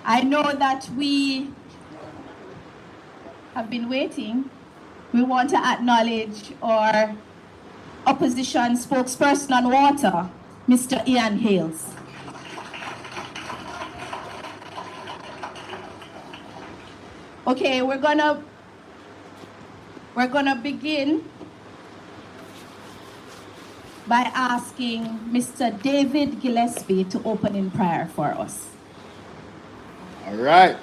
I know that we have been waiting. We want to acknowledge our opposition spokesperson on water, Mr. Ian Hales. Okay, we're gonna begin by asking Mr. David Gillespie to open in prayer for us. All right.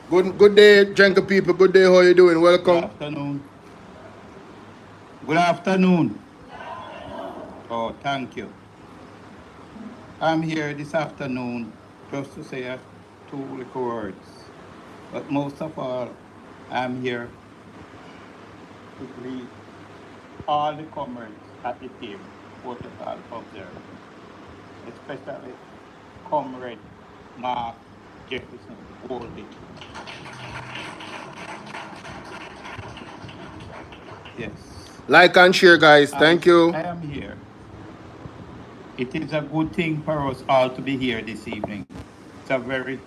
Good day, Jenka people. Good day. How you doing? Welcome. Good afternoon. Good afternoon. Oh, thank you. I'm here this afternoon just to say two little words. But most of all, I'm here to greet all the comrades at the table, protocol observers, especially Comrade Mark Jefferson Golding. Yes. Like and share, guys. Thank you. I am here. It is a good thing for us all to be here this evening. It's a very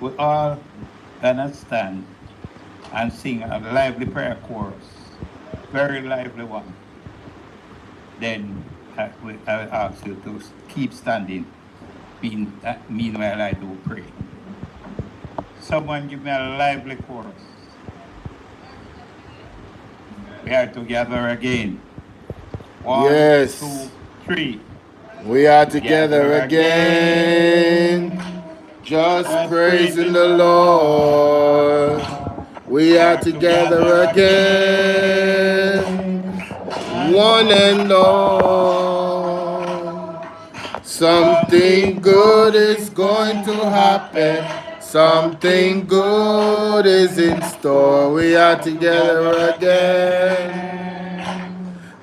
we all gonna stand and sing a lively prayer chorus, very lively one. Then I will ask you to keep standing. Meanwhile, I do pray. Someone give me a lively chorus. We are together again. 1, Yes. 2, 3. We are together again. Just praising the Lord. We are together again. One and all. Something good is going to happen. Something good is in store. We are together again.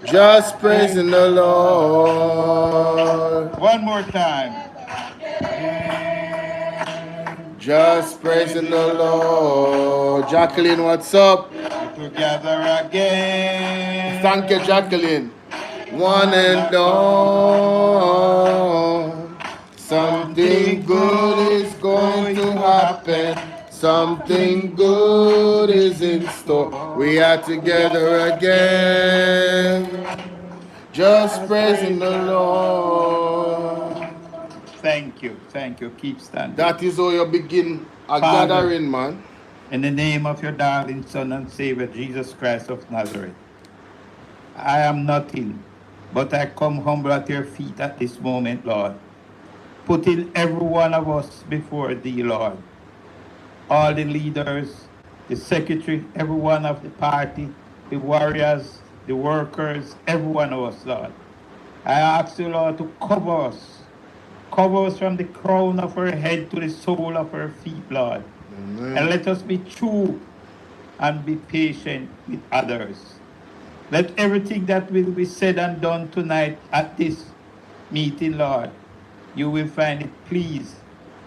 Just praising the Lord. One more time. Just praising the Lord. Jacqueline, what's up? Together again. Thank you, Jacqueline. One and all. Something good is going to happen. Something good is in store. We are together again. Just praising the Lord. Thank you. Thank you. Keep standing. That is how you begin a gathering, man. In the name of your darling Son and Savior, Jesus Christ of Nazareth, I am nothing, but I come humble at your feet at this moment, Lord, putting every one of us before thee, Lord. All the leaders, the secretary, every one of the party, the warriors, the workers, every one of us, Lord. I ask you, Lord, to cover us. Cover us from the crown of our head to the sole of our feet, Lord. Amen. And let us be true and be patient with others. Let everything that will be said and done tonight at this meeting, Lord, you will find it pleased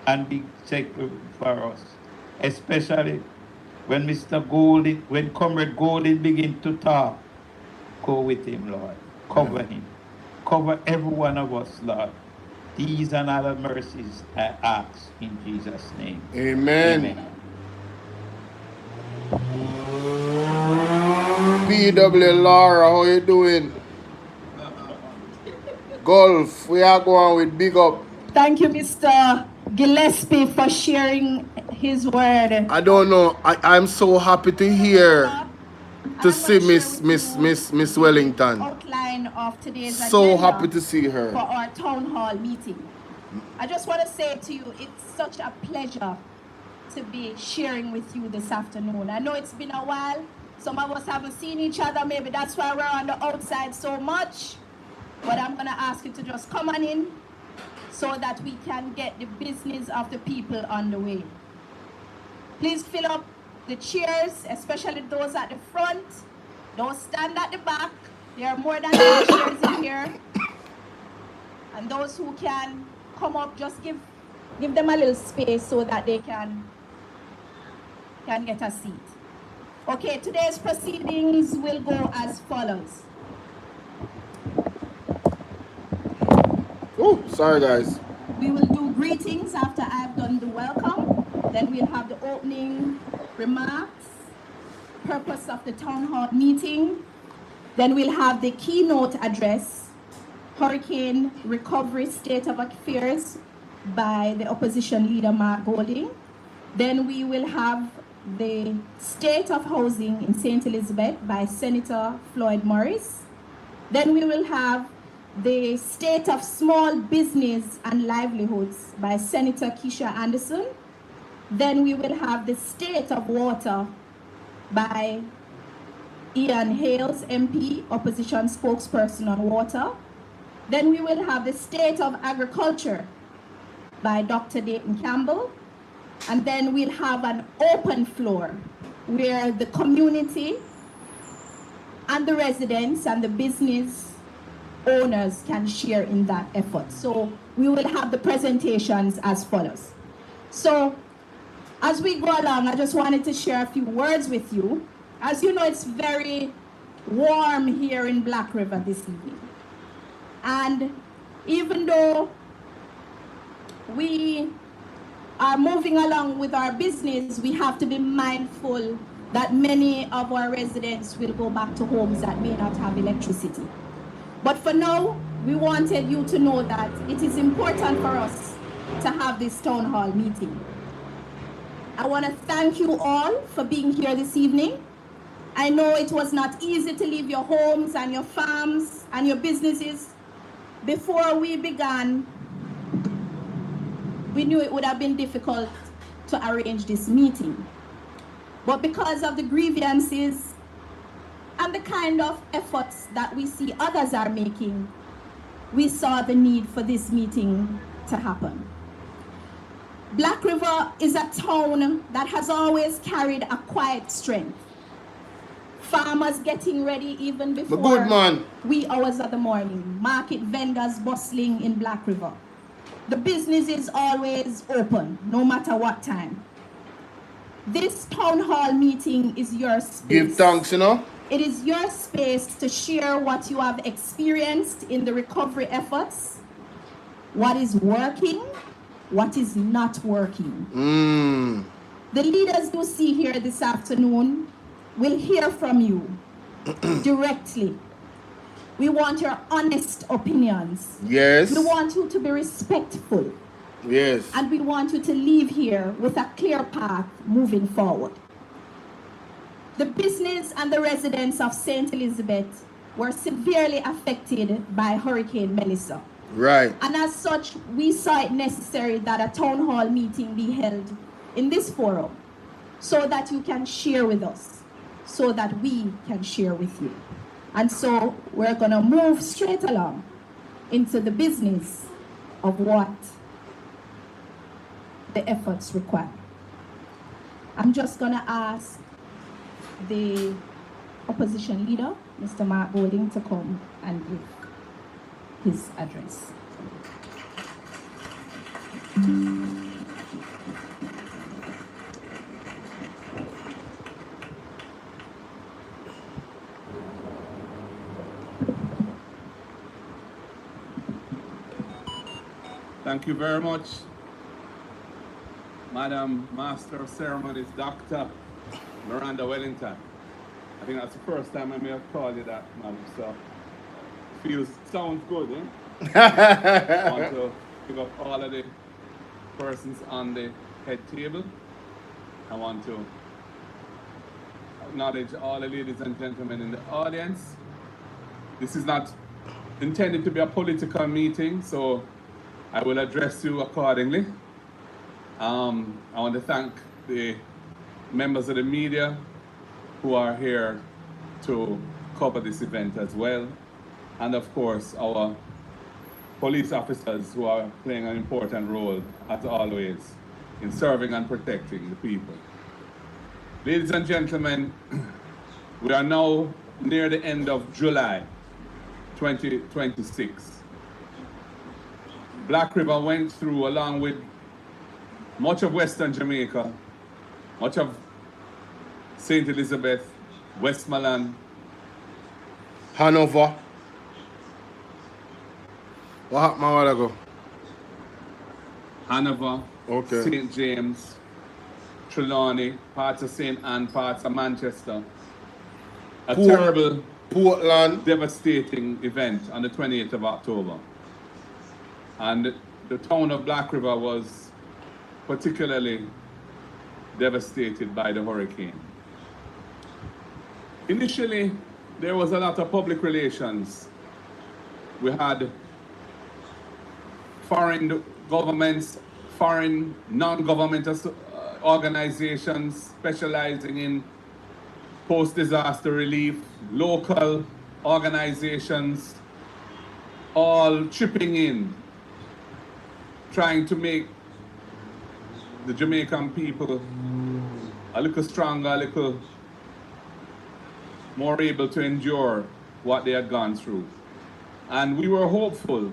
and be sacred for us. Especially when when Comrade Golden begin to talk, go with him, Lord. Cover him. Cover every one of us, Lord. These and other mercies I ask in Jesus' name. Amen. PW Laura, how you doing? Golf, we are going with big up. Thank you, Mr. Gillespie, for sharing his word. I don't know. I'm so happy to hear, to see Miss Wellington. Outline of today's so agenda happy to see her for our town hall meeting. I just want to say to you, it's such a pleasure to be sharing with you this afternoon. I know it's been a while. Some of us haven't seen each other. Maybe that's why we're on the outside so much. But I'm going to ask you to just come on in so that we can get the business of the people on the way. Please fill up the chairs, especially those at the front. Don't stand at the back. There are more than 8 chairs in here. And those who can come up, just give them a little space so that they can get a seat. Okay, today's proceedings will go as follows. Oh, sorry guys. We will do greetings after I've done the welcome. Then we'll have the opening remarks, purpose of the town hall meeting. Then we'll have the keynote address, Hurricane Recovery State of Affairs by the opposition leader Mark Golding. Then we will have the State of Housing in St. Elizabeth by Senator Floyd Morris. Then we will have the State of Small Business and Livelihoods by Senator Keisha Anderson. Then we will have the State of Water by Ian Hales, MP, opposition spokesperson on water. Then we will have the State of Agriculture by Dr. Dayton Campbell. And then we'll have an open floor where the community and the residents and the business owners can share in that effort. So we will have the presentations as follows. So as we go along, I just wanted to share a few words with you. As you know, it's very warm here in Black River this evening. And even though we are moving along with our business, we have to be mindful that many of our residents will go back to homes that may not have electricity. But for now, we wanted you to know that it is important for us to have this town hall meeting. I want to thank you all for being here this evening. I know it was not easy to leave your homes and your farms and your businesses. Before we began, we knew it would have been difficult to arrange this meeting. But because of the grievances and the kind of efforts that we see others are making, we saw the need for this meeting to happen. Black River is a town that has always carried a quiet strength. Farmers getting ready even before wee hours of the morning. Market vendors bustling in Black River. The business is always open, no matter what time. This town hall meeting is your space. Give thanks, you know. It is your space to share what you have experienced in the recovery efforts, what is working, what is not working. The leaders you see here this afternoon will hear from you directly. We want your honest opinions. Yes. We want you to be respectful. Yes. And we want you to leave here with a clear path moving forward. The business and the residents of St. Elizabeth were severely affected by Hurricane Melissa. Right. And as such, we saw it necessary that a town hall meeting be held in this forum so that you can share with us, so that we can share with you. And so we're going to move straight along into the business of what the efforts require. I'm just going to ask the opposition leader, Mr. Mark Golding, to come and give his address. Thank you very much, Madam Master of Ceremonies, Dr. Miranda Wellington. I think that's the first time I may have called you that, Madam, so sounds good, eh? I want to pick up all of the persons on the head table. I want to acknowledge all the ladies and gentlemen in the audience. This is not intended to be a political meeting, so I will address you accordingly. I want to thank the members of the media who are here to cover this event as well. And of course, our police officers who are playing an important role, as always, in serving and protecting the people. Ladies and gentlemen, we are now near the end of July 2026. Black River went through, along with much of Western Jamaica, much of St. Elizabeth, Westmoreland, Hanover. What happened a while ago? Hanover, Okay. St. James, Trelawney, parts of St. Anne, parts of Manchester. A terrible, Portland. devastating event on the 28th of October. And the town of Black River was particularly devastated by the hurricane. Initially, there was a lot of public relations. We had foreign governments, foreign non-governmental organizations specializing in post-disaster relief, local organizations, all chipping in, trying to make the Jamaican people a little stronger, a little more able to endure what they had gone through. And we were hopeful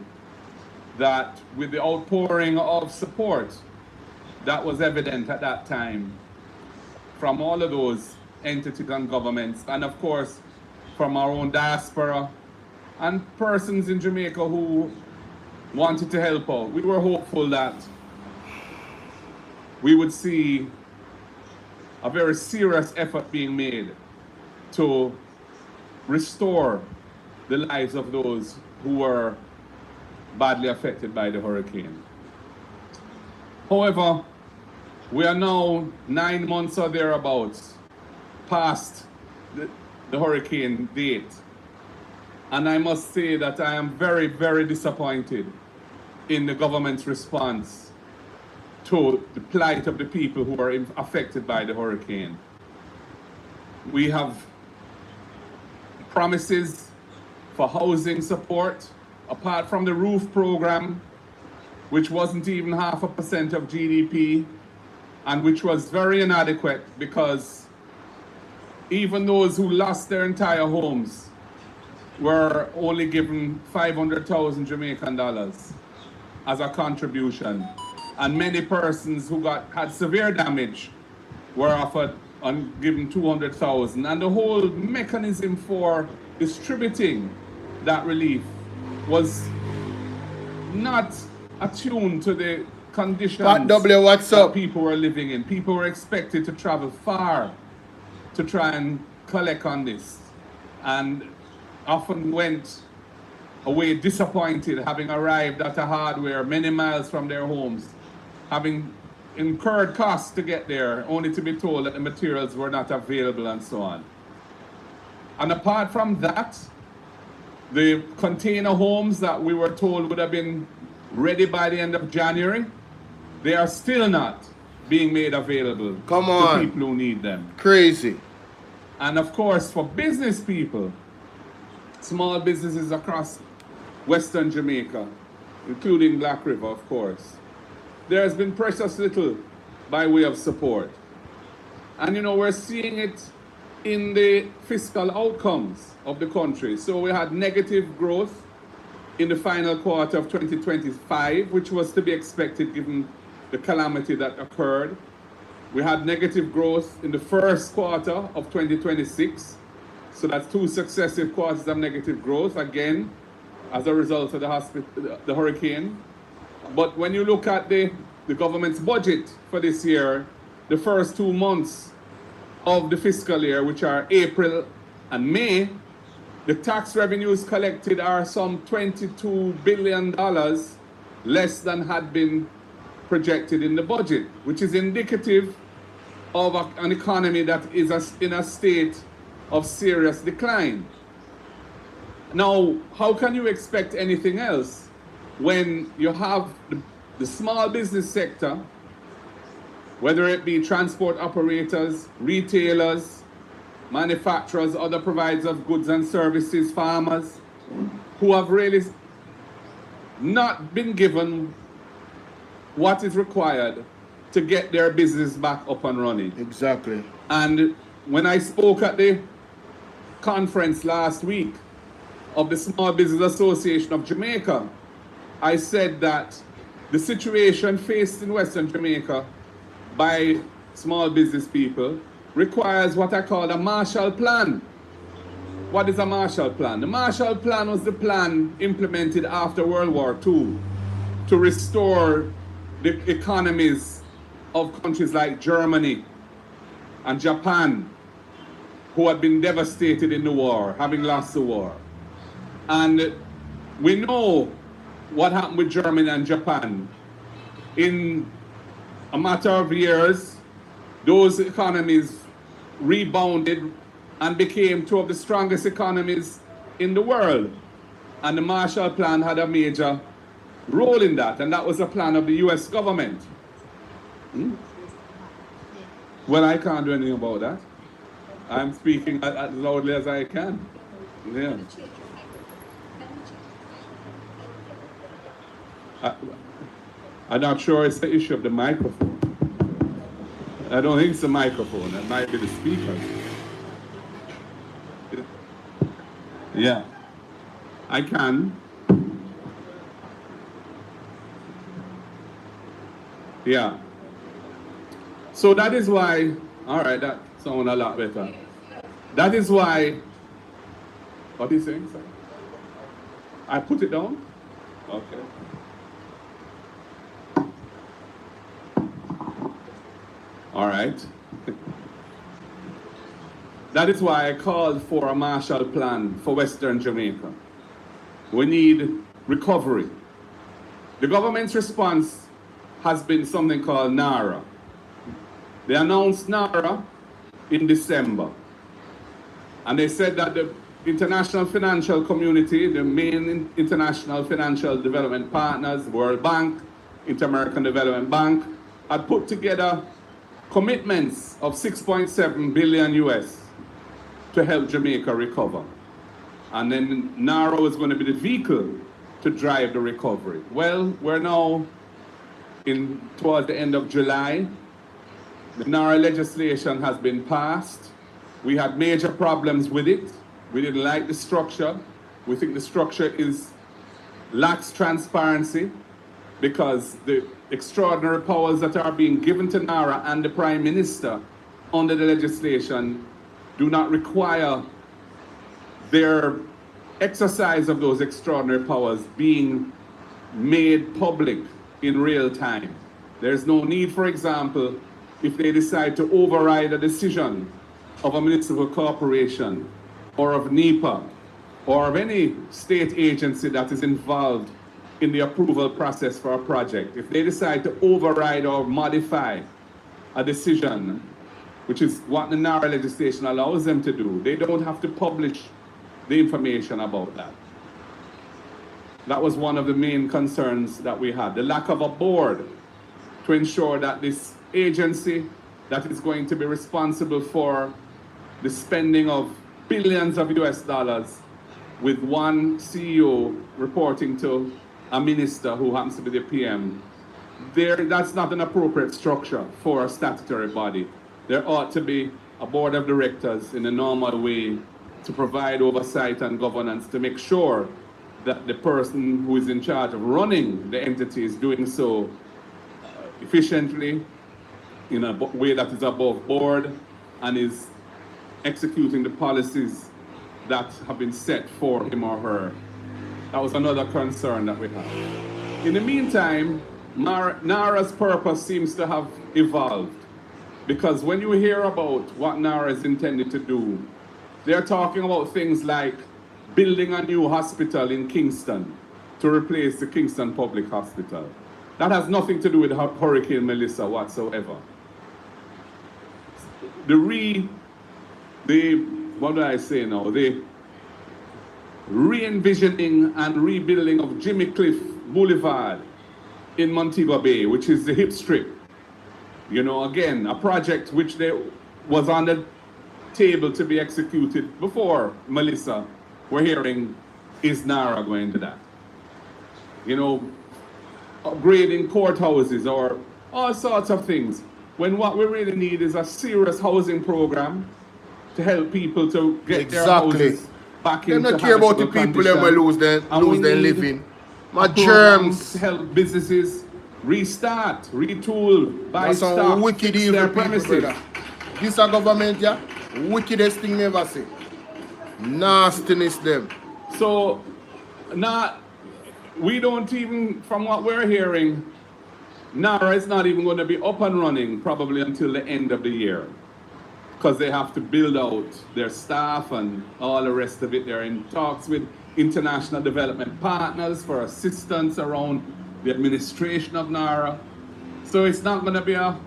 that with the outpouring of support that was evident at that time from all of those entities and governments, and of course from our own diaspora and persons in Jamaica who wanted to help out, we were hopeful that we would see a very serious effort being made to restore the lives of those who were badly affected by the hurricane. However, we are now 9 months or thereabouts past the hurricane date. And I must say that I am very, very disappointed in the government's response to the plight of the people who are affected by the hurricane. We have promises for housing support, apart from the roof program, which wasn't even 0.5% of GDP, and which was very inadequate because even those who lost their entire homes were only given 500,000 Jamaican dollars as a contribution. And many persons who had severe damage were offered and given 200,000. And the whole mechanism for distributing that relief was not attuned to the conditions that people were living in. People were expected to travel far to try and collect on this, and often went away disappointed, having arrived at a hardware many miles from their homes, having incurred costs to get there, only to be told that the materials were not available and so on. And apart from that, the container homes that we were told would have been ready by the end of January, they are still not being made available to people who need them. Crazy. And of course, for business people, small businesses across Western Jamaica, including Black River, of course, there has been precious little by way of support. And you know, we're seeing it in the fiscal outcomes of the country. So we had negative growth in the final quarter of 2025, which was to be expected given the calamity that occurred. We had negative growth in the first quarter of 2026. So that's 2 successive quarters of negative growth, again, as a result of the hurricane. But when you look at the government's budget for this year, the first 2 months of the fiscal year, which are April and May, the tax revenues collected are some $22 billion less than had been projected in the budget, which is indicative of an economy that is in a state of serious decline. Now, how can you expect anything else when you have the small business sector, whether it be transport operators, retailers, manufacturers, other providers of goods and services, farmers, who have really not been given what is required to get their business back up and running. Exactly. And when I spoke at the conference last week of the Small Business Association of Jamaica, I said that the situation faced in Western Jamaica by small business people requires what I call a Marshall Plan. What is a Marshall Plan? The Marshall Plan was the plan implemented after World War II to restore the economies of countries like Germany and Japan, who had been devastated in the war, having lost the war. And we know what happened with Germany and Japan. In a matter of years, those economies rebounded and became two of the strongest economies in the world. And the Marshall Plan had a major role in that, and that was a plan of the US government. Well, I can't do anything about that. I'm speaking as loudly as I can. Yeah. I'm not sure it's the issue of the microphone. I don't think it's the microphone. It might be the speaker. Yeah. I can. Yeah. So that is why, all right, that sounds a lot better. That is why, what are you saying, sir? I put it down? Okay. All right. That is why I called for a Marshall Plan for Western Jamaica. We need recovery. The government's response has been something called NARA. They announced NARA in December. And they said that the international financial community, the main international financial development partners, World Bank, Inter-American Development Bank, had put together commitments of 6.7 billion US to help Jamaica recover. And then NARA was going to be the vehicle to drive the recovery. Well, we're now towards the end of July. The NARA legislation has been passed. We had major problems with it. We didn't like the structure. We think the structure lacks transparency because the extraordinary powers that are being given to NARA and the Prime Minister under the legislation do not require their exercise of those extraordinary powers being made public in real time. There's no need, for example, if they decide to override a decision of a municipal corporation or of NEPA or of any state agency that is involved in the approval process for a project. If they decide to override or modify a decision, which is what the NARA legislation allows them to do, they don't have to publish the information about that. That was one of the main concerns that we had, the lack of a board to ensure that this agency that is going to be responsible for the spending of billions of US dollars with one CEO reporting to a minister who happens to be the PM, that's not an appropriate structure for a statutory body. There ought to be a board of directors in a normal way to provide oversight and governance to make sure that the person who is in charge of running the entity is doing so efficiently, in a way that is above board, and is executing the policies that have been set for him or her. That was another concern that we had. In the meantime, NARA's purpose seems to have evolved, because when you hear about what NARA is intended to do, they're talking about things like building a new hospital in Kingston to replace the Kingston Public Hospital. That has nothing to do with Hurricane Melissa whatsoever. What do I say now? The re-envisioning and rebuilding of Jimmy Cliff Boulevard in Montego Bay, which is the hip strip. You know, again, a project which was on the table to be executed before Melissa. We're hearing, is NARA going to that? You know, upgrading courthouses or all sorts of things, when what we really need is a serious housing program to help people to get their houses back into They don't care about the people that will lose their living. My germs. To help businesses restart, retool, buy That's stock, some wicked fix evil their people, premises. brother. This a government, yeah? Wickedest thing never see. Nastiness them. So, not, we don't even, from what we're hearing, NARA is not even going to be up and running probably until the end of the year. Because they have to build out their staff and all the rest of it. They're in talks with international development partners for assistance around the administration of NARA. So it's not going to be a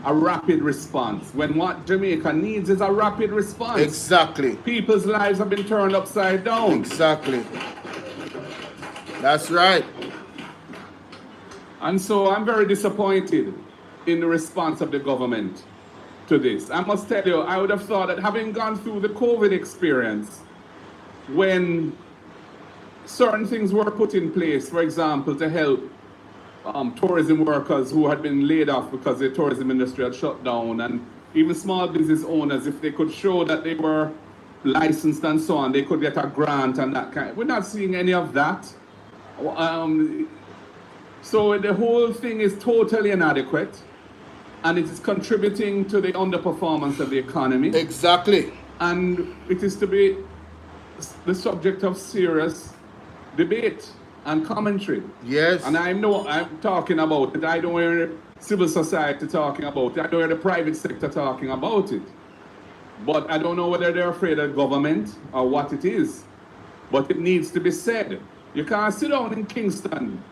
rapid response, when what Jamaica needs is a rapid response. Exactly. People's lives have been turned upside down. Exactly. That's right. And so I'm very disappointed in the response of the government to this. I must tell you, I would have thought that having gone through the COVID experience, when certain things were put in place, for example, to help tourism workers who had been laid off because the tourism industry had shut down, and even small business owners, if they could show that they were licensed and so on, they could get a grant and that kind. We're not seeing any of that. So the whole thing is totally inadequate, and it is contributing to the underperformance of the economy. Exactly. And it is to be the subject of serious debate and commentary. Yes. And I know I'm talking about it. I don't hear civil society talking about it. I don't hear the private sector talking about it. But I don't know whether they're afraid of government or what it is. But it needs to be said. You can't sit down in Kingston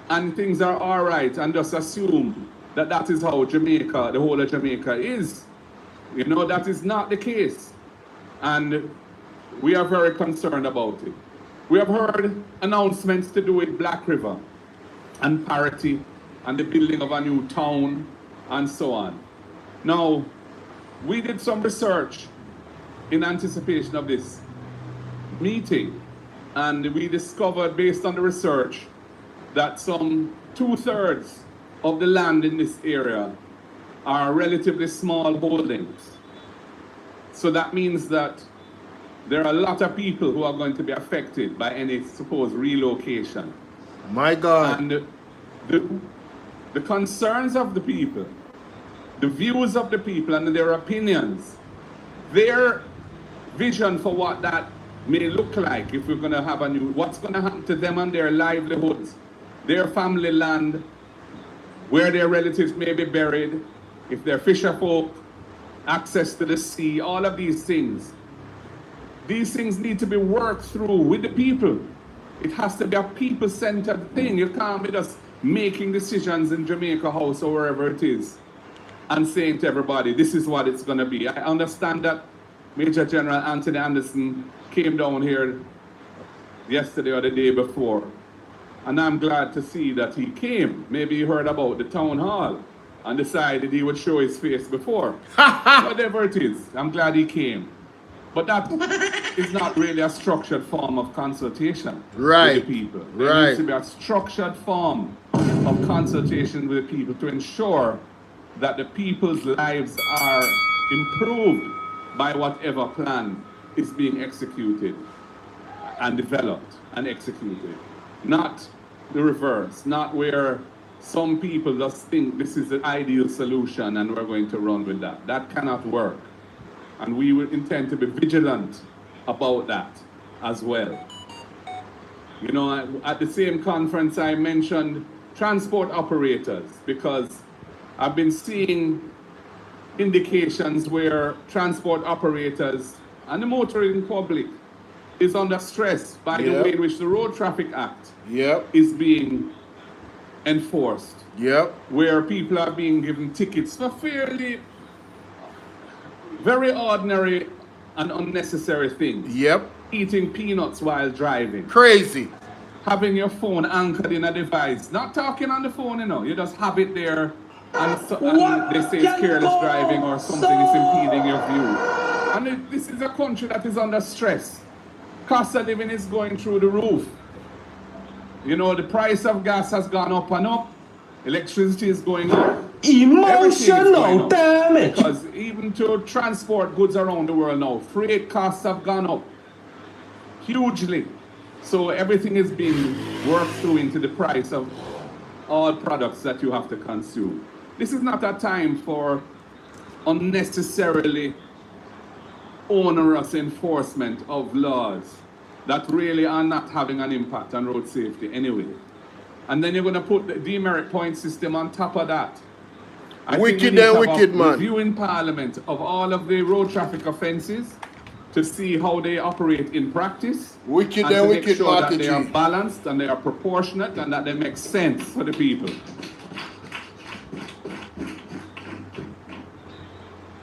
and things are all right and just assume that that is how Jamaica, the whole of Jamaica is. You know, that is not the case. And we are very concerned about it. We have heard announcements to do with Black River and parity and the building of a new town and so on. Now, we did some research in anticipation of this meeting, and we discovered, based on the research, that some 2/3 of the land in this area are relatively small holdings. So that means that there are a lot of people who are going to be affected by any supposed relocation. My God. And the concerns of the people, the views of the people and their opinions, their vision for what that may look like if we're going to have a new, what's going to happen to them and their livelihoods, their family land, where their relatives may be buried, if they're fisher folk, access to the sea, all of these things. These things need to be worked through with the people. It has to be a people-centered thing. You can't be just making decisions in Jamaica House or wherever it is and saying to everybody, this is what it's going to be. I understand that Major General Anthony Anderson came down here yesterday or the day before, and I'm glad to see that he came. Maybe he heard about the town hall and decided he would show his face before. Whatever it is, I'm glad he came. But that is not really a structured form of consultation with the people. There needs to be a structured form of consultation with the people to ensure that the people's lives are improved by whatever plan is being executed and developed and executed. Not the reverse, not where some people just think this is the ideal solution and we're going to run with that. That cannot work. And we will intend to be vigilant about that as well. You know, at the same conference I mentioned transport operators, because I've been seeing indications where transport operators and the motoring public is under stress by the way in which the Road Traffic Act is being enforced. Where people are being given tickets for fairly very ordinary and unnecessary things. Eating peanuts while driving. Crazy. Having your phone anchored in a device. Not talking on the phone, you know. You just have it there and they say it's careless driving or something is impeding your view. And this is a country that is under stress. Cost of living is going through the roof. You know, the price of gas has gone up and up. Electricity is going up. Emotional damage. Because even to transport goods around the world now, freight costs have gone up hugely. So everything is being worked through into the price of all products that you have to consume. This is not a time for unnecessarily onerous enforcement of laws that really are not having an impact on road safety anyway. And then you're going to put the demerit point system on top of that. I think we need to have a review in Parliament of all of the road traffic offences to see how they operate in practice, and to make sure that they are balanced and they are proportionate and that they make sense for the people.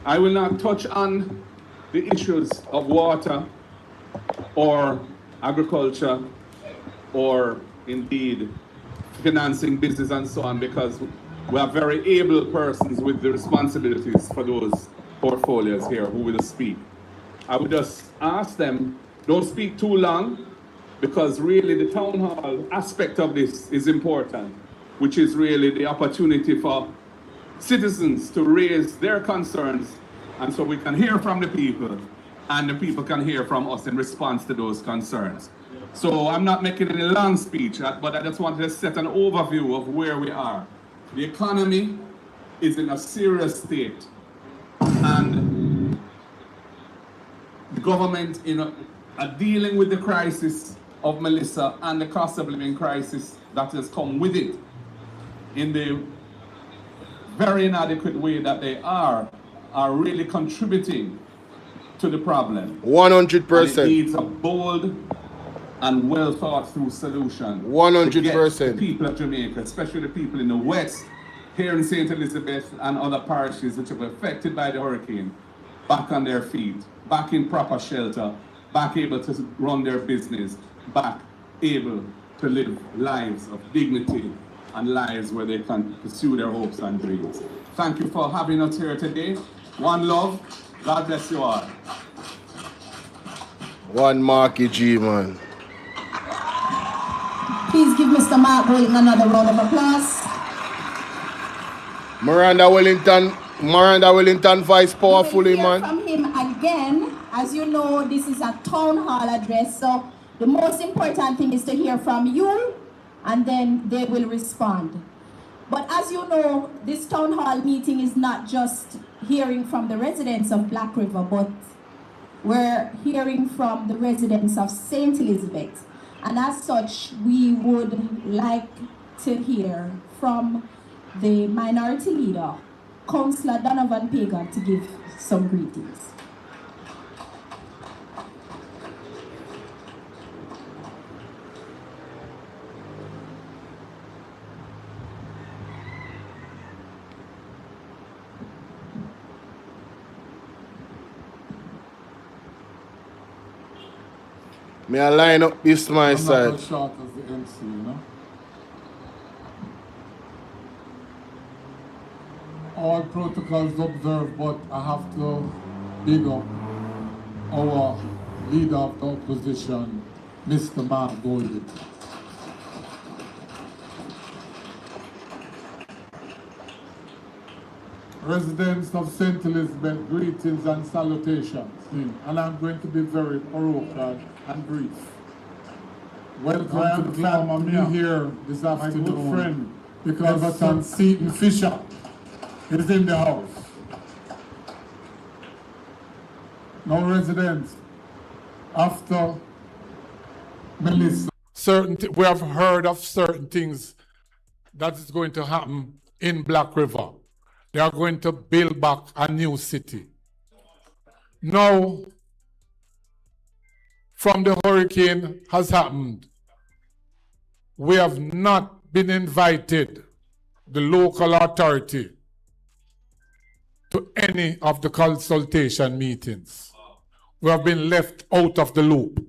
I will not touch on the issues of water or agriculture or indeed financing business and so on, because we have very able persons with the responsibilities for those portfolios here who will speak. I would just ask them, don't speak too long, because really the town hall aspect of this is important, which is really the opportunity for citizens to raise their concerns, and so we can hear from the people, and the people can hear from us in response to those concerns. So I'm not making any long speech, but I just wanted to set an overview of where we are. The economy is in a serious state, and the government are dealing with the crisis of Melissa and the cost of living crisis that has come with it in the very inadequate way that they are really contributing to the problem. 100%. And it needs a bold and well thought through solution. 100%. To get the people of Jamaica, especially the people in the West, here in St. Elizabeth and other parishes which were affected by the hurricane, back on their feet, back in proper shelter, back able to run their business, back able to live lives of dignity and lives where they can pursue their hopes and dreams. Thank you for having us here today. One love. God bless you all. One Marky G, man. Please give Mr. Mark Boyton another round of applause. Miranda Wellington voice powerfully, man. From him again. As you know, this is a town hall address, so the most important thing is to hear from you, and then they will respond. But as you know, this town hall meeting is not just hearing from the residents of Black River, but we're hearing from the residents of St. Elizabeth. And as such, we would like to hear from the minority leader, Councillor Donovan Pagan, to give some greetings. May I line up this my side? I'm not as short as the MC, you know. All protocols observed, but I have to big up our leader of the opposition, Mr. Mark Boyton. Residents of St. Elizabeth, greetings and salutations. And I'm going to be very parochial and brief. Welcome to the club. I'm here this afternoon, my good friend, because Everton Seaton Fisher is in the house. Now, residents, after Melissa, we have heard of certain things that is going to happen in Black River. They are going to build back a new city. Now, from the hurricane has happened, we have not been invited, the local authority, to any of the consultation meetings. We have been left out of the loop.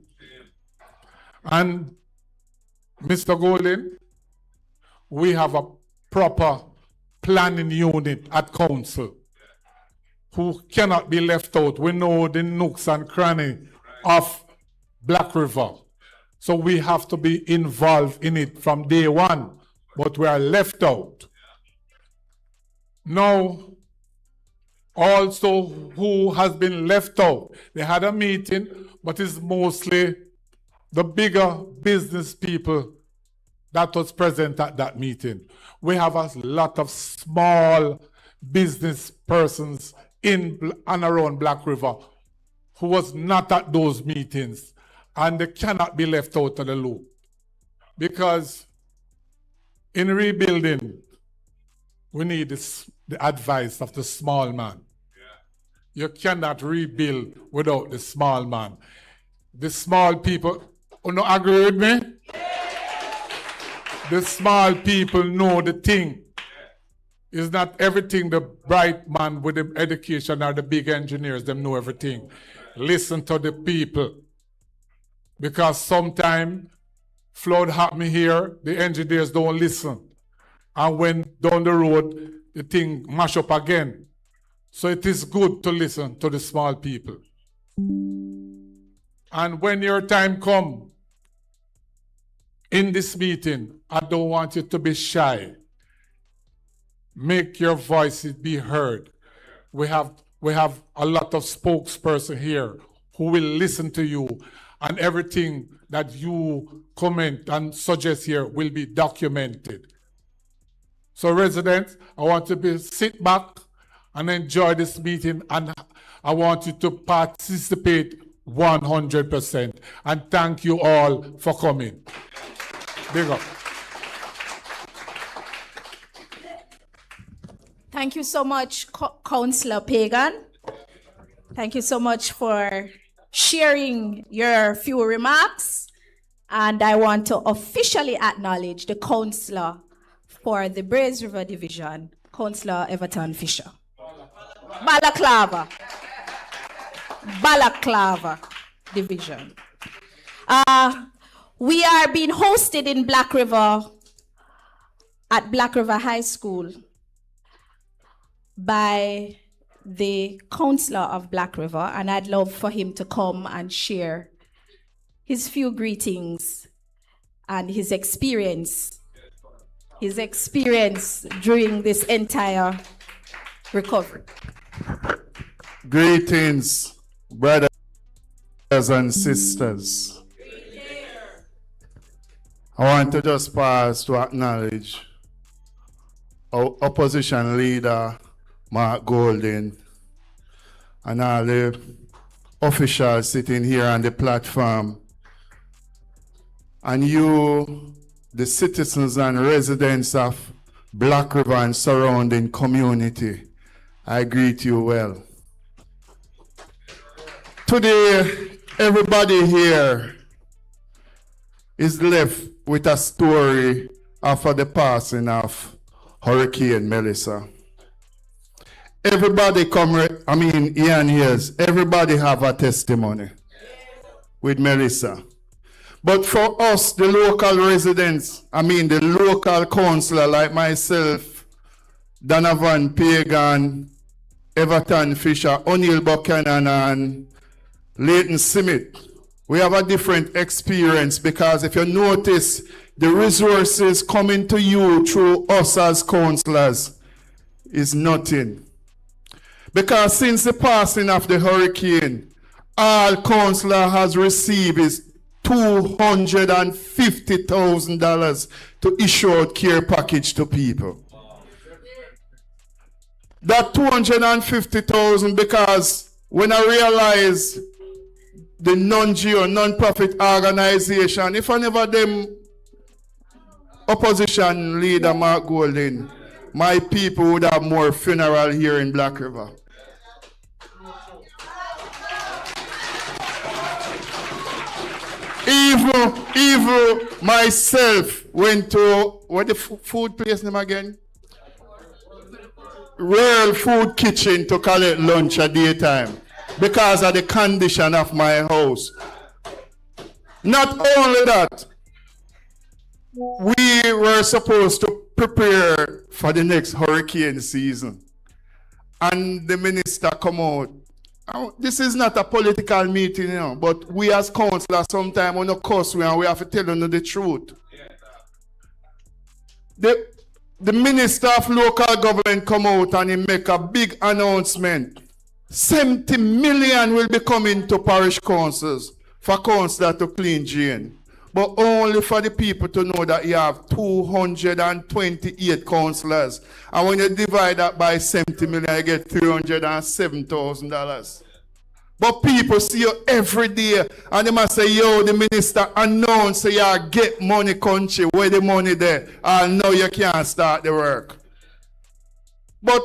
And Mr. Golden, we have a proper planning unit at council who cannot be left out. We know the nooks and crannies of Black River. So we have to be involved in it from day one, but we are left out. Now, also who has been left out? They had a meeting, but it's mostly the bigger business people that was present at that meeting. We have a lot of small business persons in and around Black River who was not at those meetings, and they cannot be left out of the loop. Because in rebuilding, we need the advice of the small man. You cannot rebuild without the small man. The small people, you not agree with me? The small people know the thing. It's not everything the bright man with the education or the big engineers, them know everything. Listen to the people. Because sometimes flood happen here, the engineers don't listen. And when down the road, the thing mash up again. So it is good to listen to the small people. And when your time comes in this meeting, I don't want you to be shy. Make your voices be heard. We have a lot of spokespersons here who will listen to you, and everything that you comment and suggest here will be documented. So residents, I want you to sit back and enjoy this meeting, and I want you to participate 100%. And thank you all for coming. Big up. Thank you so much, Councillor Pagan. Thank you so much for sharing your few remarks. And I want to officially acknowledge the councillor for the Braes River Division, Councillor Everton Fisher. Balaclava Division. We are being hosted in Black River, at Black River High School, by the councillor of Black River, and I'd love for him to come and share his few greetings and his experience during this entire recovery. Greetings, brothers and sisters. I want to just pause to acknowledge our opposition leader, Mark Golden, and all the officials sitting here on the platform, and you, the citizens and residents of Black River and surrounding community. I greet you well. Today, everybody here is left with a story after the passing of Hurricane Melissa. Everybody Ian hears, everybody have a testimony with Melissa. But for us, the local residents, the local councillor like myself, Donovan Pagan, Everton Fisher, O'Neill Buchanan, and Leighton Simit, we have a different experience, because if you notice, the resources coming to you through us as councillors is nothing. Because since the passing of the hurricane, all councillor has received is $250,000 to issue out care package to people. That $250,000, because when I realize the non-profit organization, if I never them opposition leader Mark Golden, my people would have more funeral here in Black River. Even myself went to, what the food place name again? Rural Food Kitchen to collect lunch at daytime because of the condition of my house. Not only that, we were supposed to prepare for the next hurricane season. And the minister come out. This is not a political meeting, but we as councillors sometimes we don't cuss and we have to tell you the truth. The minister of local government come out and he make a big announcement. 70 million will be coming to parish councils for councillors to clean drain. but only for the people to know that you have 228 councillors. And when you divide that by 70 million, you get $307,000. But people see you every day and they must say, yo, the minister announced you get money country, where the money there, and now you can't start the work. But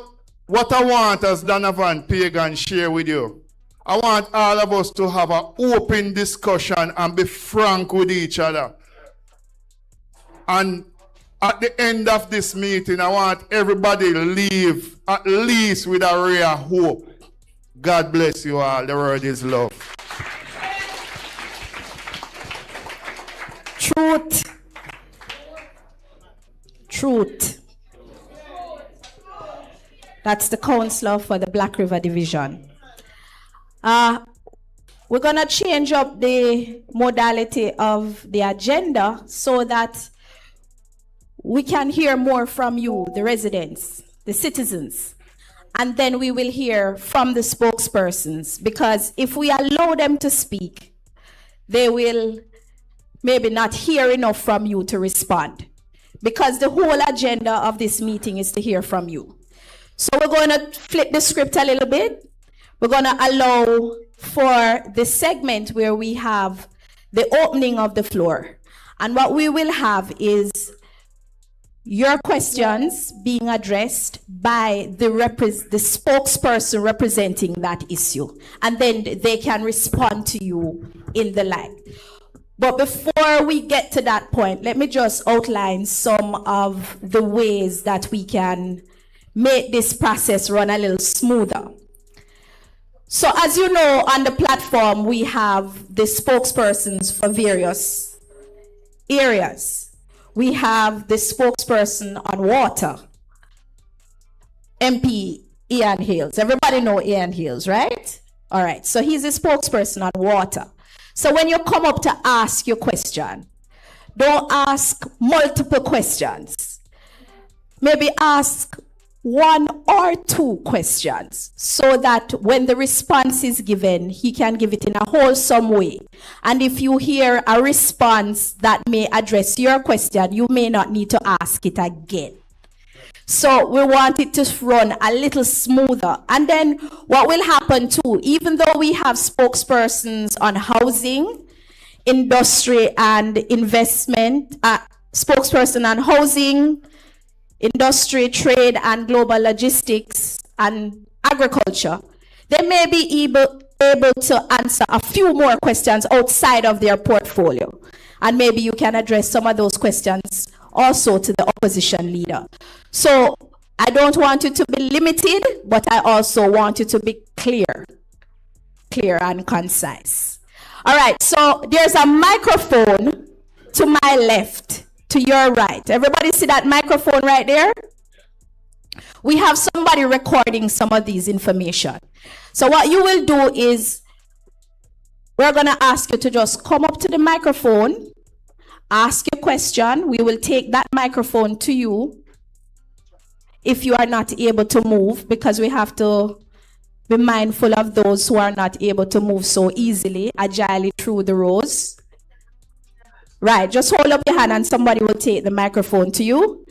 what I want as Donovan Pagan share with you, I want all of us to have an open discussion and be frank with each other. And at the end of this meeting, I want everybody to leave at least with a ray of hope. God bless you all. The word is love. Truth. Truth. That's the counselor for the Black River Division. We're going to change up the modality of the agenda so that we can hear more from you, the residents, the citizens. And then we will hear from the spokespersons, because if we allow them to speak, they will maybe not hear enough from you to respond, because the whole agenda of this meeting is to hear from you. So we're going to flip the script a little bit. We're going to allow for the segment where we have the opening of the floor. And what we will have is your questions being addressed by the spokesperson representing that issue. And then they can respond to you in the line. But before we get to that point, let me just outline some of the ways that we can make this process run a little smoother. So as you know, on the platform, we have the spokespersons for various areas. We have the spokesperson on water, MP Ian Hales. Everybody know Ian Hales, right? All right, so he's a spokesperson on water. So when you come up to ask your question, don't ask multiple questions. Maybe ask one or two questions so that when the response is given, he can give it in a wholesome way. And if you hear a response that may address your question, you may not need to ask it again. So we want it to run a little smoother. And then what will happen too, even though we have spokespersons on housing, industry and investment, spokesperson on housing, industry, trade, and global logistics and agriculture, they may be able to answer a few more questions outside of their portfolio. And maybe you can address some of those questions also to the opposition leader. So I don't want you to be limited, but I also want you to be clear and concise. All right, so there's a microphone to my left, to your right. Everybody see that microphone right there? We have somebody recording some of these information. So what you will do is, we're going to ask you to just come up to the microphone, ask your question. We will take that microphone to you if you are not able to move, because we have to be mindful of those who are not able to move so easily, agilely through the rows. Right, just hold up your hand and somebody will take the microphone to you.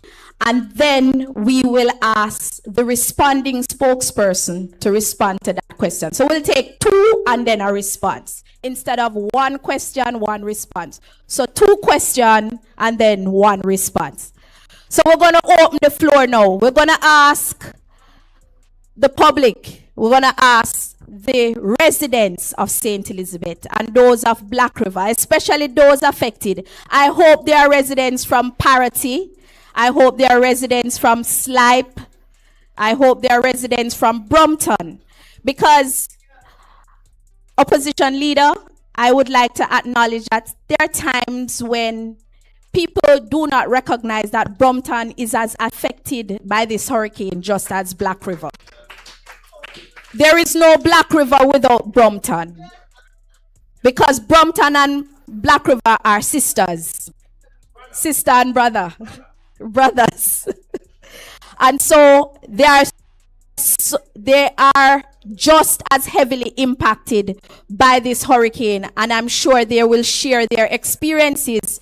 And then we will ask the responding spokesperson to respond to that question. So we'll take two and then a response, instead of one question, one response. So two questions and then one response. So we're going to open the floor now. We're going to ask the public. We're going to ask the residents of St. Elizabeth and those of Black River, especially those affected. I hope there are residents from Parity. I hope there are residents from Slipe. I hope there are residents from Brompton. Because, opposition leader, I would like to acknowledge that there are times when people do not recognize that Brompton is as affected by this hurricane just as Black River. There is no Black River without Brompton, because Brompton and Black River are sisters. Sister and brother. Brothers. And so they are they are just as heavily impacted by this hurricane, and I'm sure they will share their experiences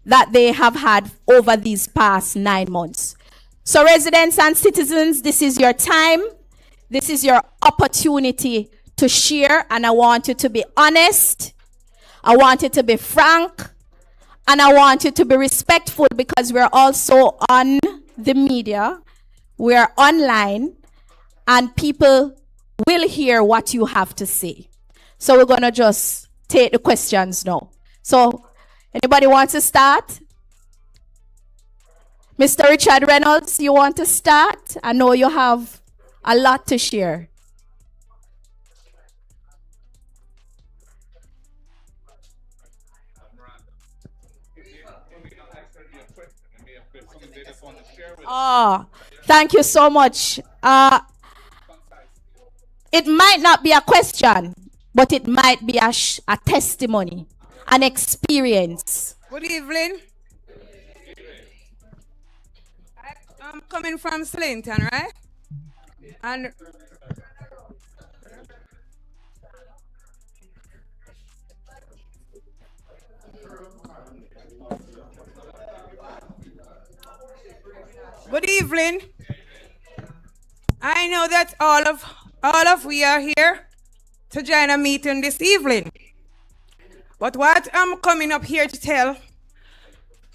that they have had over these past 9 months. So residents and citizens, this is your time. This is your opportunity to share, and I want you to be honest. I want you to be frank, and I want you to be respectful, because we're also on the media, we're online, and people will hear what you have to say. So we're going to just take the questions now. So anybody wants to start? Mr. Richard Reynolds, you want to start? I know you have a lot to share. Oh, thank you so much. It might not be a question, but it might be a testimony, an experience. Good evening. I'm coming from Slinton, right? And good evening. I know that all of we are here to join a meeting this evening. But what I'm coming up here to tell,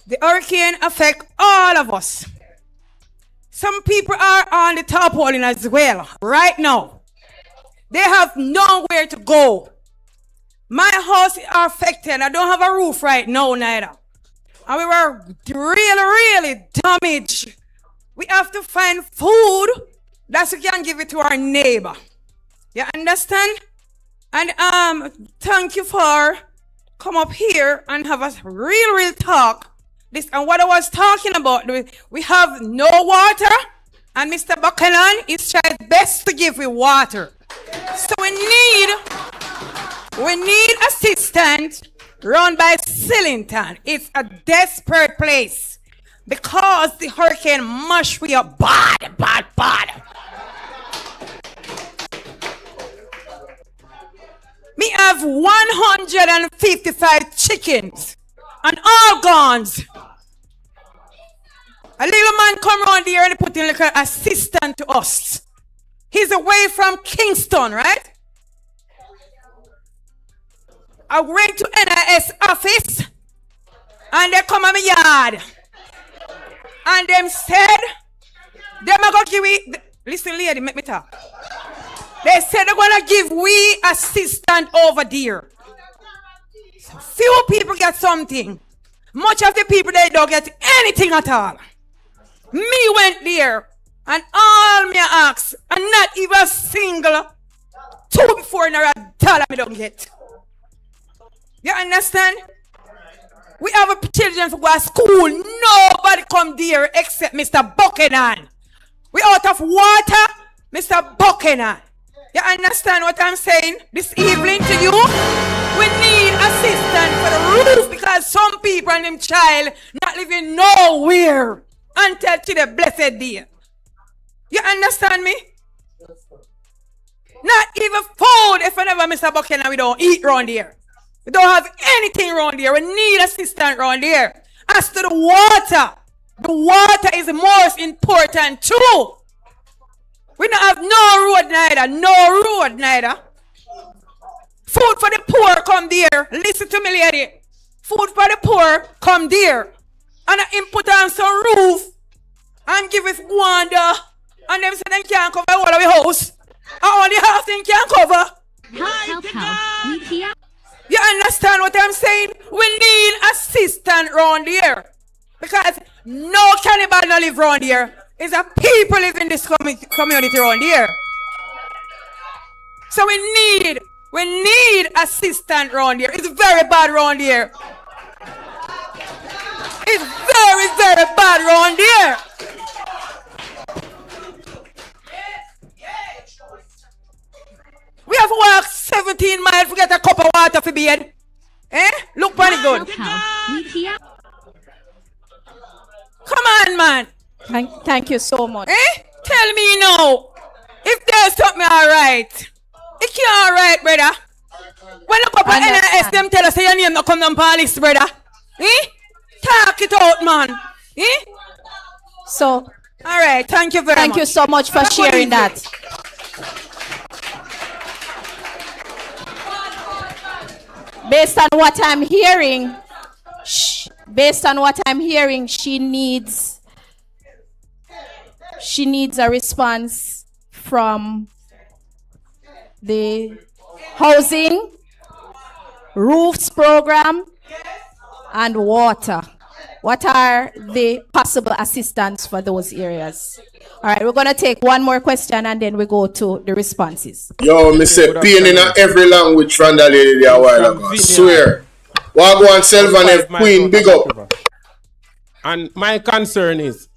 the hurricane affect all of us. Some people are on the tarpaulin as well right now. They have nowhere to go. My house is affected. I don't have a roof right now neither. And we were really damaged. We have to find food that we can give it to our neighbor. You understand? And thank you for come up here and have a real talk. This and what I was talking about. We have no water, and Mr. Buchanan is trying best to give me water. So we need assistance run by Sillington. It's a desperate place because the hurricane mashed we up bad. Me have 155 chickens and all guns. A little man come around here and he put in like an assistant to us. He's away from Kingston, right? I went to NIS office and they come on my yard. And them said, them are going to give me, listen lady, make me talk. They said they're going to give we assistant over there. So few people get something. Much of the people, they don't get anything at all. Me went there and all me asked, and not even a single $2 before nor $1 me don't get. You understand? We have a children who go to school. Nobody come there except Mr. Buchanan. We out of water, Mr. Buchanan. You understand what I'm saying? This evening to you, we need assistance for the roof because some people and them child not living nowhere until to the blessed day. You understand me? Not even food if whenever Mr. Buchanan we don't eat around here. We don't have anything around here. We need assistance around here. As to the water is the most important too. We don't have no road neither. Food for the poor come there. Listen to me, lady. Food for the poor come there. And I put on some roof and give it wonder. And them say they can't cover all of the house. And only half thing can cover. Help. You understand what I'm saying? We need assistance around here. Because no cannibal no live around here. It's a people live in this community around here. So we need assistance around here. It's very bad around here. It's very bad around here. We have to walk 17 miles to get a cup of water for bed. Eh? Look pretty good. Come on, man. Thank you so much. Eh? Tell me now. If there's something alright, it can't alright, brother. When you go up at NIS, them tell us say your name not come down police, brother. Eh? Talk it out, man. Eh? So, alright, thank you very much. thank you so much for sharing that. Based on what I'm hearing, she needs a response from the housing, roofs program, and water. What are the possible assistance for those areas? All right, we're going to take one more question and then we go to the responses. Yo, me say pain in every language from that lady there a while ago. I swear. Wagwan Selvan F. Queen, big up. And my concern is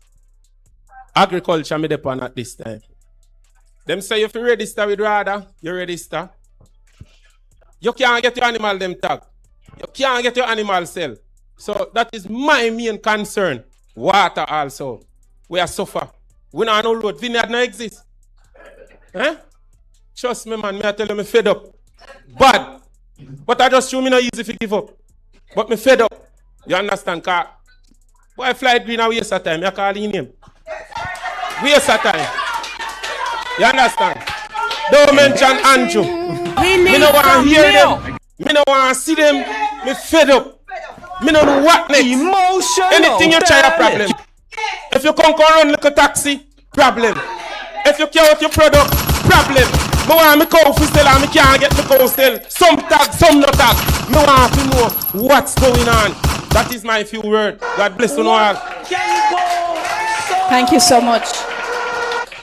agriculture me depend at this time. Them say if you register with RADA, you register. You can't get your animal them tag. You can't get your animal sell. So that is my main concern. Water also. We are suffer. We don't know road. Vineyard no exist. Eh? Trust me, man. Me I tell you, me fed up. Bad. But I just show me no easy to give up. But me fed up. You understand? Cause boy flight green a waste of time. You call his name. Waste of time. You understand? Don't mention Andrew. Me no want to hear them. Me no want to see them. Me fed up. Me no know what next. Emotional Anything you try a problem. If you come run like a taxi, problem. If you carry out your product, problem. Me want me cow for sell and me can't get me cow sell. Some tag, some no tag. Me want to know what's going on. That is my few words. God bless you all. Thank you so much.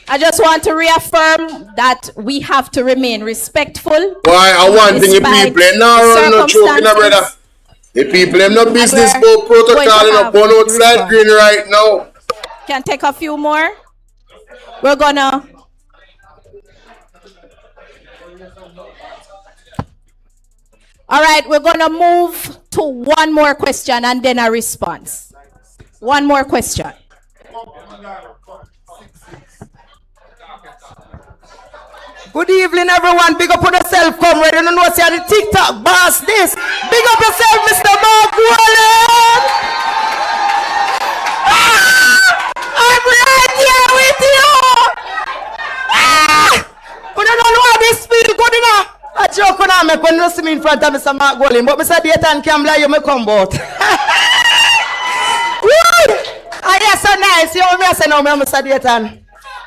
I just want to reaffirm that we have to remain respectful. Why? I want thing the people now run no joke, brother. The people have no business about protocol and up on outside green right now. Can take a few more. We're gonna. All right, we're gonna move to one more question and then a response. One more question. Good evening, everyone. Big up on yourself, comrade. You don't know what's the TikTok boss this. Big up yourself, Mr. Mark Wallen. I'm right here with you. But I don't know how this feel good enough. I joke when I make when you see me in front of Mr. Mark Wallen. But Mr. Dayton can't lie, you may come out. I hear so nice. You know me, I say no, Mr. Dayton.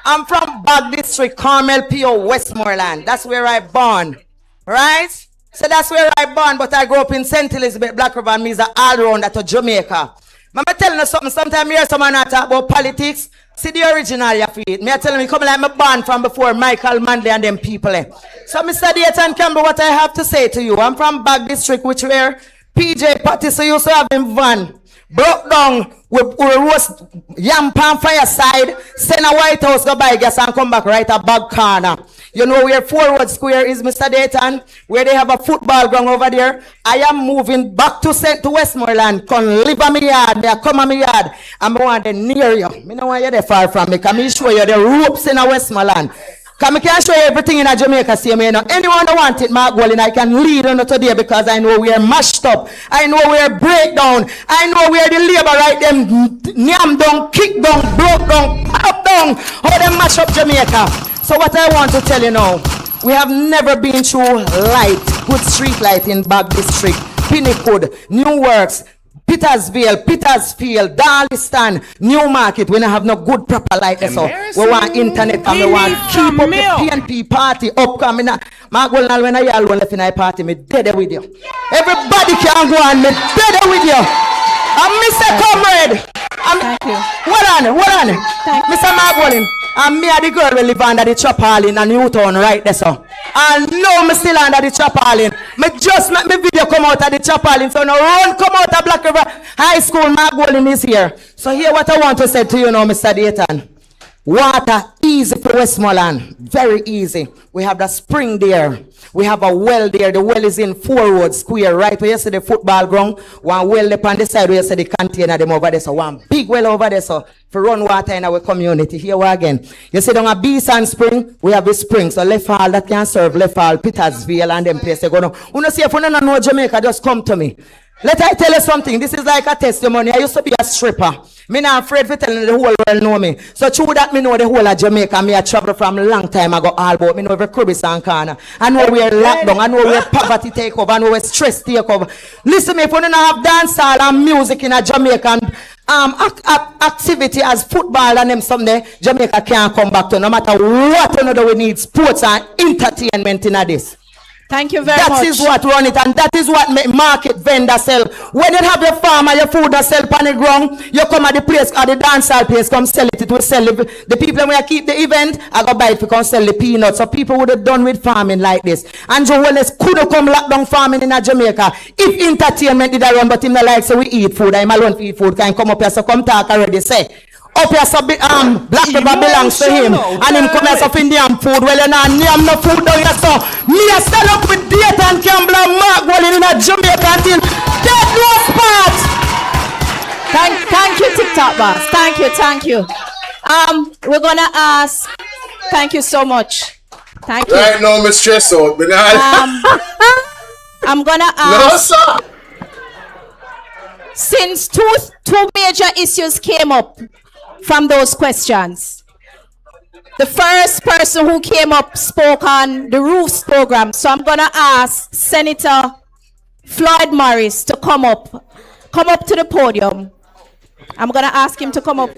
I'm from Bag District, Carmel, P.O., Westmoreland. That's where I born, right? So that's where I born, but I grew up in St. Elizabeth, Black River, and me's all around that to Jamaica. I'm telling you something, sometimes you hear someone talk about politics, see the original you feel. Me telling you, come like me born from before Michael Manley and them people. So Mr. Dayton Campbell, what I have to say to you, I'm from Bag District, which where PJ Pattis used to have him van. Broke down, we roast yam pan fireside, send a White House go buy gas and come back right a Bag corner. You know where Forward Square is, Mr. Dayton, where they have a football ground over there. I am moving back to Westmoreland. Come live on my yard, they come on my yard. And I want them near you. I don't want you there far from me, because I show you the ropes in a Westmoreland. Because I can show you everything in a Jamaica, see me, you know. Anyone that want it, Mark Wallen, I can lead on today because I know we are mashed up. I know we are breakdown. I know we are the labor right them nyam down, kick down, broke down, pop down, how them mash up Jamaica. So what I want to tell you now, we have never been through light, good street light in Bag District, Pinnacle, New Works, Petersville, Petersfield, Darliston, Newmarket. We don't have no good proper light there, so we want internet and we want keep up the PNP party upcoming. Mark Wallen, when I all left in my party, me dead with you. Everybody can go on, me dead with you. I'm Mr. Comrade. Thank you. Hold on. Mr. Mark Wallen. And me and the girl will live under the chop hall in a Newtown right there, so. And no, me still under the chop hall in. Me just make me video come out of the chop hall in, so now run come out of Black River High School. Mark Wallen is here. So here what I want to say to you now, Mr. Dayton. Water easy for Westmoreland, very easy. We have the spring there. We have a well there. The well is in 4 Road Square, right where you see the football ground. One well up on the side where you see the container them over there. So one big well over there. So for run water in our community. Here we again. You see down a Beeson Spring, we have the spring. So left all that can serve left all Petersville and them places. You know, see if you don't know Jamaica, just come to me. Let I tell you something. This is like a testimony. I used to be a stripper. Me not afraid for telling the whole world know me. So true that me know the whole of Jamaica. Me I travel from a long time ago all about. Me know every cribs and corner. I know where lockdown. I know where poverty take over. I know where stress take over. Listen me, if you don't have dancehall and music in a Jamaican activity as football and them someday, Jamaica can't come back to. No matter what another we need sports and entertainment in this. Thank you very much. That is what run it, and that is what make market vendor sell. When you have your farm and your food that sell on the ground, you come at the place or the dancehall place, come sell it. It will sell it. The people when you keep the event, I go buy it to come sell the peanuts. So people would have done with farming like this. And Joe Wellness could have come lock down farming in Jamaica if entertainment did run, but him not like so we eat food. I'm alone to eat food. Can come up here, so come talk already. Say. Up here, so black pepper belongs to him, and him come here so Indian food. Well, you know, name no food down here, so me a stand up with date and Campbell and Mark Walling in a Jamaica till dead no spot. Thank you, TikTok boss. Thank you. We're gonna ask. Thank you so much. Thank you. Right now, I'm stressed out, but I'm gonna ask. No, sir. Since two major issues came up from those questions. The first person who came up spoke on the roofs program. So I'm going to ask Senator Floyd Morris to come up to the podium. I'm going to ask him to come up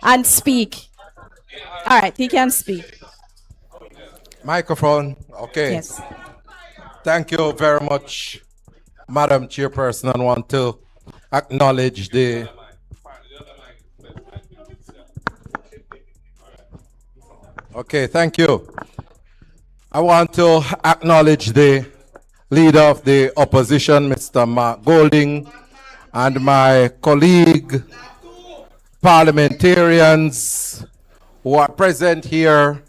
and speak. All right, he can speak. Microphone, okay. Yes. Thank you very much, Madam Chairperson. I want to acknowledge the thank you. I want to acknowledge the leader of the opposition, Mr. Mark Golding, and my colleague parliamentarians who are present here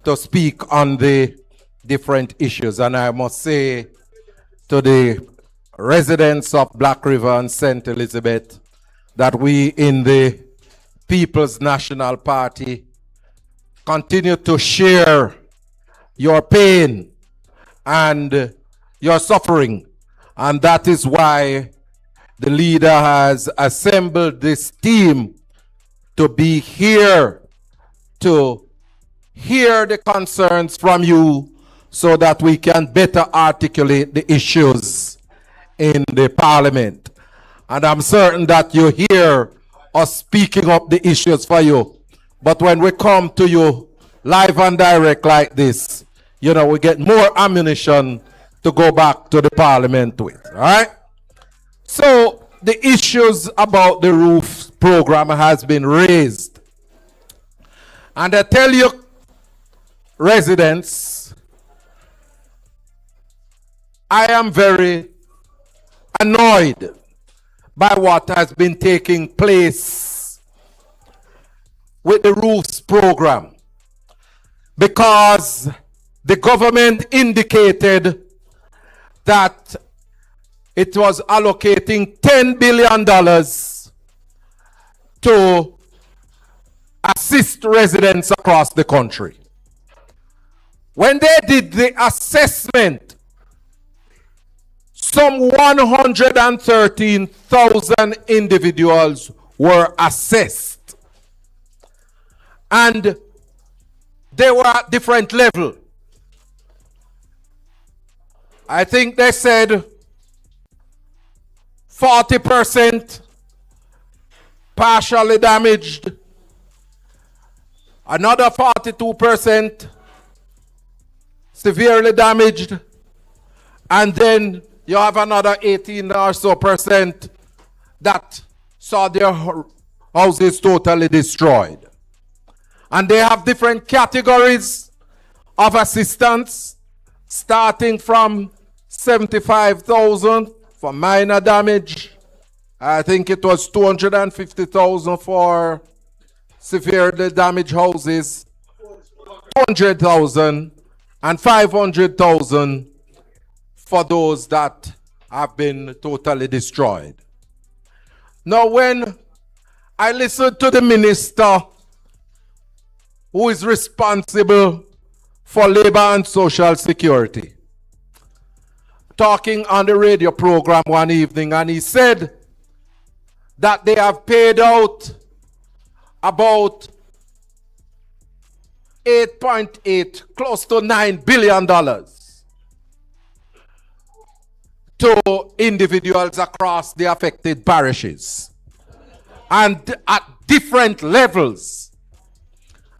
to speak on the different issues. And I must say to the residents of Black River and St. Elizabeth that we in the People's National Party continue to share your pain and your suffering. And that is why the leader has assembled this team to be here to hear the concerns from you so that we can better articulate the issues in the parliament. And I'm certain that you hear us speaking up the issues for you. But when we come to you live and direct like this, you know, we get more ammunition to go back to the parliament with, all right? So the issues about the roof program has been raised. And I tell you, residents, I am very annoyed by what has been taking place with the roofs program, because the government indicated that it was allocating $10 billion to assist residents across the country. When they did the assessment, some 113,000 individuals were assessed. And they were at different level. I think they said 40% partially damaged, another 42% severely damaged, and then you have another 18 or so percent that saw their houses totally destroyed. And they have different categories of assistance, starting from 75,000 for minor damage. I think it was 250,000 for severely damaged houses, 200,000 and 500,000 for those that have been totally destroyed. Now, when I listen to the minister who is responsible for labor and social security talking on the radio program one evening, and he said that they have paid out about 8.8, close to $9 billion to individuals across the affected parishes and at different levels.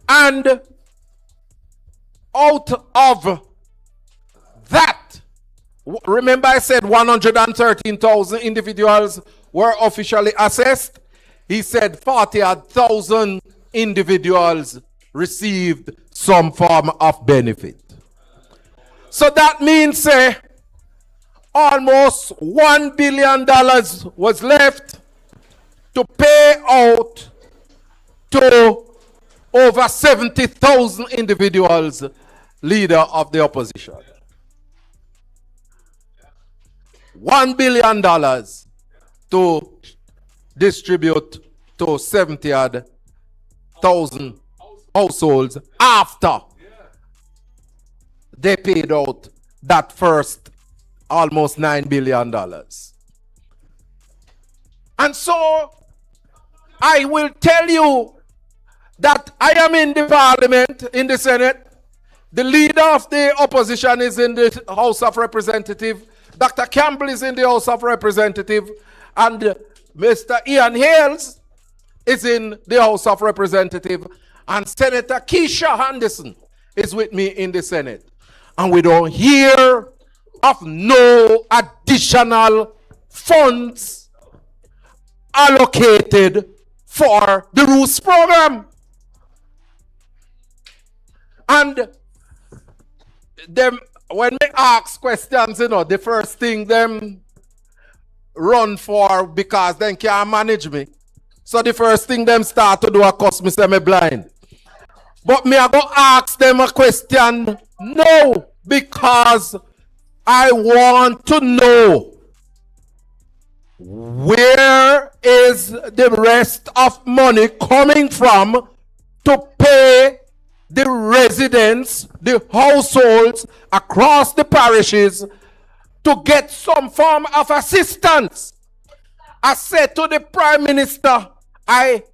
And out of that, remember I said 113,000 individuals were officially assessed. He said 40,000 individuals received some form of benefit. So that means almost $1 billion was left to pay out to over 70,000 individuals, leader of the opposition. $1 billion to distribute to 70,000 households after they paid out that first almost $9 billion. And so I will tell you that I am in the parliament, in the Senate. The leader of the opposition is in the House of Representatives. Dr. Campbell is in the House of Representatives. And Mr. Ian Hales is in the House of Representatives. And Senator Keisha Henderson is with me in the Senate. And we don't hear of no additional funds allocated for the Roots program. And them, when they ask questions, the first thing them run for, because they can't manage me. So the first thing them start to do is cuss me, say me blind. But me I go ask them a question, no, because I want to know where is the rest of money coming from to pay the residents, the households across the parishes to get some form of assistance. I said to the Prime Minister, I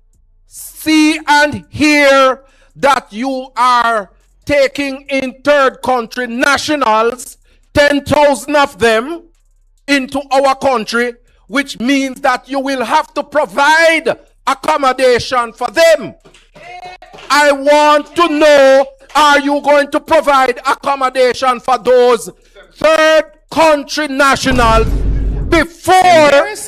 see and hear that you are taking in third country nationals, 10,000 of them, into our country, which means that you will have to provide accommodation for them. I want to know, are you going to provide accommodation for those third country nationals before those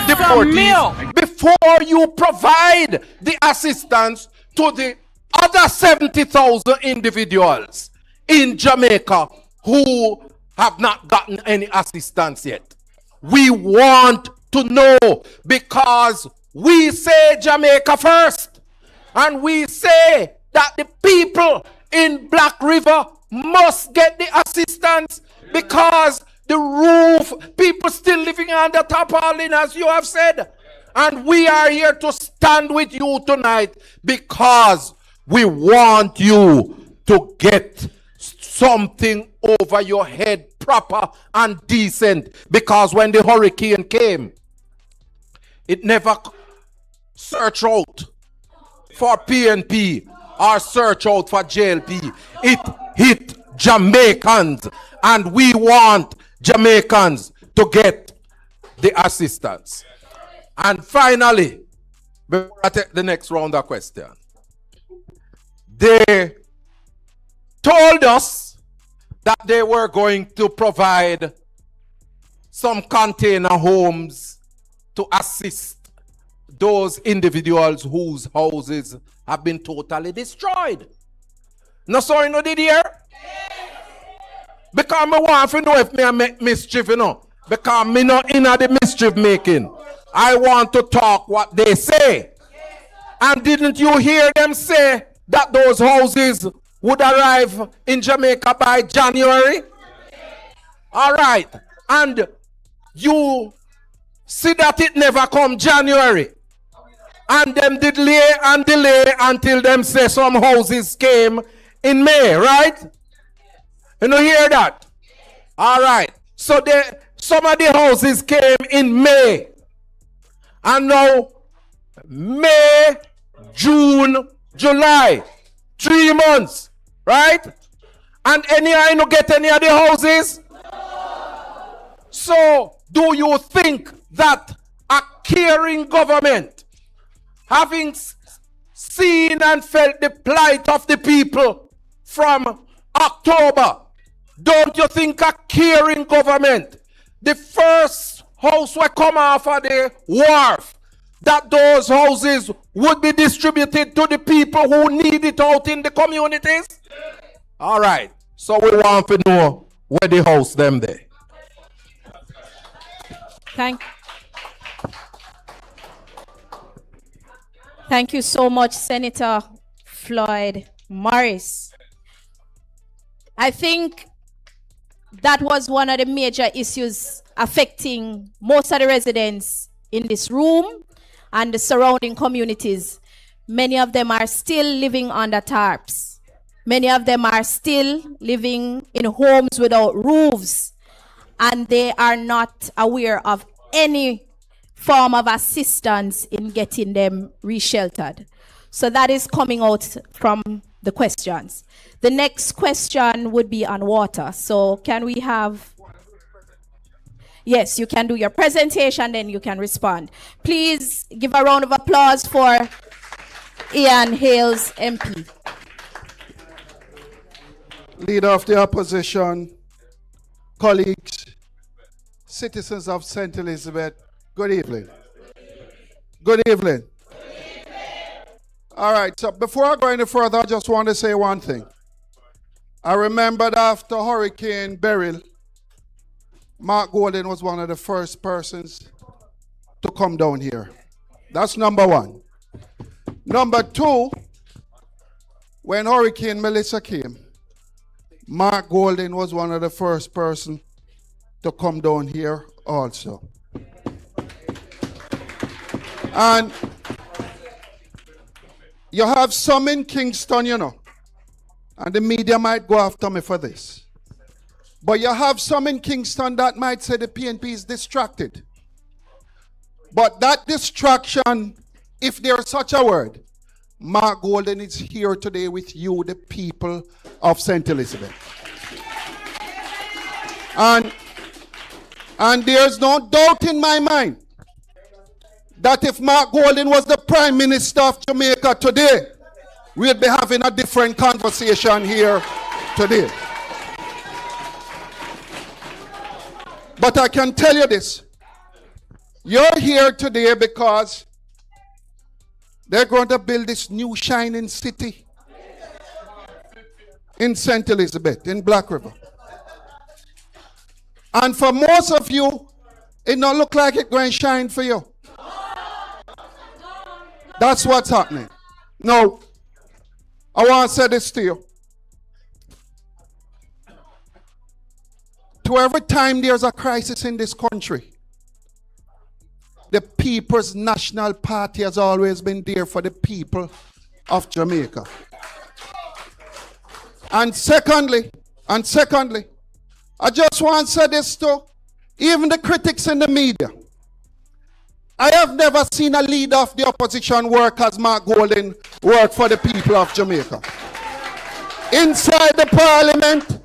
deportees, before you provide the assistance to the other 70,000 individuals in Jamaica who have not gotten any assistance yet? We want to know, because we say Jamaica first, and we say that the people in Black River must get the assistance, because the roof, people still living under tarpaulin, as you have said. And we are here to stand with you tonight because we want you to get something over your head, proper and decent. Because when the hurricane came, it never searched out for PNP or search out for JLP. It hit Jamaicans, and we want Jamaicans to get the assistance. And finally, before I take the next round of questions, they told us that they were going to provide some container homes to assist those individuals whose houses have been totally destroyed. No, so you know, did you hear? Because I want to know if me make mischief, because me not in the mischief making. I want to talk what they say. And didn't you hear them say that those houses would arrive in Jamaica by January? All right. And you see that it never come January. And them delay and delay until them say some houses came in May, right? You know, hear that? All right. So some of the houses came in May. And now, May, June, July. 3 months, right? And I don't get any of the houses? So, do you think that a caring government, having seen and felt the plight of the people from October, don't you think a caring government, the first house will come off of the wharf, that those houses would be distributed to the people who need it out in the communities? All right. So we want to know where the house them there. Thank you so much, Senator Floyd Morris. I think that was one of the major issues affecting most of the residents in this room and the surrounding communities. Many of them are still living under tarps. Many of them are still living in homes without roofs, and they are not aware of any form of assistance in getting them resheltered. So that is coming out from the questions. The next question would be on water. So can we have... Yes, you can do your presentation, then you can respond. Please give a round of applause for Ian Hales, MP. Leader of the opposition, colleagues, citizens of St. Elizabeth, good evening. Good evening. All right, so before I go any further, I just want to say one thing. I remembered after Hurricane Beryl, Mark Golden was one of the first persons to come down here. That's number one. Number two, when Hurricane Melissa came, Mark Golden was one of the first person to come down here also. And you have some in Kingston, you know, and the media might go after me for this. But you have some in Kingston that might say the PNP is distracted. But that distraction, if there's such a word, Mark Golden is here today with you, the people of St. Elizabeth. And there's no doubt in my mind that if Mark Golden was the Prime Minister of Jamaica today, we'd be having a different conversation here today. But I can tell you this. You're here today because they're going to build this new shining city in St. Elizabeth, in Black River. And for most of you, it don't look like it's going to shine for you. That's what's happening. Now, I want to say this to you. To every time there's a crisis in this country, the People's National Party has always been there for the people of Jamaica. And secondly, I just want to say this to even the critics in the media. I have never seen a leader of the opposition work as Mark Golden work for the people of Jamaica. Inside the parliament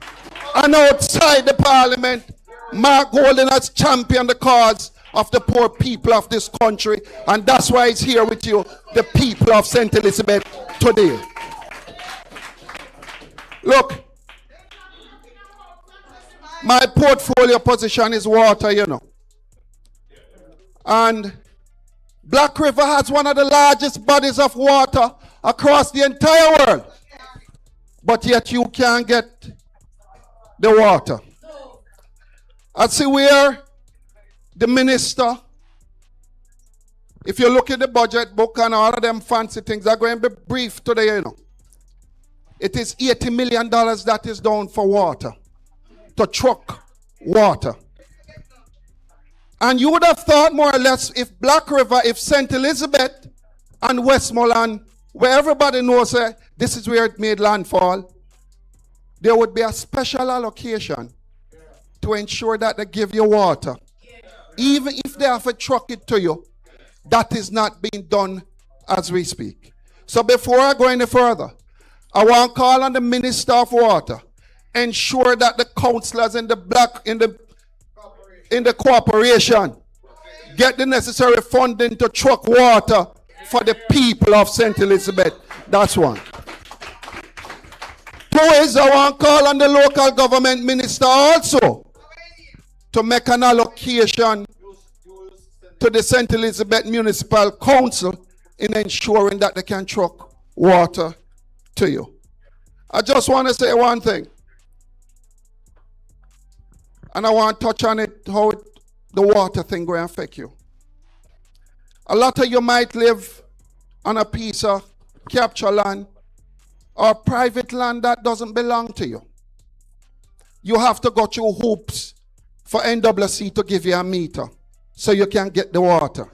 and outside the parliament, Mark Golden has championed the cause of the poor people of this country, and that's why he's here with you, the people of St. Elizabeth, today. Look, my portfolio position is water, you know. And Black River has one of the largest bodies of water across the entire world. But yet you can't get the water. I see where the minister, if you look at the budget book and all of them fancy things, are going to be brief today, you know. It is $80 million that is down for water, to truck water. And you would have thought more or less if Black River, if St. Elizabeth and Westmoreland, where everybody knows this is where it made landfall, there would be a special allocation to ensure that they give you water. Even if they have to truck it to you, that is not being done as we speak. So before I go any further, I want to call on the Minister of Water, ensure that the councillors in the corporation get the necessary funding to truck water for the people of St. Elizabeth. That's one. Two is I want to call on the local government minister also to make an allocation to the St. Elizabeth Municipal Council in ensuring that they can truck water to you. I just want to say one thing. And I want to touch on it, how the water thing will affect you. A lot of you might live on a piece of capture land or private land that doesn't belong to you. You have to go through hoops for NWC to give you a meter so you can get the water.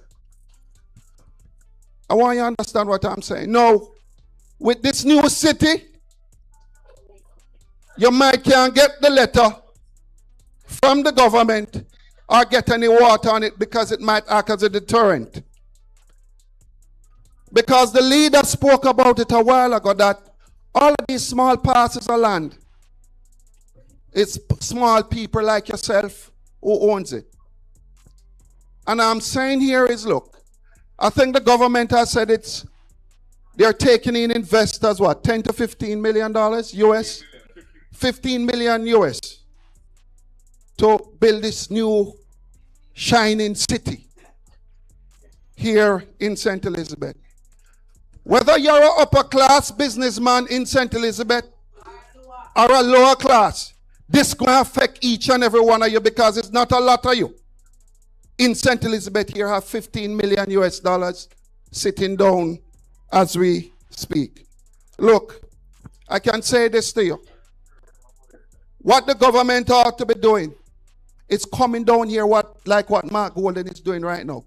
I want you to understand what I'm saying. No, with this new city, you might can't get the letter from the government or get any water on it because it might act as a deterrent. Because the leader spoke about it a while ago that all of these small parcels of land, it's small people like yourself who owns it. And I'm saying here is, look, I think the government has said they're taking in investors, what, 10 to $15 million US? 15 million US to build this new shining city here in St. Elizabeth. Whether you're an upper class businessman in St. Elizabeth or a lower class, this going to affect each and every one of you because it's not a lot of you. In St. Elizabeth here have 15 million US dollars sitting down as we speak. Look, I can say this to you. What the government ought to be doing is coming down here like what Mark Golden is doing right now.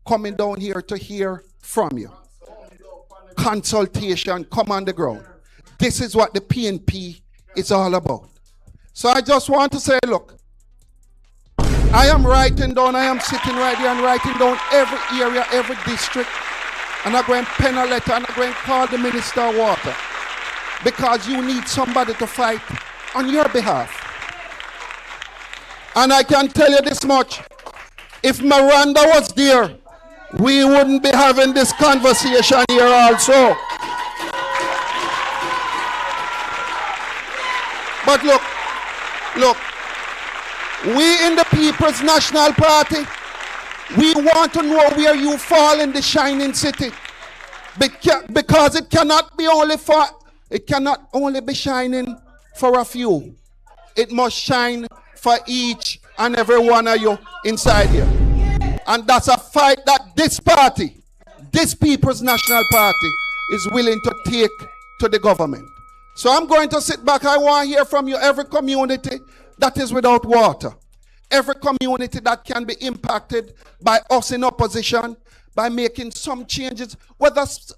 Coming down here to hear from you. Consultation, come on the ground. This is what the PNP is all about. So I just want to say, look, I am writing down, I am sitting right here and writing down every area, every district. And I'm going to pen a letter and I'm going to call the Minister of Water. Because you need somebody to fight on your behalf. And I can tell you this much. If Miranda was there, we wouldn't be having this conversation here also. But look, we in the People's National Party, we want to know where you fall in the shining city. Because it cannot only be shining for a few. It must shine for each and every one of you inside here. And that's a fight that this party, this People's National Party, is willing to take to the government. So I'm going to sit back. I want to hear from you, every community that is without water. Every community that can be impacted by us in opposition, by making some changes,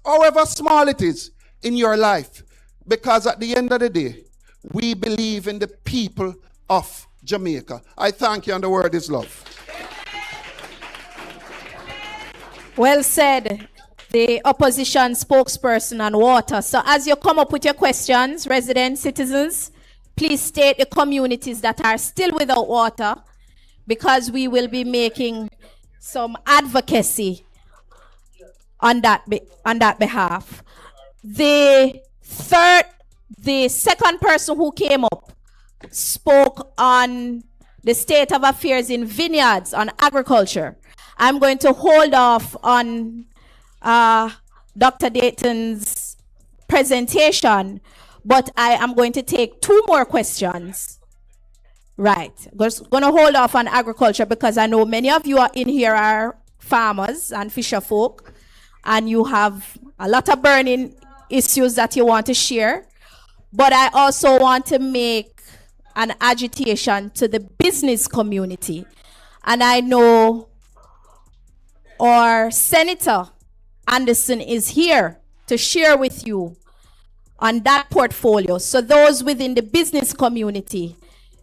however small it is in your life. Because at the end of the day, we believe in the people of Jamaica. I thank you, and the word is love. Well said, the opposition spokesperson on water. So as you come up with your questions, residents, citizens, please state the communities that are still without water, because we will be making some advocacy on that behalf. The second person who came up spoke on the state of affairs in vineyards, on agriculture. I'm going to hold off on Dr. Dayton's presentation, but I am going to take two more questions. Right. Going to hold off on agriculture because I know many of you are in here are farmers and fisher folk, and you have a lot of burning issues that you want to share. but I also want to make an agitation to the business community. And I know our Senator Anderson is here to share with you on that portfolio. So those within the business community,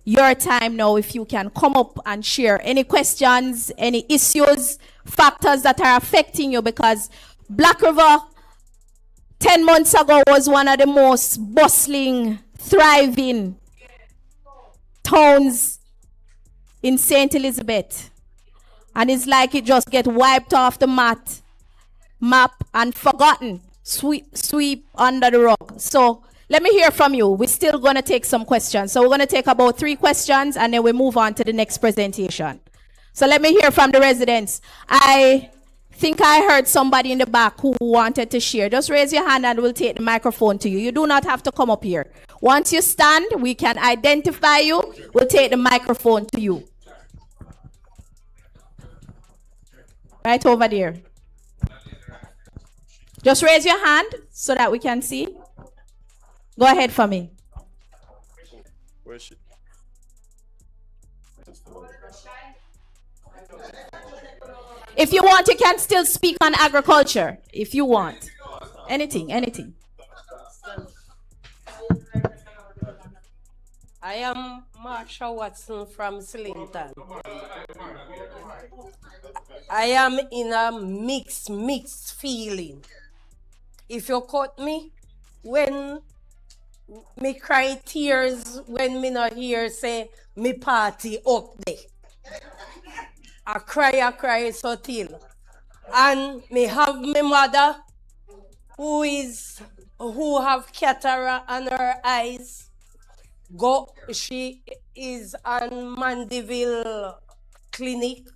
your time now, if you can come up and share any questions, any issues, factors that are affecting you, because Black River 10 months ago was one of the most bustling, thriving towns in St. Elizabeth. And it's like it just get wiped off the map and forgotten, sweep under the rug. So let me hear from you. We're still going to take some questions. So we're going to take about 3 questions and then we move on to the next presentation. So let me hear from the residents. I think I heard somebody in the back who wanted to share. Just raise your hand and we'll take the microphone to you. You do not have to come up here. Once you stand, we can identify you. We'll take the microphone to you. Right over there. Just raise your hand so that we can see. Go ahead for me. If you want, you can still speak on agriculture. If you want. Anything. I am Marsha Watson from Slington. I am in a mixed feeling. If you cut me, when me cry tears, when me not hear say me party up there. I cry so till. And me have my mother who have cataract on her eyes. She is on Mandeville Clinic.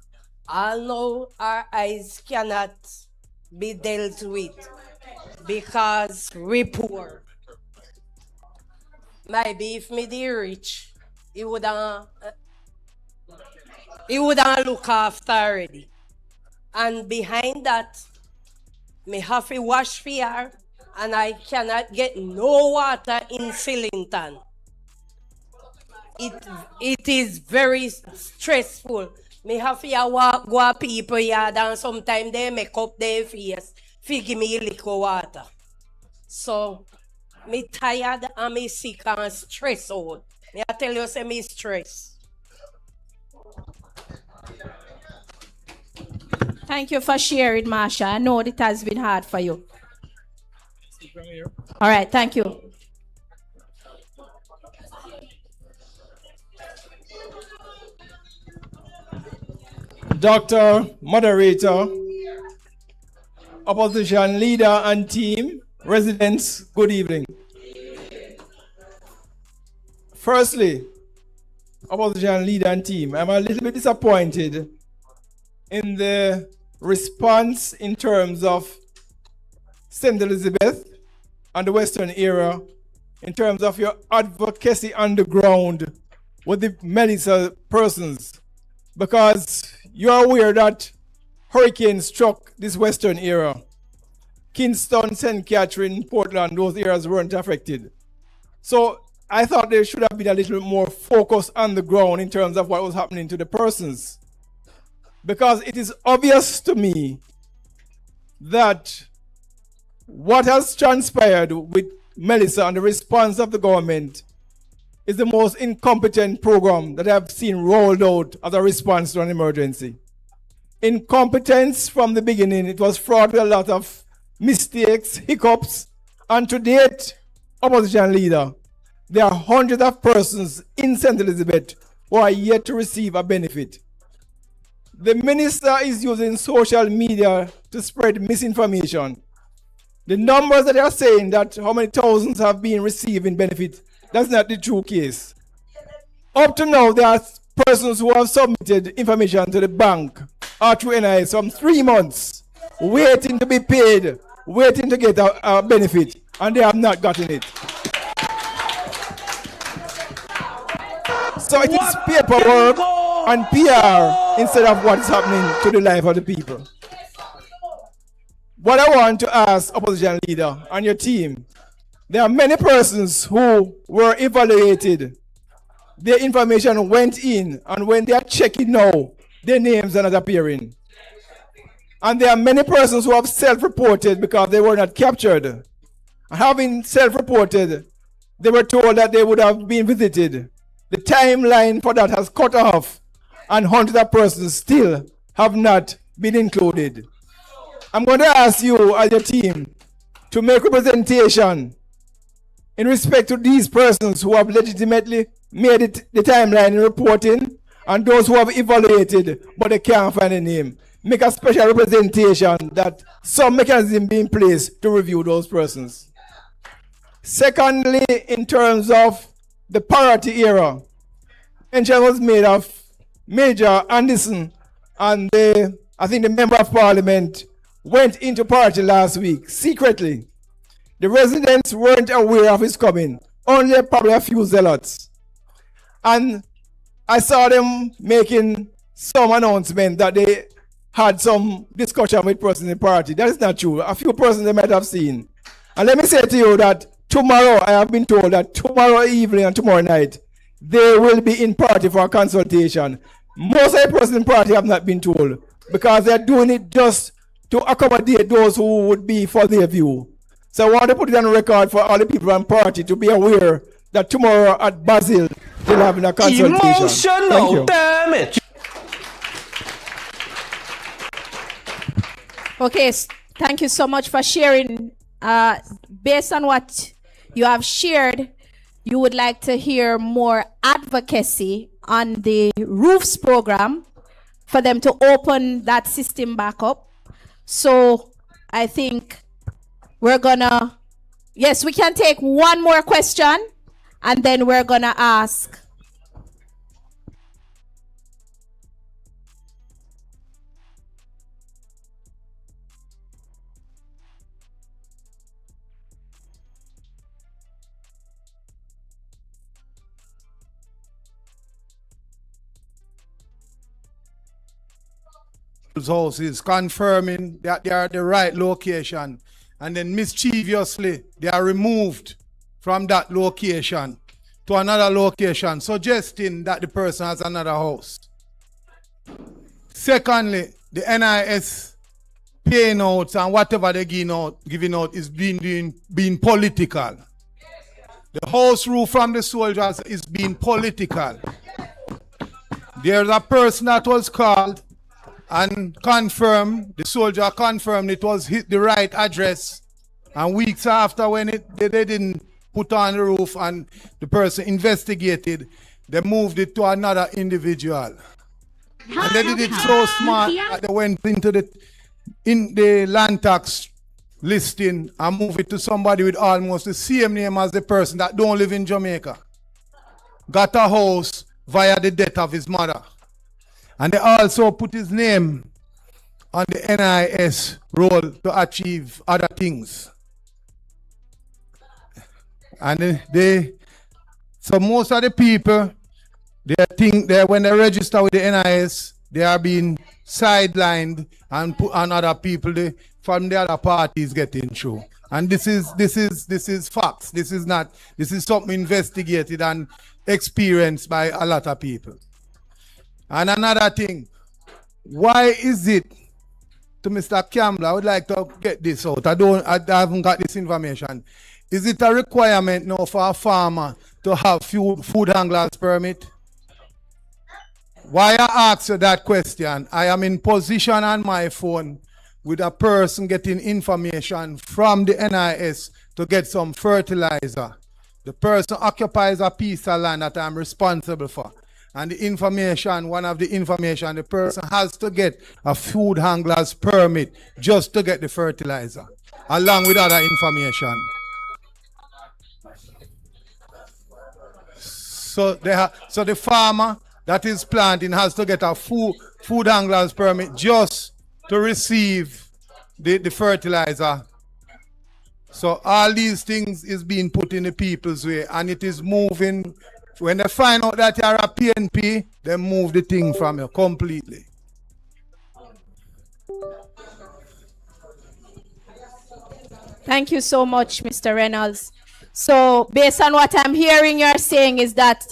I know our eyes cannot be dealt with because we poor. Maybe if me be rich, he wouldn't look after already. And behind that, me have to wash for her, and I cannot get no water in Sillington. It is very stressful. Me have to go to people yard and sometimes they make up their face to give me liquor water. So, me tired and me sick and stressed out. Me I tell you, say me stress. Thank you for sharing, Marsha. I know it has been hard for you. All right, thank you. Doctor, moderator, opposition leader and team, residents, good evening. Firstly, opposition leader and team, I'm a little bit disappointed in the response in terms of St. Elizabeth and the Western area, in terms of your advocacy on the ground with the Melissa persons, because you're aware that hurricane struck this Western area. Kingston, St. Catherine, Portland, those areas weren't affected. So I thought there should have been a little more focus on the ground in terms of what was happening to the persons. Because it is obvious to me that what has transpired with Melissa and the response of the government is the most incompetent program that I've seen rolled out as a response to an emergency. Incompetence from the beginning. It was fraught with a lot of mistakes, hiccups, and to date, opposition leader, there are hundreds of persons in St. Elizabeth who are yet to receive a benefit. The minister is using social media to spread misinformation. The numbers that they are saying that how many thousands have been receiving benefit, that's not the true case. Up to now, there are persons who have submitted information to the bank or through NIS from 3 months, waiting to be paid, waiting to get a benefit, and they have not gotten it. So it is paperwork and PR instead of what is happening to the life of the people. What I want to ask opposition leader and your team, there are many persons who were evaluated. Their information went in, and when they are checking now, their names are not appearing. And there are many persons who have self-reported because they were not captured. Having self-reported, they were told that they would have been visited. The timeline for that has cut off, and hundreds of persons still have not been included. I'm going to ask you as your team to make representation in respect to these persons who have legitimately made it the timeline in reporting, and those who have evaluated but they can't find a name. Make a special representation that some mechanism be in place to review those persons. Secondly, in terms of the parity era, mention was made of Major Anderson, and I think the Member of Parliament went into party last week secretly. The residents weren't aware of his coming, only probably a few zealots. And I saw them making some announcement that they had some discussion with persons in the party. That is not true. A few persons they might have seen. And let me say to you that tomorrow, I have been told that tomorrow evening and tomorrow night, they will be in party for a consultation. Most of the persons in party have not been told because they're doing it just to accommodate those who would be for their view. So I want to put it on record for all the people in party to be aware that tomorrow at Basil, they'll have a consultation. Emotional damage. Okay, thank you so much for sharing. Based on what you have shared, you would like to hear more advocacy on the roofs program for them to open that system back up. So I think we're gonna, yes, we can take one more question and then we're gonna ask. Houses confirming that they are at the right location, and then mischievously they are removed from that location to another location, suggesting that the person has another house. Secondly, the NIS paying out and whatever they're giving out is being political. The house rule from the soldiers is being political. There's a person that was called and confirmed, the soldier confirmed it was the right address, and weeks after when they didn't put on the roof and the person investigated, they moved it to another individual. And they did it so smart that they went into the land tax listing and moved it to somebody with almost the same name as the person that don't live in Jamaica. Got a house via the death of his mother. And they also put his name on the NIS roll to achieve other things. And so most of the people, they think that when they register with the NIS, they are being sidelined and put on other people from the other parties getting through. And this is facts. This is something investigated and experienced by a lot of people. And another thing, why is it, to Mr. Campbell, I would like to get this out. I haven't got this information. Is it a requirement now for a farmer to have food handlers permit? Why I ask you that question, I am in position on my phone with a person getting information from the NIS to get some fertilizer. The person occupies a piece of land that I'm responsible for. And the information, one of the information, the person has to get a food handler's permit just to get the fertilizer, along with other information. So the farmer that is planting has to get a food handler's permit just to receive the fertilizer. So all these things is being put in the people's way, and it is moving. When they find out that you're a PNP, they move the thing from you completely. Thank you so much, Mr. Reynolds. So based on what I'm hearing you're saying is that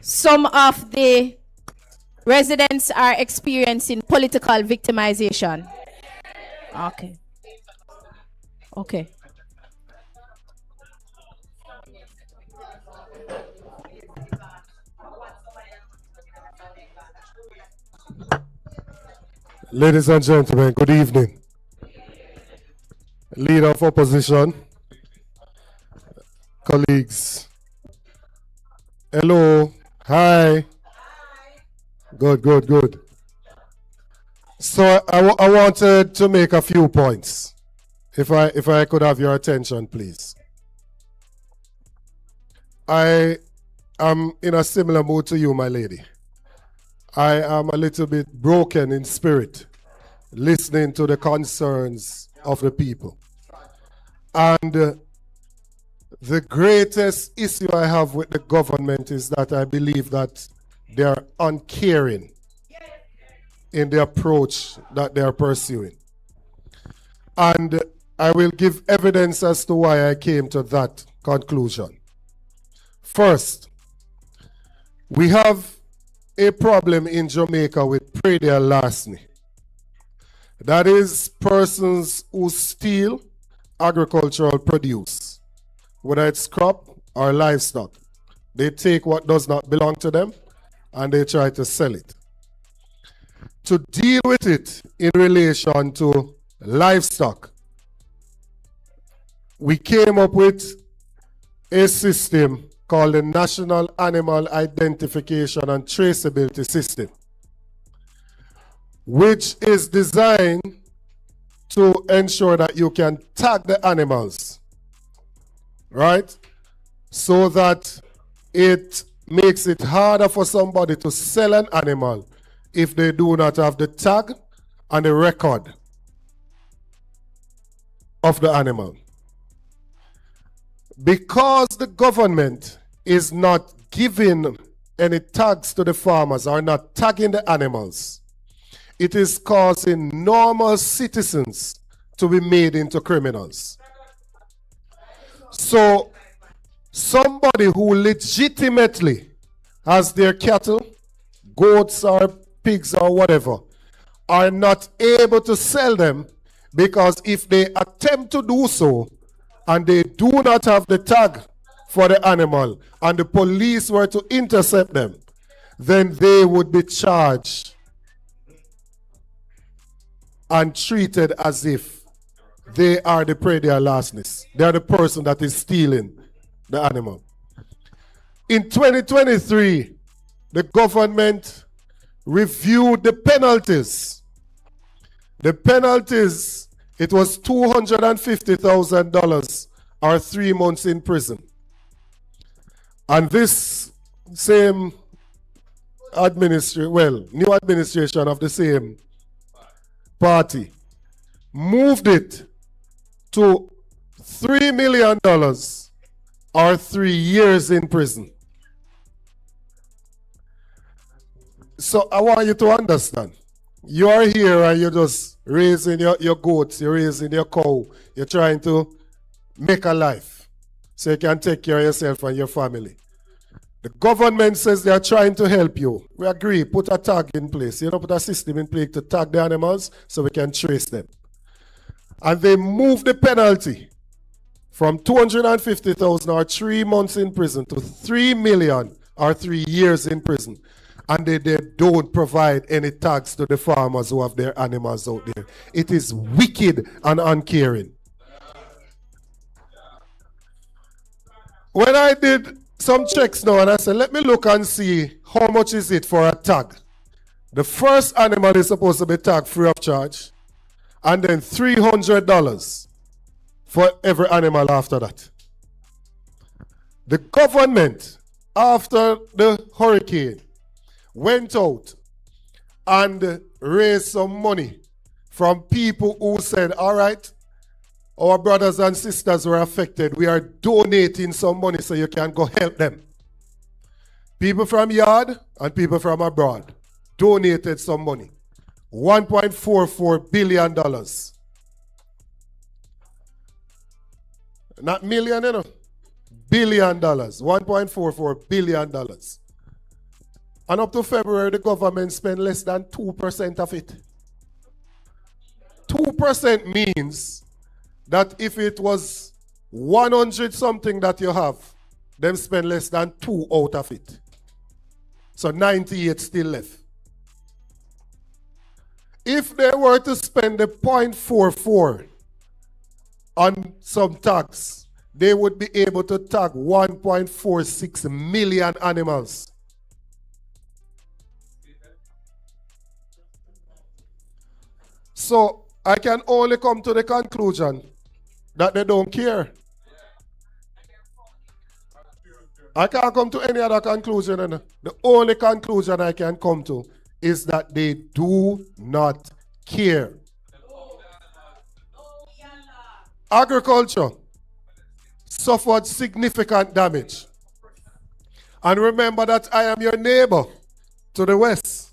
some of the residents are experiencing political victimization. Okay. Okay. Ladies and gentlemen, good evening. Leader of opposition, colleagues. Hello, hi. Good, good, good. So I wanted to make a few points. If I could have your attention, please. I am in a similar mood to you, my lady. I am a little bit broken in spirit, listening to the concerns of the people. And the greatest issue I have with the government is that I believe that they are uncaring in the approach that they are pursuing. And I will give evidence as to why I came to that conclusion. First, we have a problem in Jamaica with predial larceny. That is persons who steal agricultural produce, whether it's crop or livestock. They take what does not belong to them and they try to sell it. To deal with it in relation to livestock, we came up with a system called the National Animal Identification and Traceability System, which is designed to ensure that you can tag the animals, right? So that it makes it harder for somebody to sell an animal if they do not have the tag and the record of the animal. Because the government is not giving any tags to the farmers or not tagging the animals, it is causing normal citizens to be made into criminals. So somebody who legitimately has their cattle, goats or pigs or whatever, are not able to sell them because if they attempt to do so and they do not have the tag for the animal and the police were to intercept them, then they would be charged and treated as if they are the predial larcenist. They are the person that is stealing the animal. In 2023, the government reviewed the penalties. The penalties, it was $250,000 or 3 months in prison. And this same new administration of the same party moved it to $3 million or 3 years in prison. So I want you to understand. You are here and you're just raising your goats, you're raising your cow, you're trying to make a life so you can take care of yourself and your family. The government says they are trying to help you. We agree, put a tag in place. You know, put a system in place to tag the animals so we can trace them. And they moved the penalty from $250,000 or 3 months in prison to $3 million or 3 years in prison. And they don't provide any tags to the farmers who have their animals out there. It is wicked and uncaring. When I did some checks now and I said, let me look and see how much is it for a tag. The first animal is supposed to be tagged free of charge, and then $300 for every animal after that. The government, after the hurricane, went out and raised some money from people who said, all right, our brothers and sisters were affected. We are donating some money so you can go help them. People from Yard and people from abroad donated some money. $1.44 billion. Not million, you know. billion, $1.44 billion. And up to February, the government spent less than 2% of it. 2% means that if it was 100 something that you have, them spend less than 2 out of it. So 98 still left. If they were to spend the 0.44 on some tax, they would be able to tag 1.46 million animals. So I can only come to the conclusion that they don't care. I can't come to any other conclusion. And the only conclusion I can come to is that they do not care. Agriculture suffered significant damage. And remember that I am your neighbor to the west.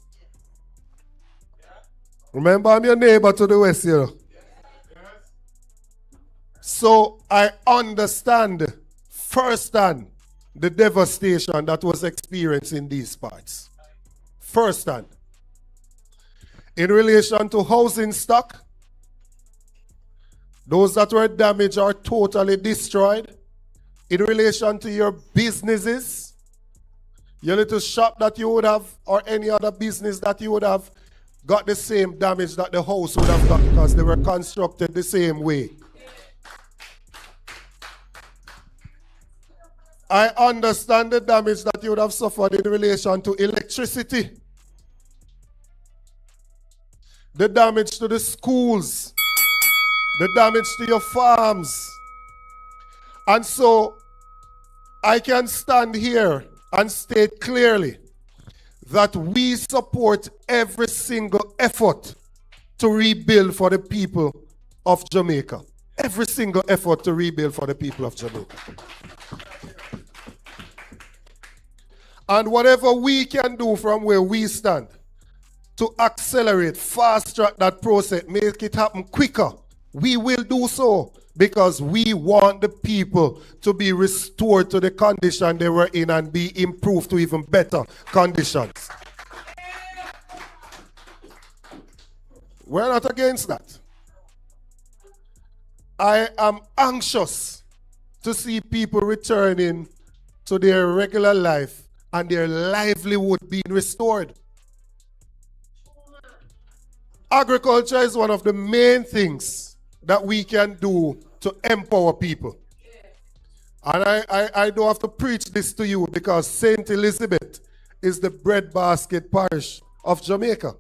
Remember, I'm your neighbor to the west here. So I understand firsthand the devastation that was experienced in these parts. Firsthand. In relation to housing stock, those that were damaged are totally destroyed. In relation to your businesses, your little shop that you would have or any other business that you would have got the same damage that the house would have got because they were constructed the same way. I understand the damage that you would have suffered in relation to electricity, the damage to the schools, the damage to your farms. And so I can stand here and state clearly that we support every single effort to rebuild for the people of Jamaica. Every single effort to rebuild for the people of Jamaica. And whatever we can do from where we stand to accelerate, fast track that process, make it happen quicker, we will do so because we want the people to be restored to the condition they were in and be improved to even better conditions. We're not against that. I am anxious to see people returning to their regular life and their livelihood being restored. Agriculture is one of the main things that we can do to empower people. And I don't have to preach this to you because St. Elizabeth is the breadbasket parish of Jamaica.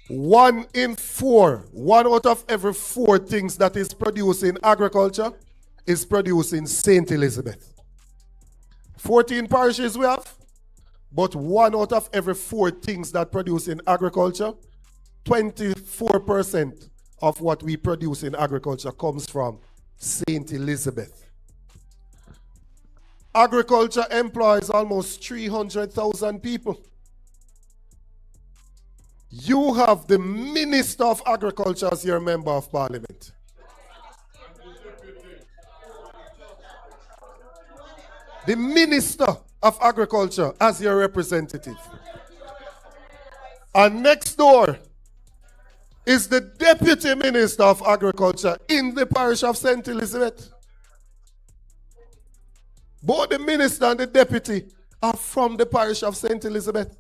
1 out of every 4 things that is produced in agriculture is produced in St. Elizabeth. 14 parishes we have, but 1 out of every 4 things that produce in agriculture, 24% of what we produce in agriculture comes from St. Elizabeth. Agriculture employs almost 300,000 people. You have the Minister of Agriculture as your member of Parliament. The Minister of Agriculture as your representative. And next door is the Deputy Minister of Agriculture in the parish of St. Elizabeth. Both the Minister and the Deputy are from the parish of St. Elizabeth.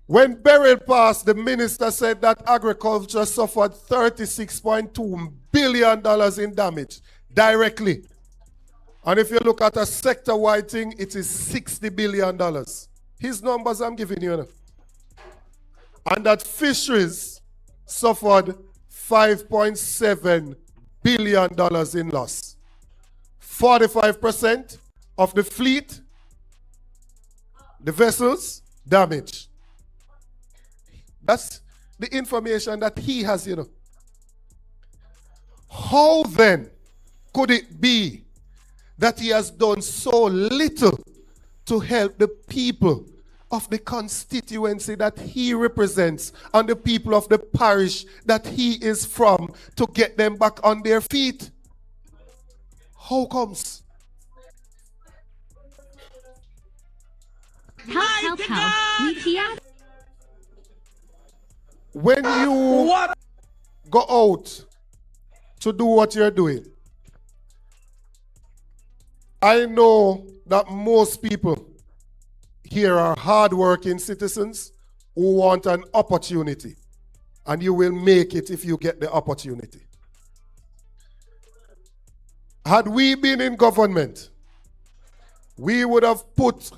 When Beryl passed, the Minister said that agriculture suffered $36.2 billion in damage directly. And if you look at a sector-wide thing, it is $60 billion. His numbers I'm giving you. And that fisheries suffered $5.7 billion in loss. 45% of the fleet, the vessels, damaged. That's the information that he has, How then could it be that he has done so little to help the people of the constituency that he represents and the people of the parish that he is from to get them back on their feet? How comes? Help, help. When you go out to do what you're doing, I know that most people here are hardworking citizens who want an opportunity, and you will make it if you get the opportunity. Had we been in government, we would have put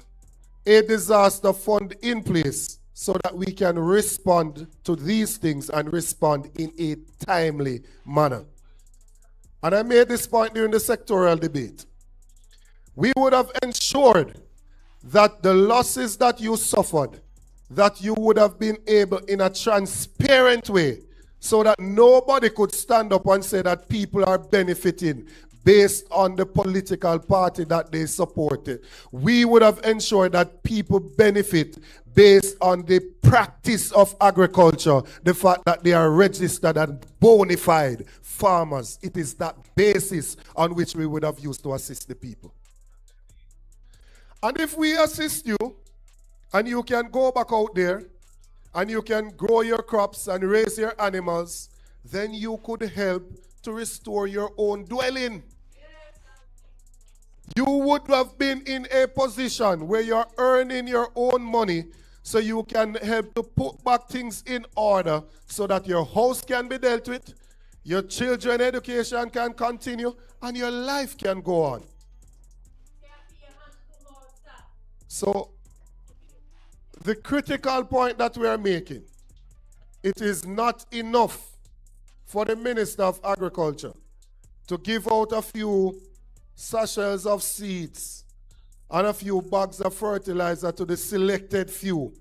a disaster fund in place so that we can respond to these things and respond in a timely manner. And I made this point during the sectoral debate. We would have ensured that the losses that you suffered, that you would have been able in a transparent way so that nobody could stand up and say that people are benefiting based on the political party that they supported. We would have ensured that people benefit based on the practice of agriculture, the fact that they are registered and bona fide farmers. It is that basis on which we would have used to assist the people. And if we assist you, and you can go back out there, and you can grow your crops and raise your animals, then you could help to restore your own dwelling. You would have been in a position where you're earning your own money so you can help to put back things in order so that your house can be dealt with, your children's education can continue, and your life can go on. So, the critical point that we are making, it is not enough for the Minister of Agriculture to give out a few sachets of seeds and a few bags of fertilizer to the selected few,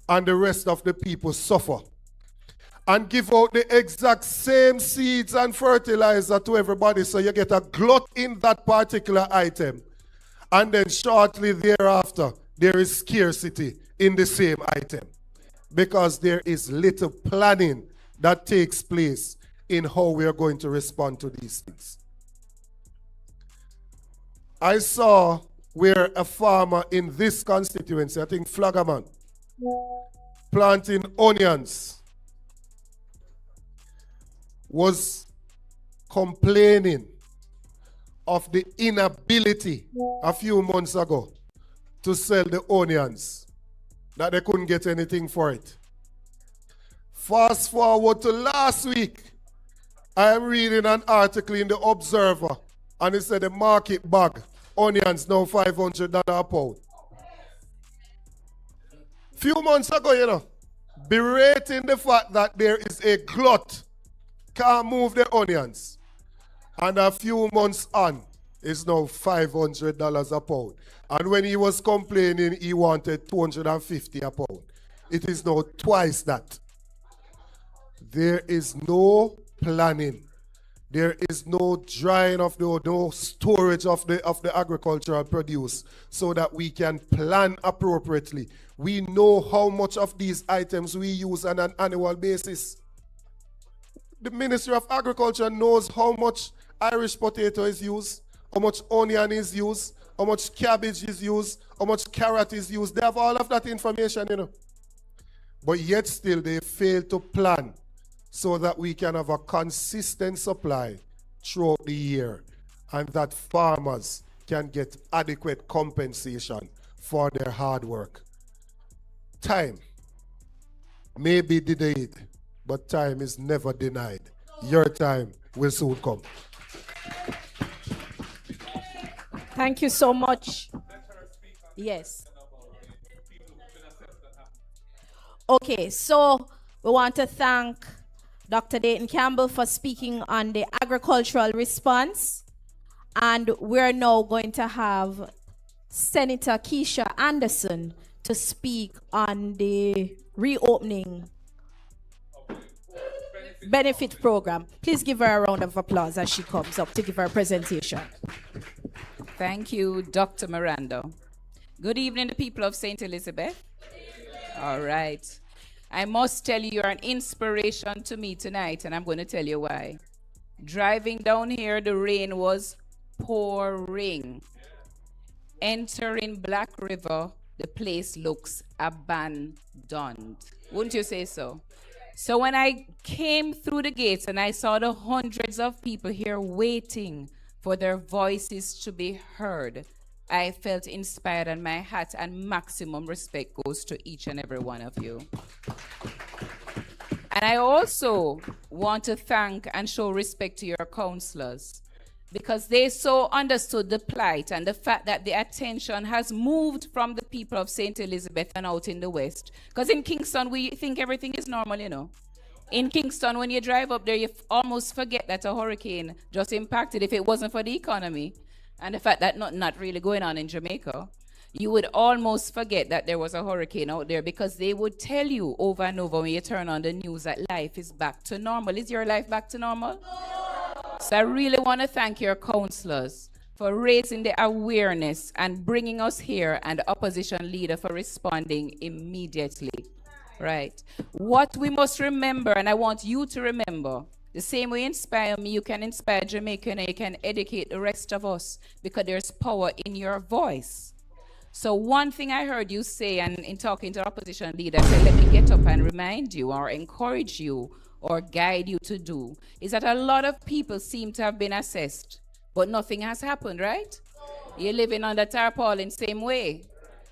and the rest of the people suffer. And give out the exact same seeds and fertilizer to everybody so you get a glut in that particular item. And then shortly thereafter, there is scarcity in the same item because there is little planning that takes place in how we are going to respond to these things. I saw where a farmer in this constituency, I think Flagaman, planting onions, was complaining of the inability a few months ago to sell the onions, that they couldn't get anything for it. Fast forward to last week, I am reading an article in the Observer, and it said the market bag, onions now $500 a pound. Few months ago, you know, berating the fact that there is a glut, can't move the onions. And a few months on, it's now $500 a pound. And when he was complaining, he wanted $250 a pound. It is now twice that. There is no planning. There is no drying of no storage of the agricultural produce so that we can plan appropriately. We know how much of these items we use on an annual basis. The Ministry of Agriculture knows how much Irish potato is used, how much onion is used, how much cabbage is used, how much carrot is used. They have all of that information, you know. But yet still they fail to plan so that we can have a consistent supply throughout the year and that farmers can get adequate compensation for their hard work. Time may be delayed, but time is never denied. Your time will soon come. Thank you so much. Yes. Okay, so we want to thank Dr. Dayton Campbell for speaking on the agricultural response. And we're now going to have Senator Keisha Anderson to speak on the reopening benefit program. Please give her a round of applause as she comes up to give her presentation. Thank you, Dr. Miranda. Good evening, the people of St. Elizabeth. All right. I must tell you, you're an inspiration to me tonight, and I'm going to tell you why. Driving down here, the rain was pouring. Entering Black River, the place looks abandoned. Wouldn't you say so? So when I came through the gates and I saw the hundreds of people here waiting for their voices to be heard, I felt inspired, and my hat and maximum respect goes to each and every one of you. And I also want to thank and show respect to your counselors, because they so understood the plight and the fact that the attention has moved from the people of St. Elizabeth and out in the West. Because in Kingston, we think everything is normal, you know. In Kingston, when you drive up there, you almost forget that a hurricane just impacted if it wasn't for the economy and the fact that not really going on in Jamaica. You would almost forget that there was a hurricane out there, because they would tell you over and over when you turn on the news that life is back to normal. Is your life back to normal? So I really want to thank your counselors for raising the awareness and bringing us here, and the opposition leader for responding immediately. Right. What we must remember, and I want you to remember, the same way you inspire me, you can inspire Jamaica, and you can educate the rest of us, because there's power in your voice. So one thing I heard you say, and in talking to the opposition leader, I said, let me get up and remind you or encourage you or guide you to do, is that a lot of people seem to have been assessed, but nothing has happened, right? You're living under tarpaulin same way.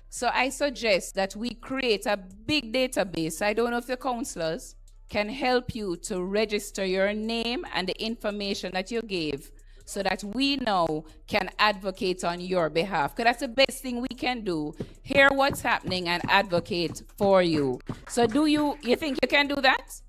So I suggest that we create a big database. I don't know if the counselors can help you to register your name and the information that you gave, so that we now can advocate on your behalf. Because that's the best thing we can do. Hear what's happening and advocate for you. So you think you can do that?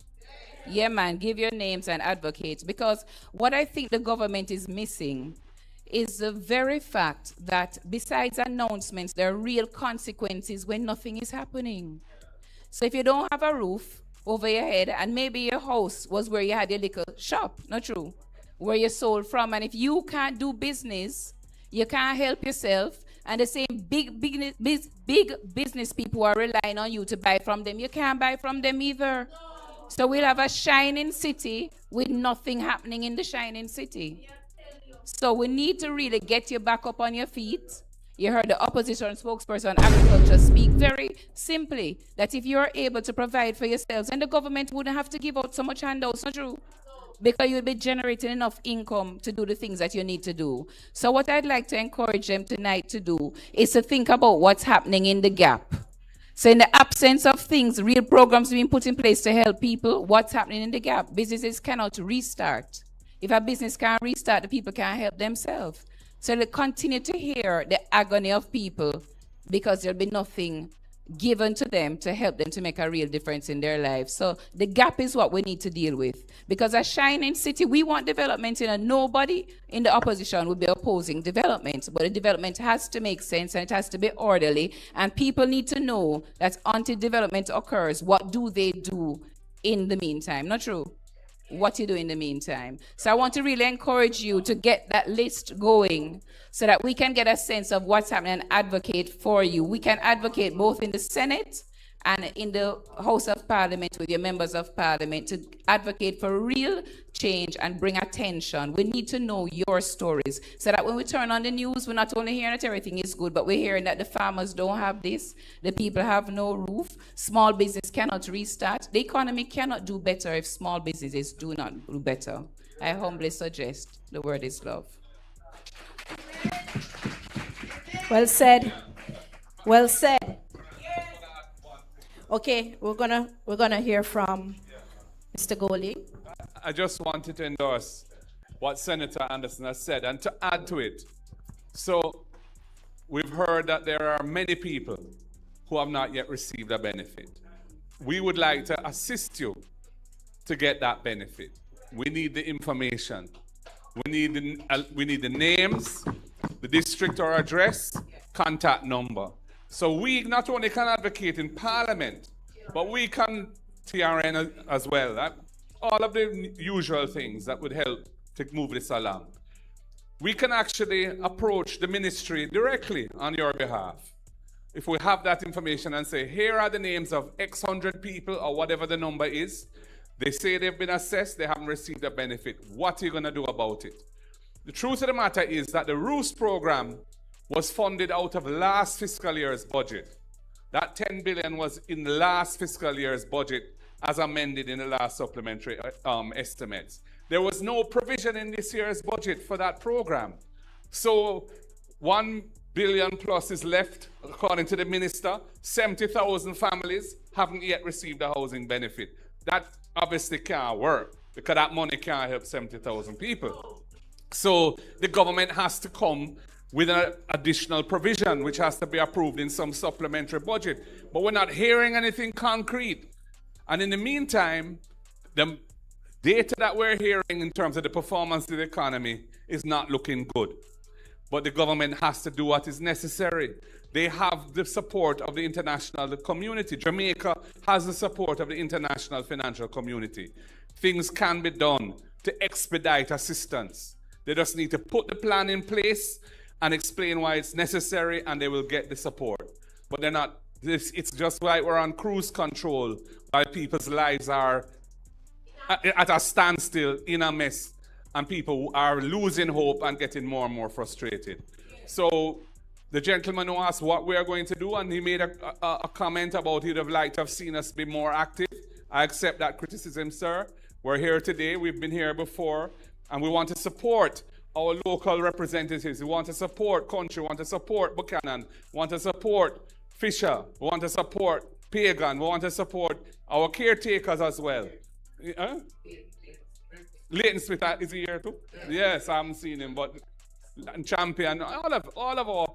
Yeah, man, give your names and advocate. Because what I think the government is missing is the very fact that besides announcements, there are real consequences when nothing is happening. So if you don't have a roof over your head, and maybe your house was where you had your little shop, not true, where you sold from, and if you can't do business, you can't help yourself, and the same big business people are relying on you to buy from them, you can't buy from them either. So we'll have a shining city with nothing happening in the shining city. So we need to really get you back up on your feet. You heard the opposition spokesperson on agriculture speak very simply that if you're able to provide for yourselves, and the government wouldn't have to give out so much handouts, not true? Because you'll be generating enough income to do the things that you need to do. So what I'd like to encourage them tonight to do is to think about what's happening in the gap. So in the absence of things, real programs being put in place to help people, what's happening in the gap? Businesses cannot restart. If a business can't restart, the people can't help themselves. So they continue to hear the agony of people, because there'll be nothing given to them to help them to make a real difference in their lives. So the gap is what we need to deal with. Because a shining city, we want development, and nobody in the opposition will be opposing development. But the development has to make sense, and it has to be orderly. And people need to know that until development occurs, what do they do in the meantime? Not true? What you do in the meantime. So I want to really encourage you to get that list going, so that we can get a sense of what's happening and advocate for you. We can advocate both in the Senate and in the House of Parliament with your members of Parliament to advocate for real change and bring attention. We need to know your stories, so that when we turn on the news, we're not only hearing that everything is good, but we're hearing that the farmers don't have this, the people have no roof, small business cannot restart. The economy cannot do better if small businesses do not do better. I humbly suggest the word is love. Well said. Well said. Okay, we're gonna hear from Mr. Goley. I just wanted to endorse what Senator Anderson has said, and to add to it. So we've heard that there are many people who have not yet received a benefit. We would like to assist you to get that benefit. We need the information. We need the names, the district or address, contact number. So we not only can advocate in Parliament, but we can TRN as well. All of the usual things that would help to move this along. We can actually approach the ministry directly on your behalf. If we have that information and say, here are the names of X hundred people or whatever the number is, they say they've been assessed, they haven't received a benefit. What are you going to do about it? The truth of the matter is that the Roost program was funded out of last fiscal year's budget. That 10 billion was in the last fiscal year's budget as amended in the last supplementary estimates. There was no provision in this year's budget for that program. So 1 billion plus is left, according to the minister. 70,000 families haven't yet received a housing benefit. That obviously can't work because that money can't help 70,000 people. So the government has to come with an additional provision which has to be approved in some supplementary budget. But we're not hearing anything concrete. And in the meantime, the data that we're hearing in terms of the performance of the economy is not looking good. But the government has to do what is necessary. They have the support of the international community. Jamaica has the support of the international financial community. Things can be done to expedite assistance. They just need to put the plan in place and explain why it's necessary, and they will get the support. But they're not, it's just like we're on cruise control while people's lives are at a standstill, in a mess, and people are losing hope and getting more and more frustrated. So the gentleman who asked what we are going to do, and he made a comment about he'd have liked to have seen us be more active. I accept that criticism, sir. We're here today, we've been here before, and we want to support our local representatives. We want to support Country, we want to support Buchanan, we want to support Fisher, we want to support Pagan, we want to support our caretakers as well. Leighton Smith, is he here too? Yes, I haven't seen him, but Champion, all of our,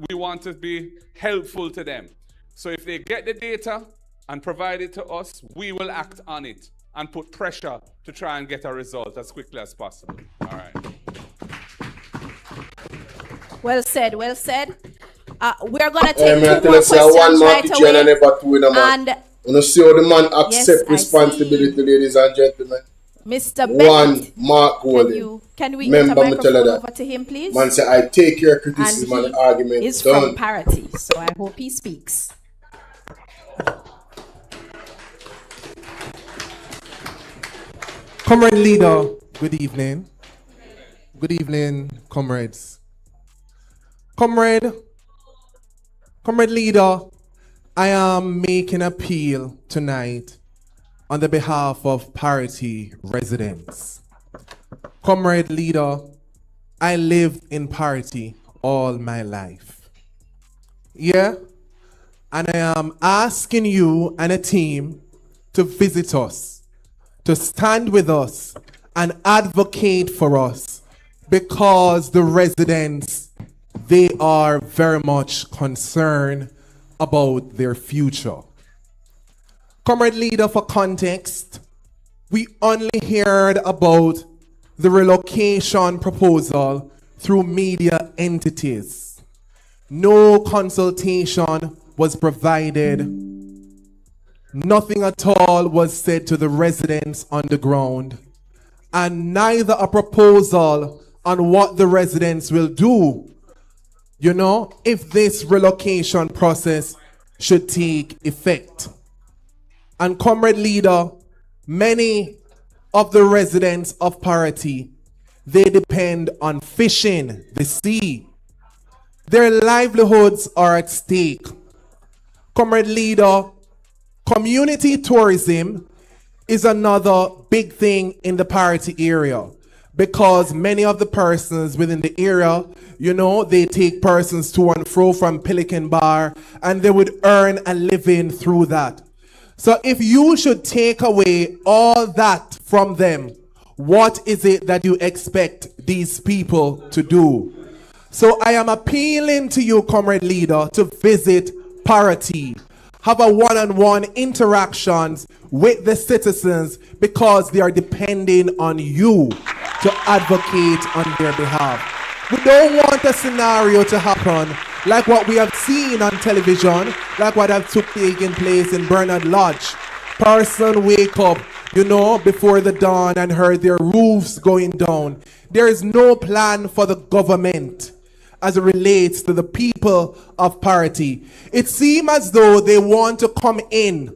we want to be helpful to them. So if they get the data and provide it to us, we will act on it and put pressure to try and get a result as quickly as possible. All right. Well said, well said. We're going to take two more questions right away. And you see how the man accept responsibility, ladies and gentlemen. Mr. Bennett, one Mark Golden, can we get a microphone over to him, please? Man say, I take your criticism and argument. He's from Parity, so I hope he speaks. Comrade Leader, good evening. Good evening, comrades. Comrade Leader, I am making appeal tonight on the behalf of Parity residents. Comrade Leader, I lived in Parity all my life. Yeah? And I am asking you and a team to visit us, to stand with us and advocate for us, because the residents, they are very much concerned about their future. Comrade Leader, for context, we only heard about the relocation proposal through media entities. No consultation was provided. Nothing at all was said to the residents on the ground, and neither a proposal on what the residents will do, if this relocation process should take effect. And Comrade Leader, many of the residents of Parity, they depend on fishing, the sea. Their livelihoods are at stake. Comrade Leader, community tourism is another big thing in the Parity area, because many of the persons within the area, they take persons to and fro from Pelican Bar, and they would earn a living through that. So if you should take away all that from them, what is it that you expect these people to do? So I am appealing to you, Comrade Leader, to visit Parity. Have a one-on-one interactions with the citizens, because they are depending on you to advocate on their behalf. We don't want a scenario to happen like what we have seen on television, like what have taken place in Bernard Lodge. Person wake up, before the dawn and heard their roofs going down. There is no plan for the government as it relates to the people of Parity. It seems as though they want to come in,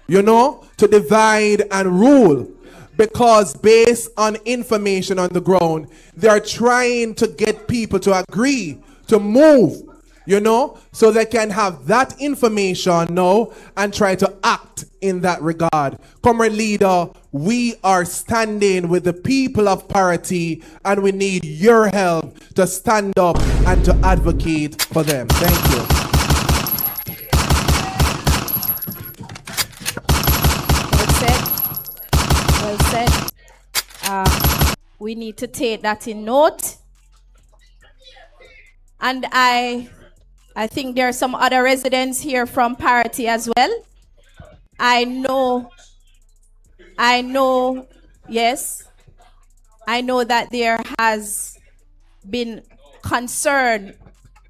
to divide and rule. because based on information on the ground, they are trying to get people to agree to move, you know, so they can have that information now and try to act in that regard. Comrade Leader, we are standing with the people of Parity, and we need your help to stand up and to advocate for them. Thank you. Well said. We need to take that in note. And I think there are some other residents here from Parity as well. I know, yes, I know that there has been concern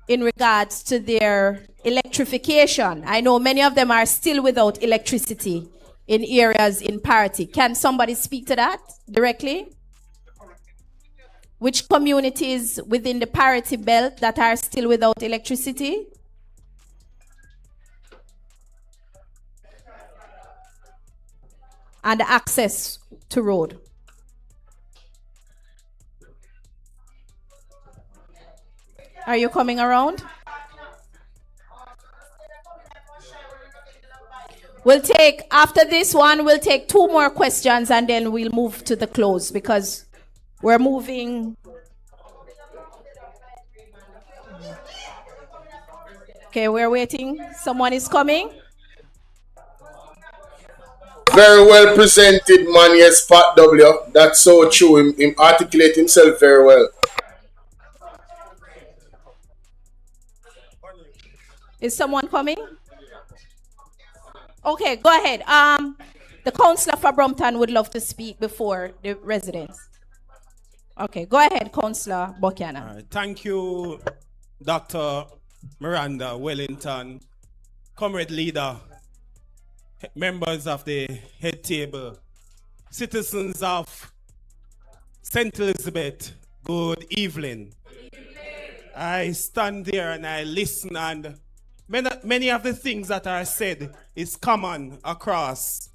in regards to their electrification. I know many of them are still without electricity in areas in Parity. Can somebody speak to that directly? Which communities within the Parity belt that are still without electricity? And access to road. Are you coming around? We'll take, after this one, we'll take 2 more questions and then we'll move to the close because we're moving. Okay, we're waiting. Someone is coming. Very well presented, man. Yes, Pat W. That's so true. Him articulate himself very well. Is someone coming? Okay, go ahead. The councillor for Brompton would love to speak before the residents. Okay, go ahead, Councillor Buchanan. Thank you, Dr. Miranda Wellington, Comrade Leader, members of the head table, citizens of St. Elizabeth, good evening. I stand there and I listen, and many of the things that are said is common across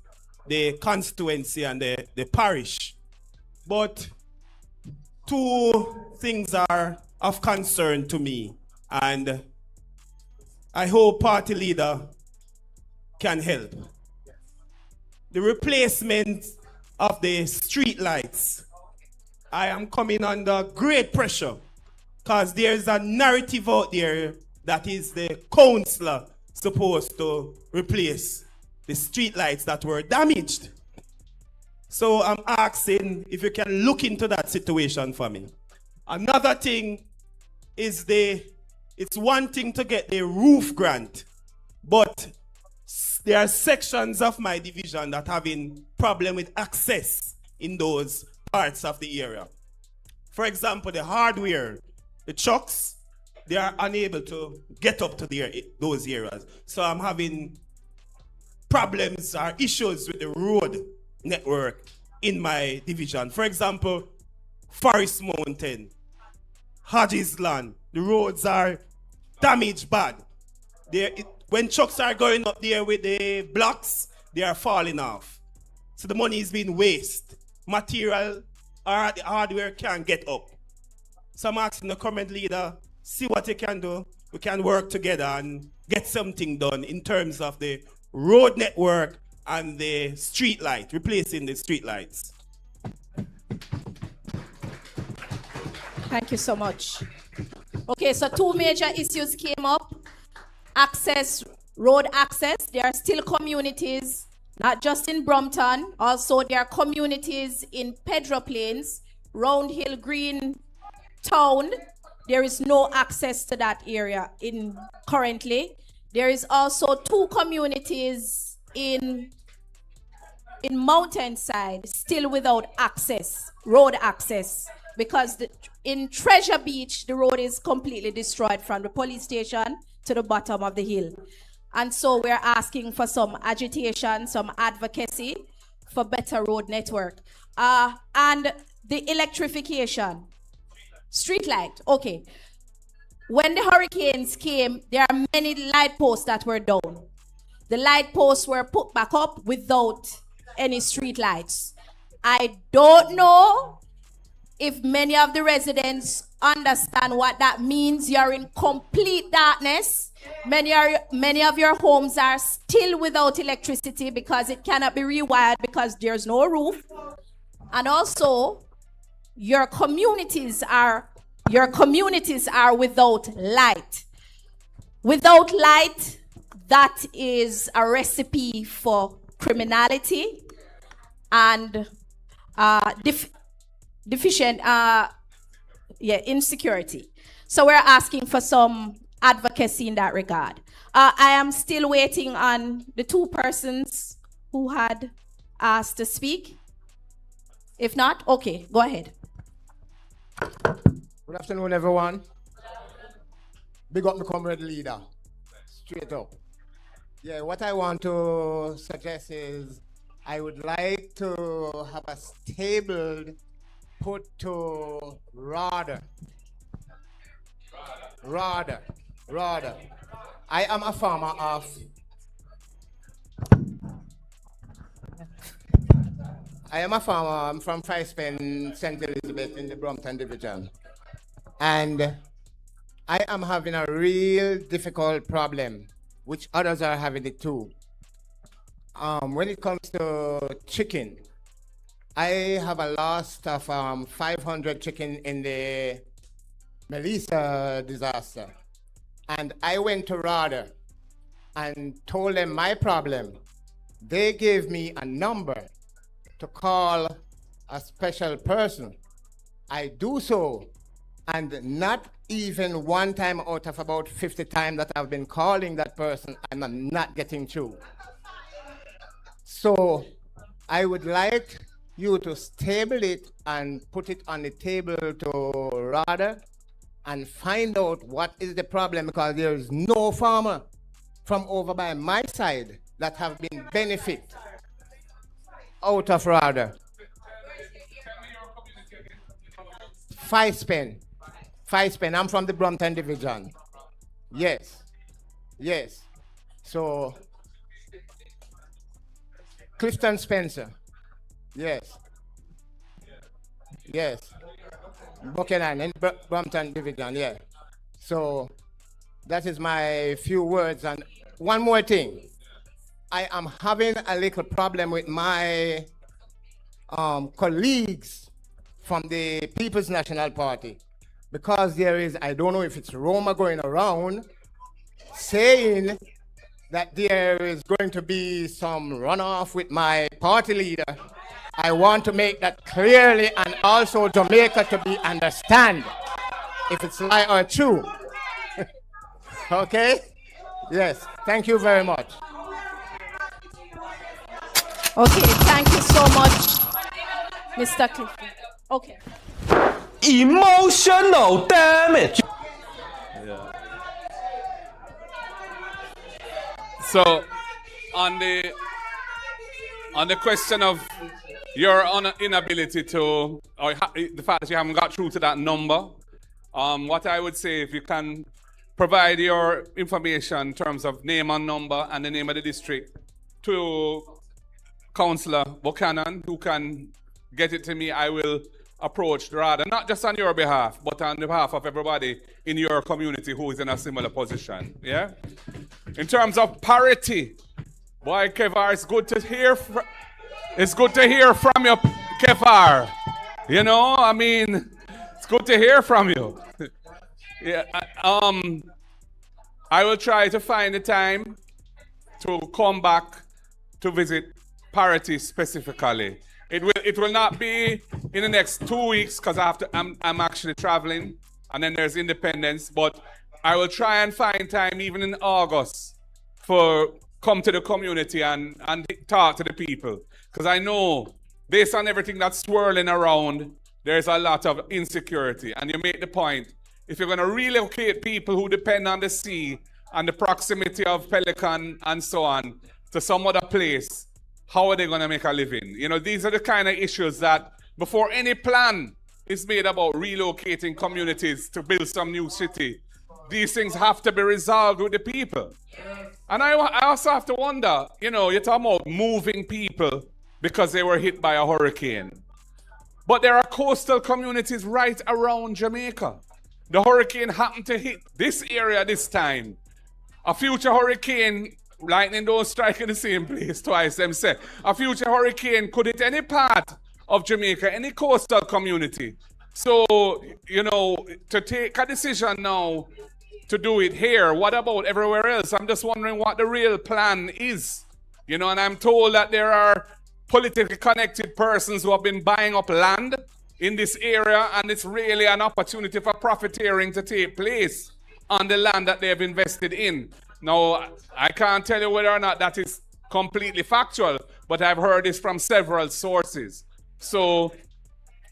the constituency and the parish. But 2 things are of concern to me, and I hope party leader can help. The replacement of the street lights. I am coming under great pressure because there's a narrative out there that is the councillor supposed to replace the street lights that were damaged. So I'm asking if you can look into that situation for me. Another thing is it's one thing to get the roof grant, but there are sections of my division that having problem with access in those parts of the area. For example, the hardware, the trucks, they are unable to get up to those areas. So I'm having problems or issues with the road network in my division. For example, Forest Mountain, Hodges Land, the roads are damaged bad. When trucks are going up there with the blocks, they are falling off. So the money is being wasted. Material or the hardware can't get up. So I'm asking the current leader, see what he can do. We can work together and get something done in terms of the road network and the street light, replacing the street lights. Thank you so much. Okay, so 2 major issues came up. Access, road access. There are still communities, not just in Brompton, also there are communities in Pedro Plains, Round Hill Green Town. There is no access to that area currently. There is also 2 communities in Mountainside still without access, road access, because in Treasure Beach, the road is completely destroyed from the police station to the bottom of the hill. And so we're asking for some agitation, some advocacy for better road network. And the electrification, street light, okay. When the hurricanes came, there are many light posts that were down. The light posts were put back up without any street lights. I don't know if many of the residents understand what that means. You're in complete darkness. Many of your homes are still without electricity because it cannot be rewired because there's no roof. And also, your communities are without light. Without light, that is a recipe for criminality and deficient insecurity. So we're asking for some advocacy in that regard. I am still waiting on the two persons who had asked to speak. If not, okay, go ahead. Good afternoon, everyone. Big up my comrade leader. Straight up. Yeah, what I want to suggest is I would like to have a stabled put to RADA. I am a farmer of I'm from Five-Spen, St. Elizabeth in the Brompton Division. And I am having a real difficult problem, which others are having it too. When it comes to chicken, I have a loss of 500 chicken in the Melissa disaster. And I went to RADA and told them my problem. They gave me a number to call a special person. I do so, and not even one time out of about 50 times that I've been calling that person, and I'm not getting through. So I would like you to stable it and put it on the table to RADA and find out what is the problem, because there is no farmer from over by my side that have been benefit out of RADA. Five-Spen. I'm from the Brompton Division. Yes. So, Clifton Spencer. Yes. Buchanan in Brompton Division, yeah. So, that is my few words. And one more thing. I am having a little problem with my colleagues from the People's National Party, because there is, I don't know if it's Roma going around saying that there is going to be some runoff with my party leader. I want to make that clearly, and also Jamaica to be understand if it's lie or true. Okay? Yes, thank you very much. Okay, thank you so much, Mr. Clifton. Okay. Emotional damage. Yeah. So, on the question of your inability to, or the fact that you haven't got through to that number, what I would say, if you can provide your information in terms of name and number and the name of the district to Councillor Buchanan, who can get it to me, I will approach RADA, not just on your behalf, but on the behalf of everybody in your community who is in a similar position. Yeah? In terms of parity, boy, Kevar, it's good to hear from you, Kevar. You know, I mean, it's good to hear from you. Yeah, I will try to find the time to come back to visit parity specifically. It will not be in the next 2 weeks, because I'm actually traveling, and then there's Independence, but I will try and find time even in August for come to the community and talk to the people, because I know based on everything that's swirling around, there's a lot of insecurity. And you make the point, if you're going to relocate people who depend on the sea and the proximity of Pelican and so on to some other place, how are they going to make a living? You know, these are the kind of issues that before any plan is made about relocating communities to build some new city, these things have to be resolved with the people. And I also have to wonder, you know, you're talking about moving people because they were hit by a hurricane. But there are coastal communities right around Jamaica. The hurricane happened to hit this area this time. A future hurricane, lightning don't strike in the same place twice, them say. A future hurricane could hit any part of Jamaica, any coastal community. So, you know, to take a decision now to do it here, what about everywhere else? I'm just wondering what the real plan is. You know, and I'm told that there are politically connected persons who have been buying up land in this area, and it's really an opportunity for profiteering to take place on the land that they have invested in. Now, I can't tell you whether or not that is completely factual, but I've heard this from several sources. So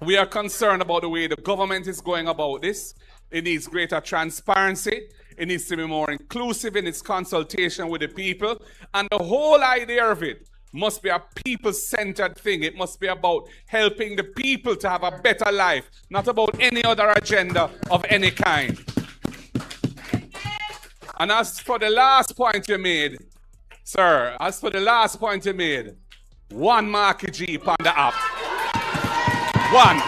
we are concerned about the way the government is going about this. It needs greater transparency. It needs to be more inclusive in its consultation with the people. And the whole idea of it must be a people-centered thing. It must be about helping the people to have a better life, not about any other agenda of any kind. And as for the last point you made, sir, one Marky Jeep on the app. One.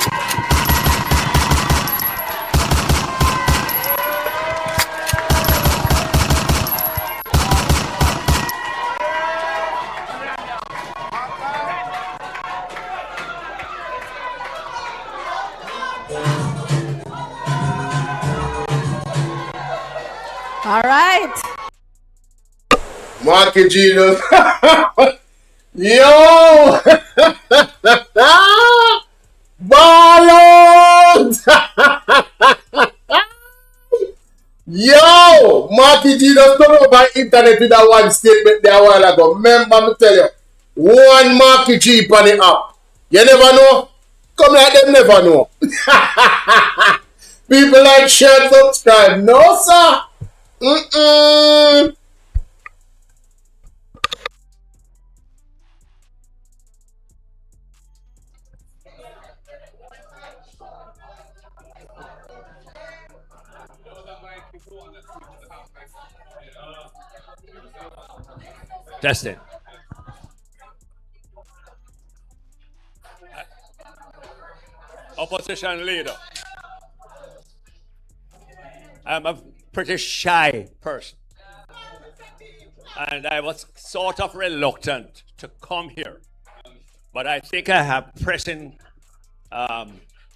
All right. Marky Jesus. Yo! BOLO! Yo! Marky Jesus come up on internet with that one statement there a while ago. Remember me tell you, one Marky G on the app. You never know? Come like them never know. People like, share, subscribe. No, sir. Testing. Opposition leader. I'm a pretty shy person. And I was sort of reluctant to come here. But I think I have pressing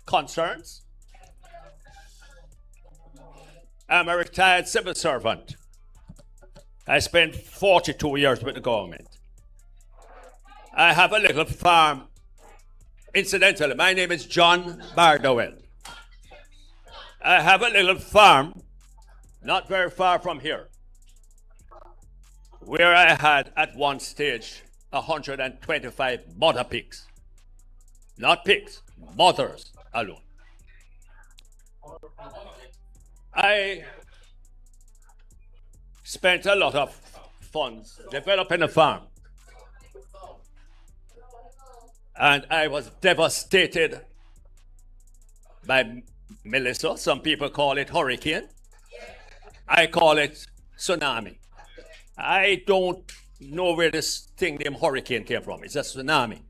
concerns. I'm a retired civil servant. I spent 42 years with the government. I have a little farm. Incidentally, my name is John Bardowell. I have a little farm not very far from here, where I had at one stage 125 mother pigs. Not pigs, mothers alone. I spent a lot of funds developing a farm. And I was devastated by Melissa. Some people call it hurricane. I call it tsunami. I don't know where this thing named hurricane came from. It's a tsunami.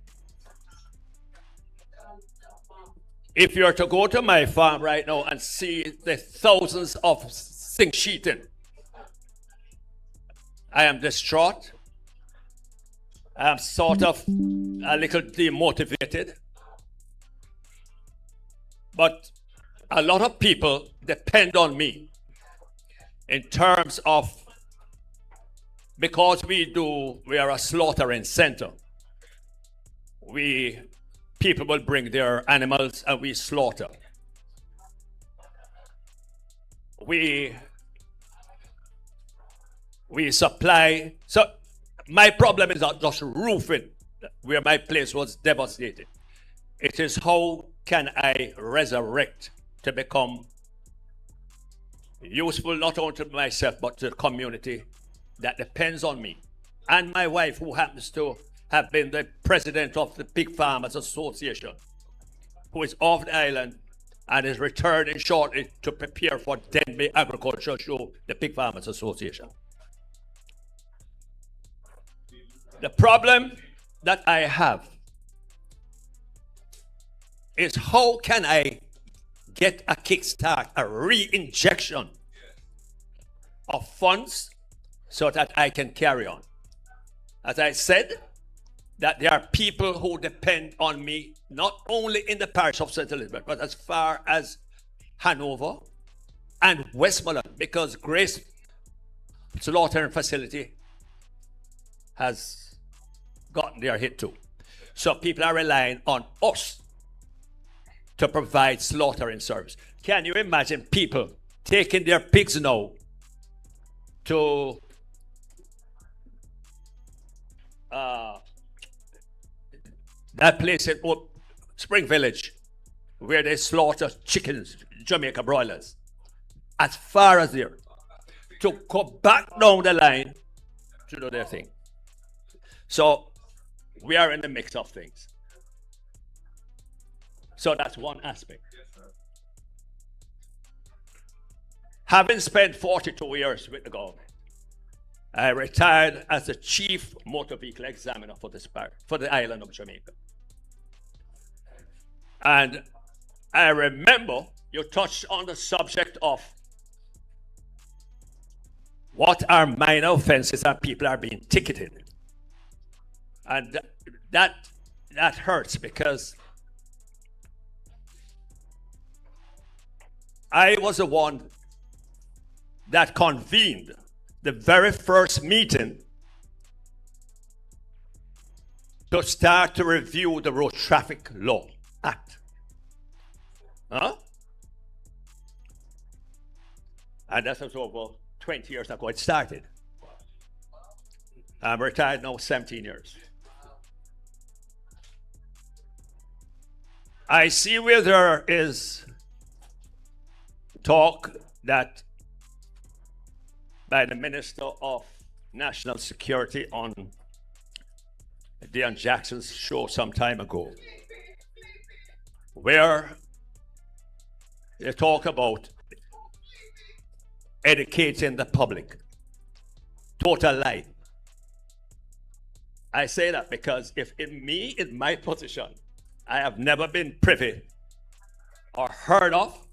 If you're to go to my farm right now and see the thousands of zinc sheeting, I am distraught. I'm sort of a little demotivated. But a lot of people depend on me in terms of, because we are a slaughtering center. People will bring their animals and we slaughter. We supply. So my problem is not just roofing, where my place was devastated. It is how can I resurrect to become useful not only to myself but to the community that depends on me. And my wife, who happens to have been the president of the Pig Farmers Association, who is off the island and is returning shortly to prepare for Denby Agriculture Show, the Pig Farmers Association. The problem that I have is how can I get a kickstart, a re-injection of funds so that I can carry on. As I said, that there are people who depend on me, not only in the parish of St. Elizabeth, but as far as Hanover and Westmoreland, because Grace Slaughtering Facility has gotten their hit too. So people are relying on us to provide slaughtering service. Can you imagine people taking their pigs now to that place in Spring Village where they slaughter chickens, Jamaica broilers, as far as there, to go back down the line to do their thing. So we are in the mix of things. So that's one aspect. Having spent 42 years with the government, I retired as the chief motor vehicle examiner for the island of Jamaica. And I remember you touched on the subject of what are minor offenses and people are being ticketed. And that hurts, because I was the one that convened the very first meeting to start to review the Road Traffic Law Act. And that was over 20 years ago it started. I'm retired now 17 years. I see where there is talk that by the Minister of National Security on Deon Jackson's show some time ago, where they talk about educating the public. Total lie. I say that because if in my position, I have never been privy or heard of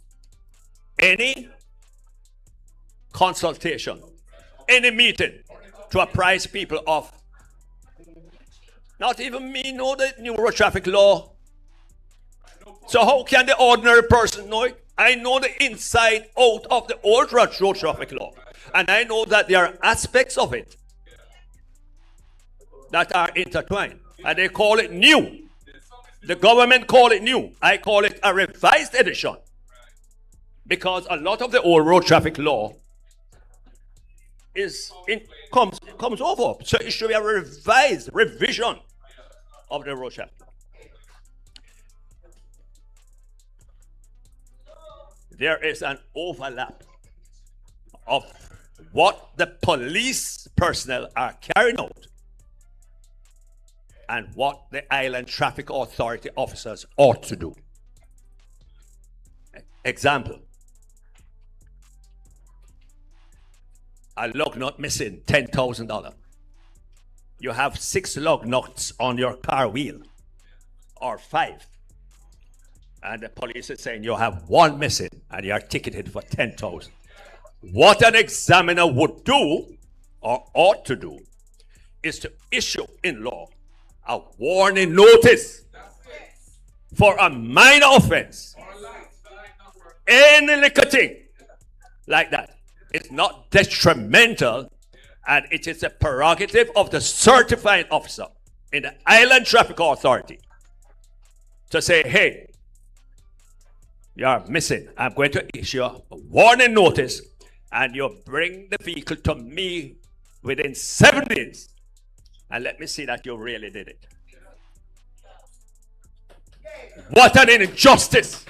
any consultation, any meeting to apprise people of, not even me know the new road traffic law. So how can the ordinary person know it? I know the inside out of the old road traffic law. And I know that there are aspects of it that are intertwined. And they call it new. The government call it new. I call it a revised edition. Because a lot of the old road traffic law comes over. So it should be a revision of the road traffic. There is an overlap of what the police personnel are carrying out and what the Island Traffic Authority officers ought to do. Example, a lug nut missing, $10,000. You have 6 lug nuts on your car wheel, or 5. And the police is saying you have 1 missing and you are ticketed for 10,000. What an examiner would do, or ought to do, is to issue in law a warning notice for a minor offense. Any little thing like that. It's not detrimental, and it is a prerogative of the certifying officer in the Island Traffic Authority to say, hey, you are missing. I'm going to issue a warning notice, and you bring the vehicle to me within 7 days, and let me see that you really did it. What an injustice!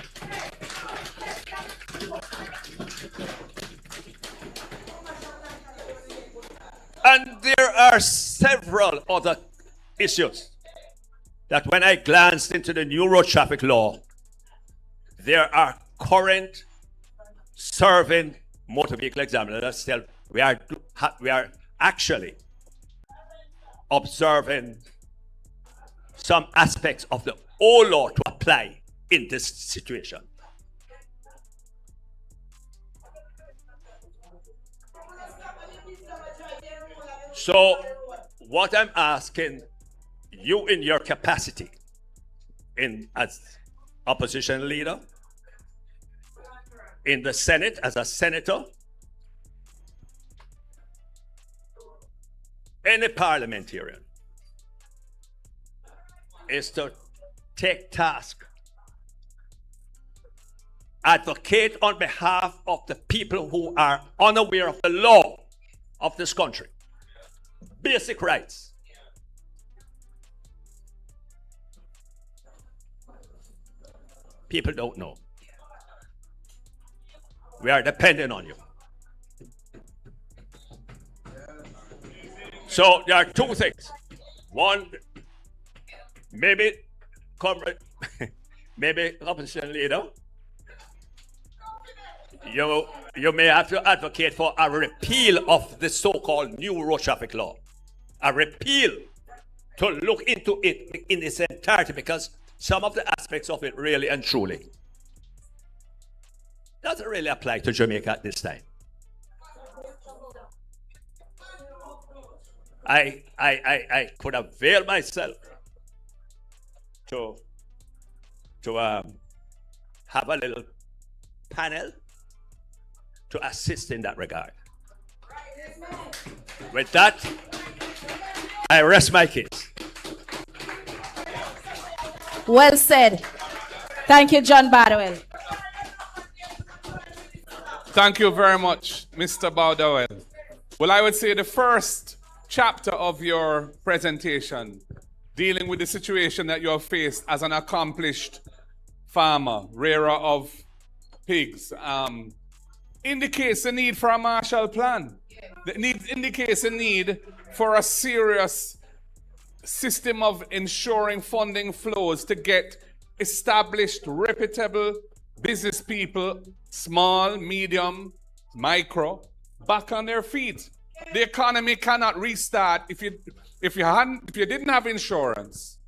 And there are several other issues that when I glanced into the new road traffic law, there are current serving motor vehicle examiners that still we are actually observing some aspects of the old law to apply in this situation. So, what I'm asking you in your capacity as opposition leader, in the Senate as a senator, any parliamentarian, is to take task, advocate on behalf of the people who are unaware of the law of this country. Basic rights. People don't know. We are dependent on you. So there are two things. One, maybe opposition leader, you may have to advocate for a repeal of the so-called new road traffic law. A repeal, to look into it in its entirety, because some of the aspects of it really and truly doesn't really apply to Jamaica at this time. I could avail myself to have a little panel to assist in that regard. With that, I rest my case. Well said. Thank you, John Bardwell. Thank you very much, Mr. Bardwell. Well, I would say the first chapter of your presentation, dealing with the situation that you have faced as an accomplished farmer, rearer of pigs, indicates the need for a Marshall Plan. It indicates a need for a serious system of ensuring funding flows to get established, reputable business people, small, medium, micro, back on their feet. The economy cannot restart if you didn't have insurance,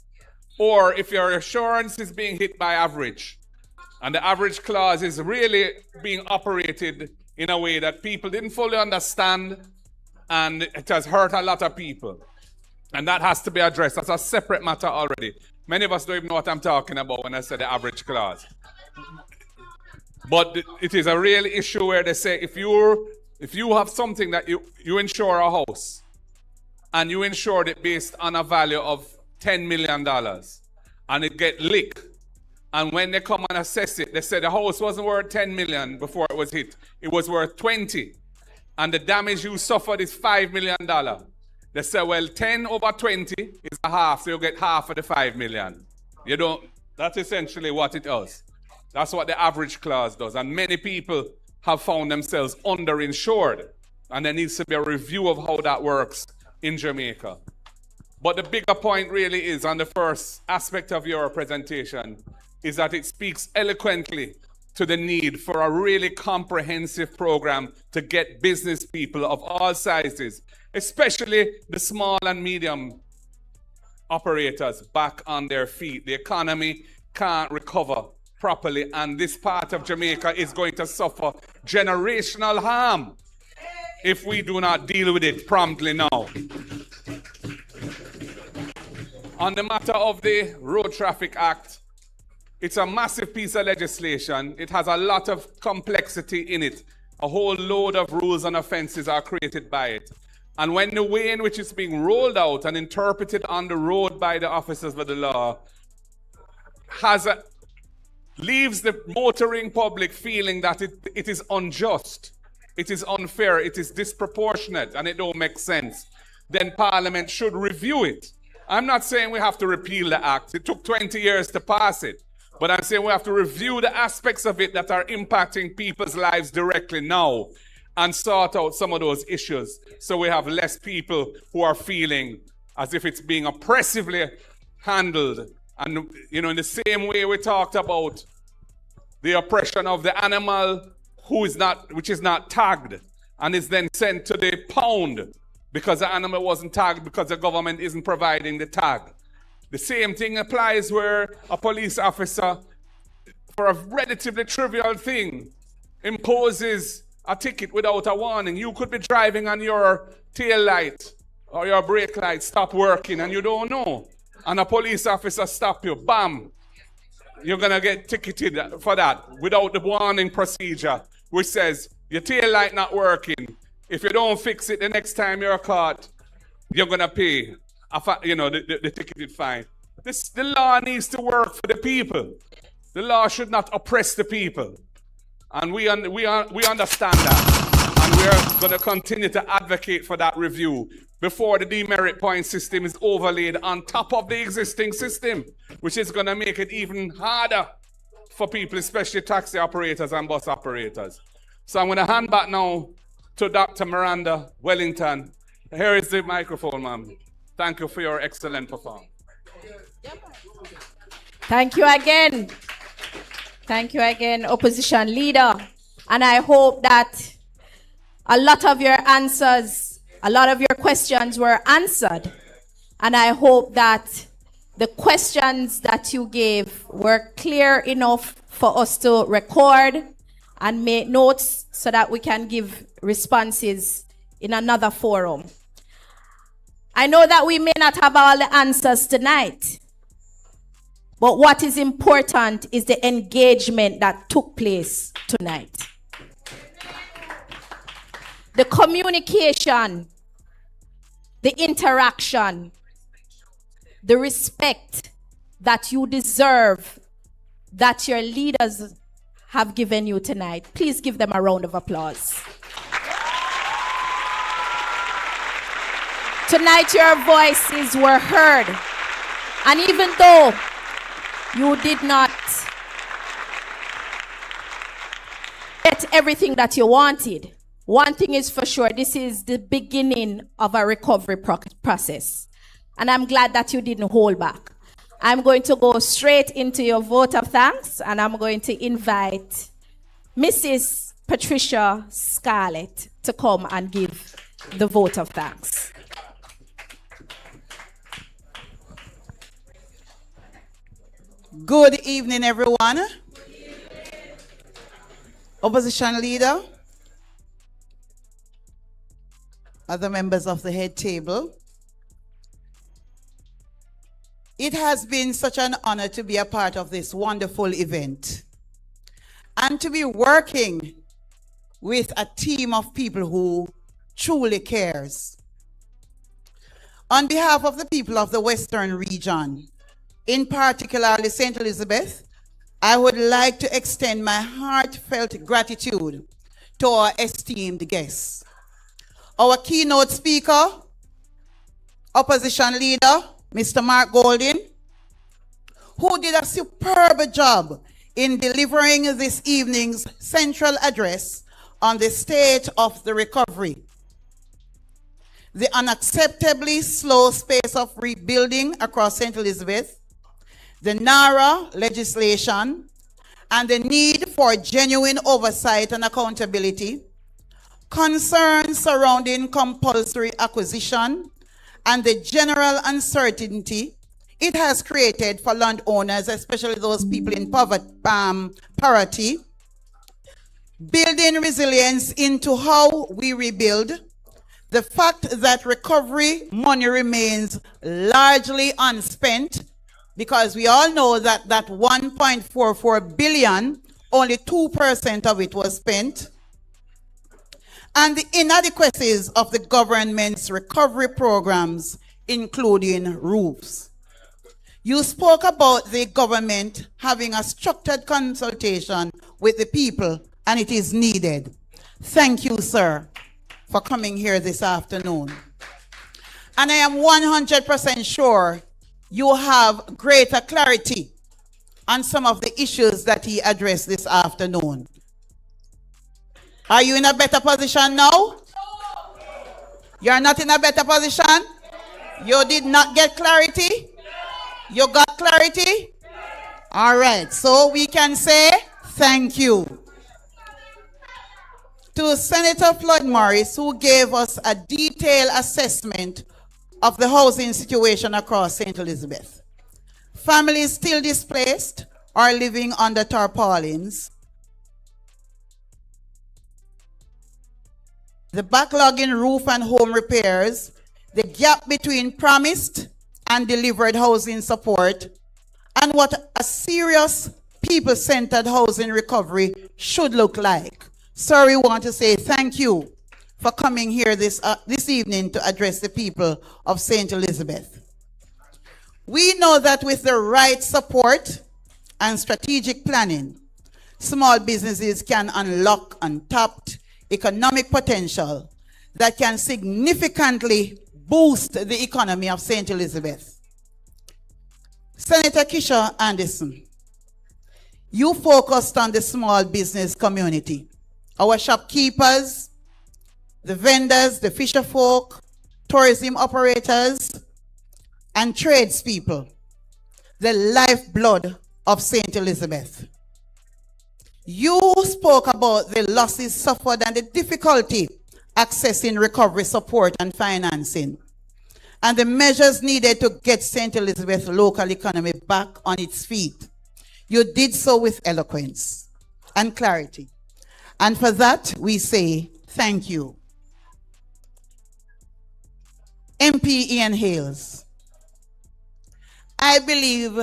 or if your insurance is being hit by average, and the average clause is really being operated in a way that people didn't fully understand, and it has hurt a lot of people. And that has to be addressed. That's a separate matter already. Many of us don't even know what I'm talking about when I say the average clause. But it is a real issue where they say if you have something that you insure a house, and you insured it based on a value of $10 million, and it get leaked, and when they come and assess it, they say the house wasn't worth 10 million before it was hit. It was worth 20. And the damage you suffered is $5 million. They say, well, 10 over 20 is a half, so you get half of the 5 million. That's essentially what it does. That's what the average clause does. And many people have found themselves underinsured. And there needs to be a review of how that works in Jamaica. But the bigger point really is, on the first aspect of your presentation, is that it speaks eloquently to the need for a really comprehensive program to get business people of all sizes, especially the small and medium operators, back on their feet. The economy can't recover properly, and this part of Jamaica is going to suffer generational harm if we do not deal with it promptly now. On the matter of the Road Traffic Act, it's a massive piece of legislation. It has a lot of complexity in it. A whole load of rules and offenses are created by it. And when the way in which it's being rolled out and interpreted on the road by the officers of the law leaves the motoring public feeling that it is unjust, it is unfair, it is disproportionate, and it don't make sense, then Parliament should review it. I'm not saying we have to repeal the act. It took 20 years to pass it. But I'm saying we have to review the aspects of it that are impacting people's lives directly now and sort out some of those issues, so we have less people who are feeling as if it's being oppressively handled. And, in the same way we talked about the oppression of the animal which is not tagged and is then sent to the pound because the animal wasn't tagged because the government isn't providing the tag. The same thing applies where a police officer for a relatively trivial thing, imposes a ticket without a warning. You could be driving and your tail light or your brake light stop working and you don't know. And a police officer stop you, bam. You're going to get ticketed for that without the warning procedure, which says your tail light not working. If you don't fix it the next time you're caught, you're going to pay the ticketed fine. The law needs to work for the people. The law should not oppress the people. And we understand that. And we're going to continue to advocate for that review before the demerit point system is overlaid on top of the existing system, which is going to make it even harder for people, especially taxi operators and bus operators. So I'm going to hand back now to Dr. Miranda Wellington. Here is the microphone, ma'am. Thank you for your excellent performance. Thank you again. Thank you again, opposition leader. And I hope that a lot of your answers, a lot of your questions were answered. And I hope that the questions that you gave were clear enough for us to record and make notes so that we can give responses in another forum. I know that we may not have all the answers tonight, but what is important is the engagement that took place tonight. The communication, the interaction, the respect that you deserve, that your leaders have given you tonight. Please give them a round of applause. Tonight your voices were heard. And even though you did not get everything that you wanted, one thing is for sure, this is the beginning of a recovery process. And I'm glad that you didn't hold back. I'm going to go straight into your vote of thanks, and I'm going to invite Mrs. Patricia Scarlett to come and give the vote of thanks. Good evening, everyone. Opposition leader, other members of the head table. It has been such an honor to be a part of this wonderful event and to be working with a team of people who truly cares. On behalf of the people of the Western region, in particular St. Elizabeth, I would like to extend my heartfelt gratitude to our esteemed guests. Our keynote speaker, opposition leader, Mr. Mark Golding, who did a superb job in delivering this evening's central address on the state of the recovery, the unacceptably slow pace of rebuilding across St. Elizabeth, the NARA legislation, and the need for genuine oversight and accountability, concerns surrounding compulsory acquisition, and the general uncertainty it has created for landowners, especially those people in poverty, building resilience into how we rebuild, the fact that recovery money remains largely unspent, because we all know that that 1.44 billion, only 2% of it was spent, and the inadequacies of the government's recovery programs, including roofs. You spoke about the government having a structured consultation with the people, and it is needed. Thank you, sir, for coming here this afternoon. And I am 100% sure you have greater clarity on some of the issues that he addressed this afternoon. Are you in a better position now? You're not in a better position? You did not get clarity? You got clarity? All right, so we can say thank you to Senator Floyd Morris, who gave us a detailed assessment of the housing situation across St. Elizabeth. Families still displaced, are living under tarpaulins, the backlog in roof and home repairs, the gap between promised and delivered housing support, and what a serious people-centered housing recovery should look like. Sir, we want to say thank you for coming here this evening to address the people of St. Elizabeth. We know that with the right support and strategic planning, small businesses can unlock untapped economic potential that can significantly boost the economy of St. Elizabeth. Senator Kisha Anderson, you focused on the small business community, our shopkeepers, the vendors, the fisher folk, tourism operators, and tradespeople, the lifeblood of St. Elizabeth. You spoke about the losses suffered and the difficulty accessing recovery support and financing, and the measures needed to get St. Elizabeth's local economy back on its feet. You did so with eloquence and clarity, and for that we say thank you. MP Ian Hales, I believe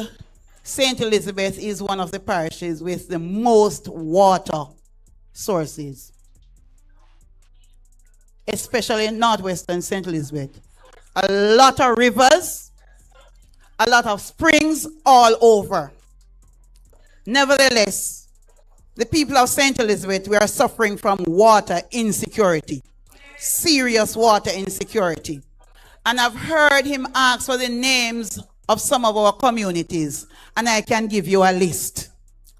St. Elizabeth is one of the parishes with the most water sources, especially in northwestern St. Elizabeth. A lot of rivers, a lot of springs all over. Nevertheless, the people of St. Elizabeth, we are suffering from water insecurity, serious water insecurity. And I've heard him ask for the names of some of our communities, and I can give you a list.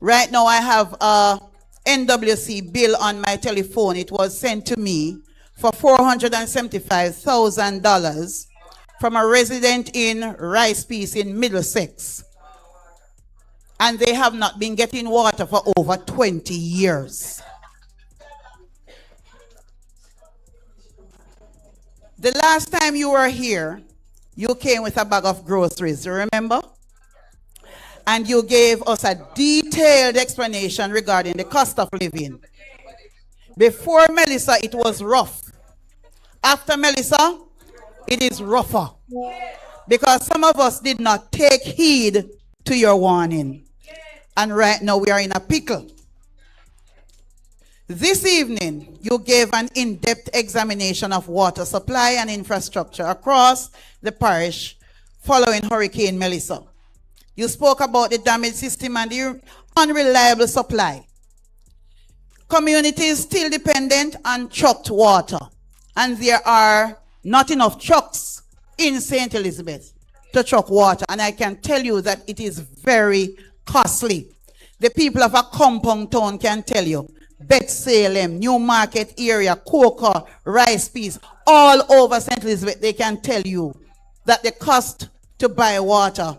Right now I have a NWC bill on my telephone. It was sent to me for $475,000 from a resident in Rice Peace in Middlesex. And they have not been getting water for over 20 years. The last time you were here, you came with a bag of groceries, you remember? And you gave us a detailed explanation regarding the cost of living. Before Melissa, it was rough. After Melissa, it is rougher. Because some of us did not take heed to your warning. And right now we are in a pickle. This evening, you gave an in-depth examination of water supply and infrastructure across the parish following Hurricane Melissa. You spoke about the damaged system and the unreliable supply. Communities still dependent on trucked water, and there are not enough trucks in St. Elizabeth to truck water, and I can tell you that it is very costly. The people of a compound town can tell you, Bethsalem, Newmarket area, Coca, Rice Peace, all over St. Elizabeth, they can tell you that the cost to buy water,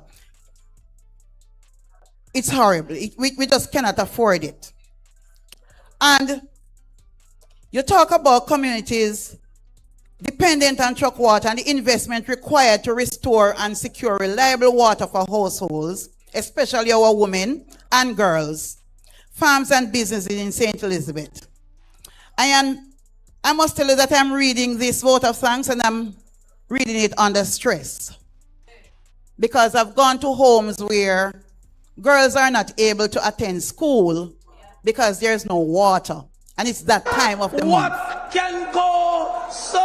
it's horrible. We just cannot afford it. And you talk about communities dependent on truck water and the investment required to restore and secure reliable water for households, especially our women and girls, farms and businesses in St. Elizabeth. I must tell you that I'm reading this vote of thanks and I'm reading it under stress. Because I've gone to homes where girls are not able to attend school because there's no water. And it's that time of the month. What can go so?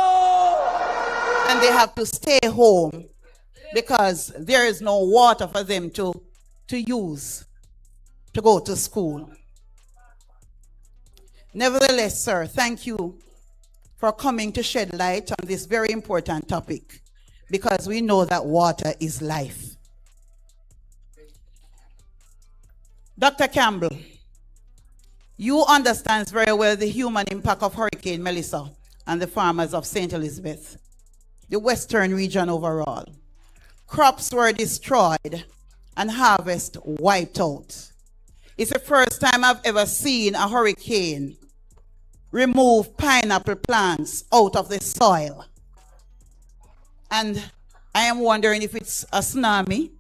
And they have to stay home because there is no water for them to use to go to school. Nevertheless, sir, thank you for coming to shed light on this very important topic, because we know that water is life. Dr. Campbell, you understand very well the human impact of Hurricane Melissa and the farmers of St. Elizabeth, the western region overall. Crops were destroyed and harvest wiped out. It's the first time I've ever seen a hurricane remove pineapple plants out of the soil. And I am wondering if it's a tsunami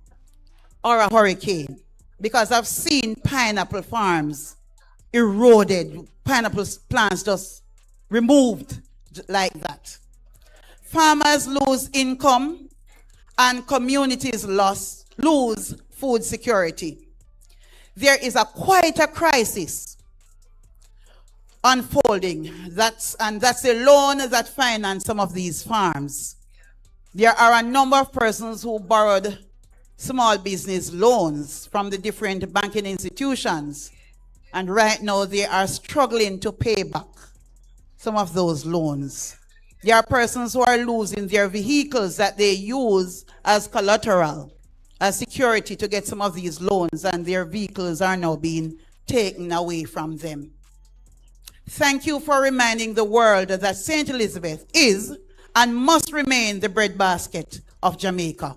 or a hurricane, because I've seen pineapple farms eroded, pineapple plants just removed like that. Farmers lose income and communities lose food security. There is quite a crisis unfolding, and that's the loan that financed some of these farms. There are a number of persons who borrowed small business loans from the different banking institutions, and right now they are struggling to pay back some of those loans. There are persons who are losing their vehicles that they use as collateral, as security to get some of these loans, and their vehicles are now being taken away from them. Thank you for reminding the world that St. Elizabeth is and must remain the breadbasket of Jamaica.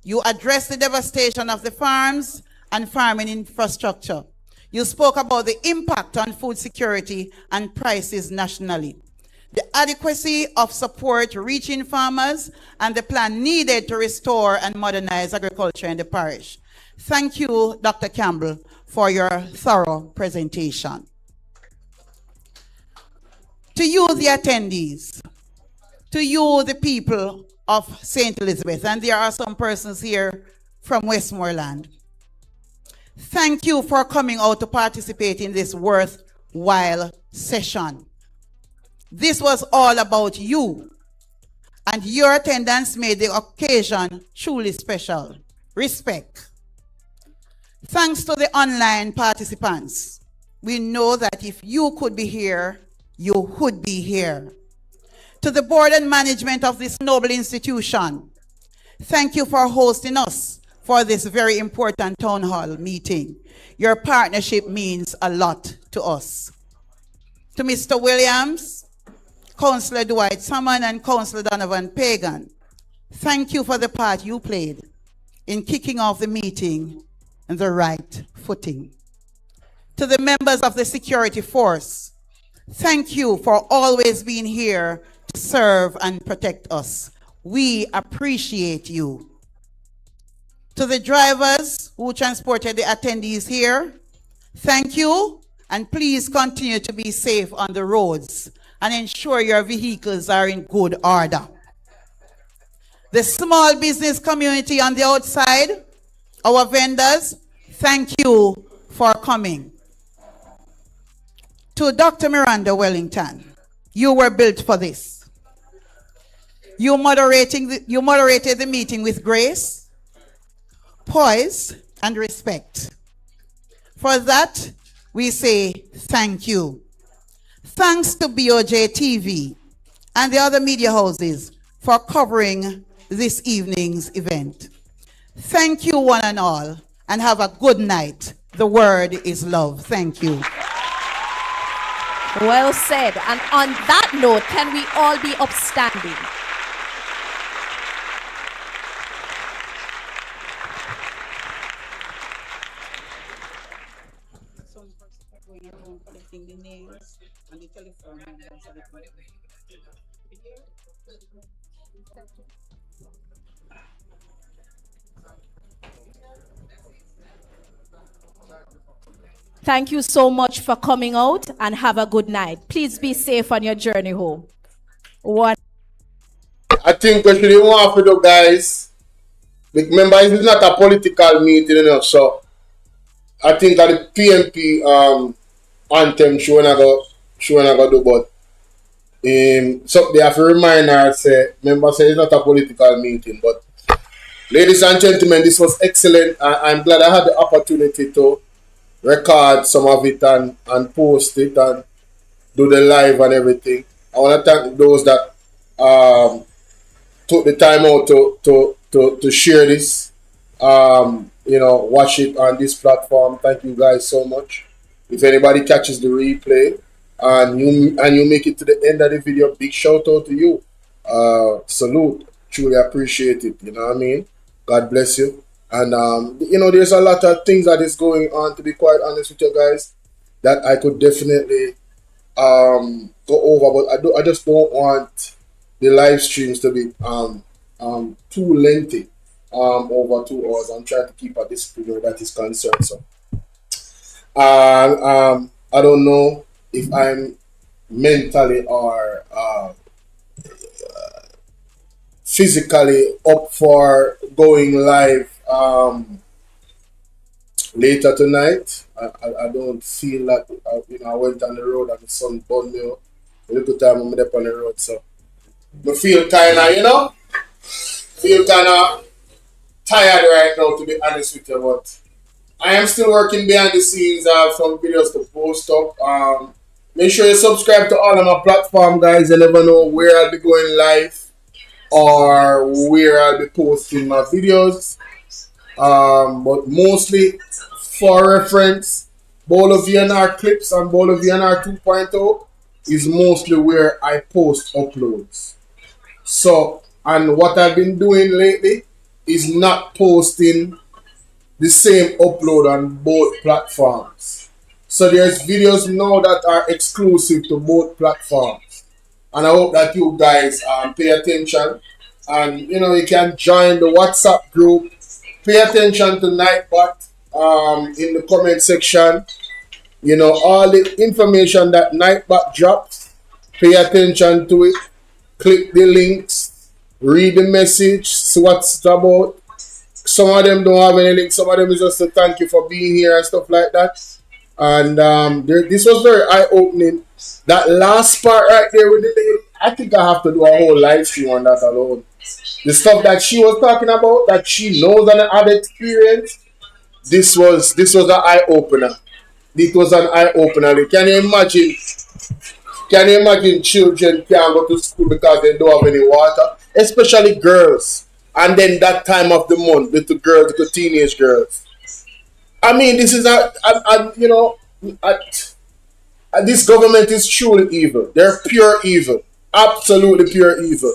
You addressed the devastation of the farms and farming infrastructure. You spoke about the impact on food security and prices nationally, the adequacy of support reaching farmers, and the plan needed to restore and modernize agriculture in the parish. Thank you, Dr. Campbell, for your thorough presentation. To you, the attendees, to you, the people of St. Elizabeth, and there are some persons here from Westmoreland, thank you for coming out to participate in this worthwhile session. This was all about you, and your attendance made the occasion truly special. Respect. Thanks to the online participants. We know that if you could be here, you would be here. To the board and management of this noble institution, thank you for hosting us for this very important town hall meeting. Your partnership means a lot to us. To Mr. Williams, Councillor Dwight Salmon, and Councillor Donovan Pagan, thank you for the part you played in kicking off the meeting on the right footing. To the members of the security force, thank you for always being here to serve and protect us. We appreciate you. To the drivers who transported the attendees here, thank you, and please continue to be safe on the roads and ensure your vehicles are in good order. The small business community on the outside, our vendors, thank you for coming. To Dr. Miranda Wellington, you were built for this. You moderated the meeting with grace, poise, and respect. For that, we say thank you. Thanks to BOJ TV and the other media houses for covering this evening's event. Thank you one and all, and have a good night. The word is love. Thank you. Well said. And on that note, can we all be upstanding? Thank you so much for coming out, and have a good night. Please be safe on your journey home. I think we should want for the guys. Remember, it's not a political meeting, you know, so I think that the PNP anthem she wanna go do, but so they have to remind her, say, remember, say it's not a political meeting. But ladies and gentlemen, this was excellent. I'm glad I had the opportunity to record some of it and post it and do the live and everything. I want to thank those that took the time out to share this, you know, watch it on this platform. Thank you guys so much. If anybody catches the replay and you make it to the end of the video, big shout out to you. Salute. Truly appreciate it. You know what I mean? God bless you. And, you know, there's a lot of things that is going on, to be quite honest with you guys, that I could definitely go over. But I just don't want the live streams to be too lengthy. over 2 hours. I'm trying to keep a discipline where that is concerned. So I don't know if I'm mentally or physically up for going live later tonight. I don't feel like I went on the road and the sun burned me up. A little time I'm up on the road, so I feel kind of tired right now, to be honest with you. But I am still working behind the scenes. I have some videos to post up. Make sure you subscribe to all of my platform, guys. You never know where I'll be going live or where I'll be posting my videos. But mostly for reference, BOLO V&R clips and BOLO V&R 2.0 is mostly where I post uploads. So, and what I've been doing lately is not posting the same upload on both platforms. So there's videos now that are exclusive to both platforms. And I hope that you guys pay attention. And you can join the WhatsApp group. Pay attention to Nightbot in the comment section. All the information that Nightbot drops, pay attention to it. Click the links, read the message, see what it's about. Some of them don't have any links, some of them is just a thank you for being here and stuff like that. And this was very eye-opening. That last part right there with the lady, I think I have to do a whole live stream on that alone. The stuff that she was talking about, that she knows and had experience, this was an eye-opener. It was an eye-opener. Can you imagine children can't go to school because they don't have any water? Especially girls. And then that time of the month, little girls, little teenage girls. I mean, this is this government is truly evil. They're pure evil. Absolutely pure evil.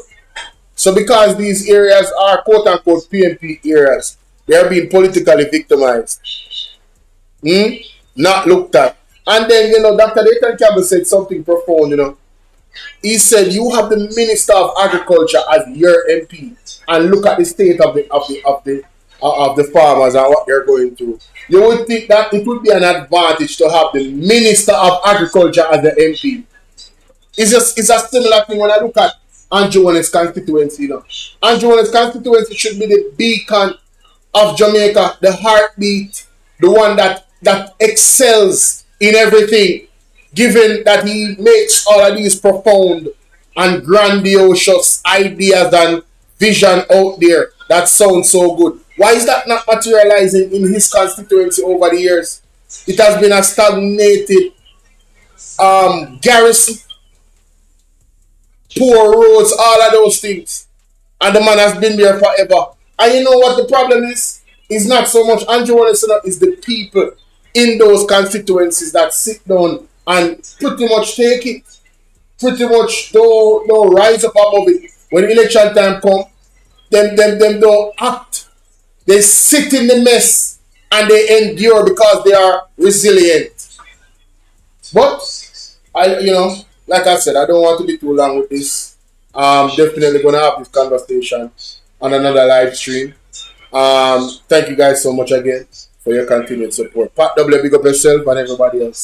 So because these areas are quote-unquote PNP areas, they are being politically victimized. Not looked at. And then, Dr. Dayton Campbell said something profound, He said, you have the Minister of Agriculture as your MP, and look at the state of the farmers and what they're going through. You would think that it would be an advantage to have the Minister of Agriculture as the MP. It's a similar thing when I look at Andrew Warren's constituency. Andrew Warren's constituency should be the beacon of Jamaica, the heartbeat, the one that excels in everything, given that he makes all of these profound and grandiose ideas and vision out there that sounds so good. Why is that not materializing in his constituency over the years? It has been a stagnated garrison, poor roads, all of those things. And the man has been there forever. And you know what the problem is? It's not so much Andrew Warren, it's the people in those constituencies that sit down and pretty much take it. Pretty much don't rise up above it. When election time comes, them don't act. They sit in the mess and they endure because they are resilient. But like I said, I don't want to be too long with this. I'm definitely gonna have this conversation on another live stream. Thank you guys so much again for your continued support. Pat W, big up yourself and everybody else.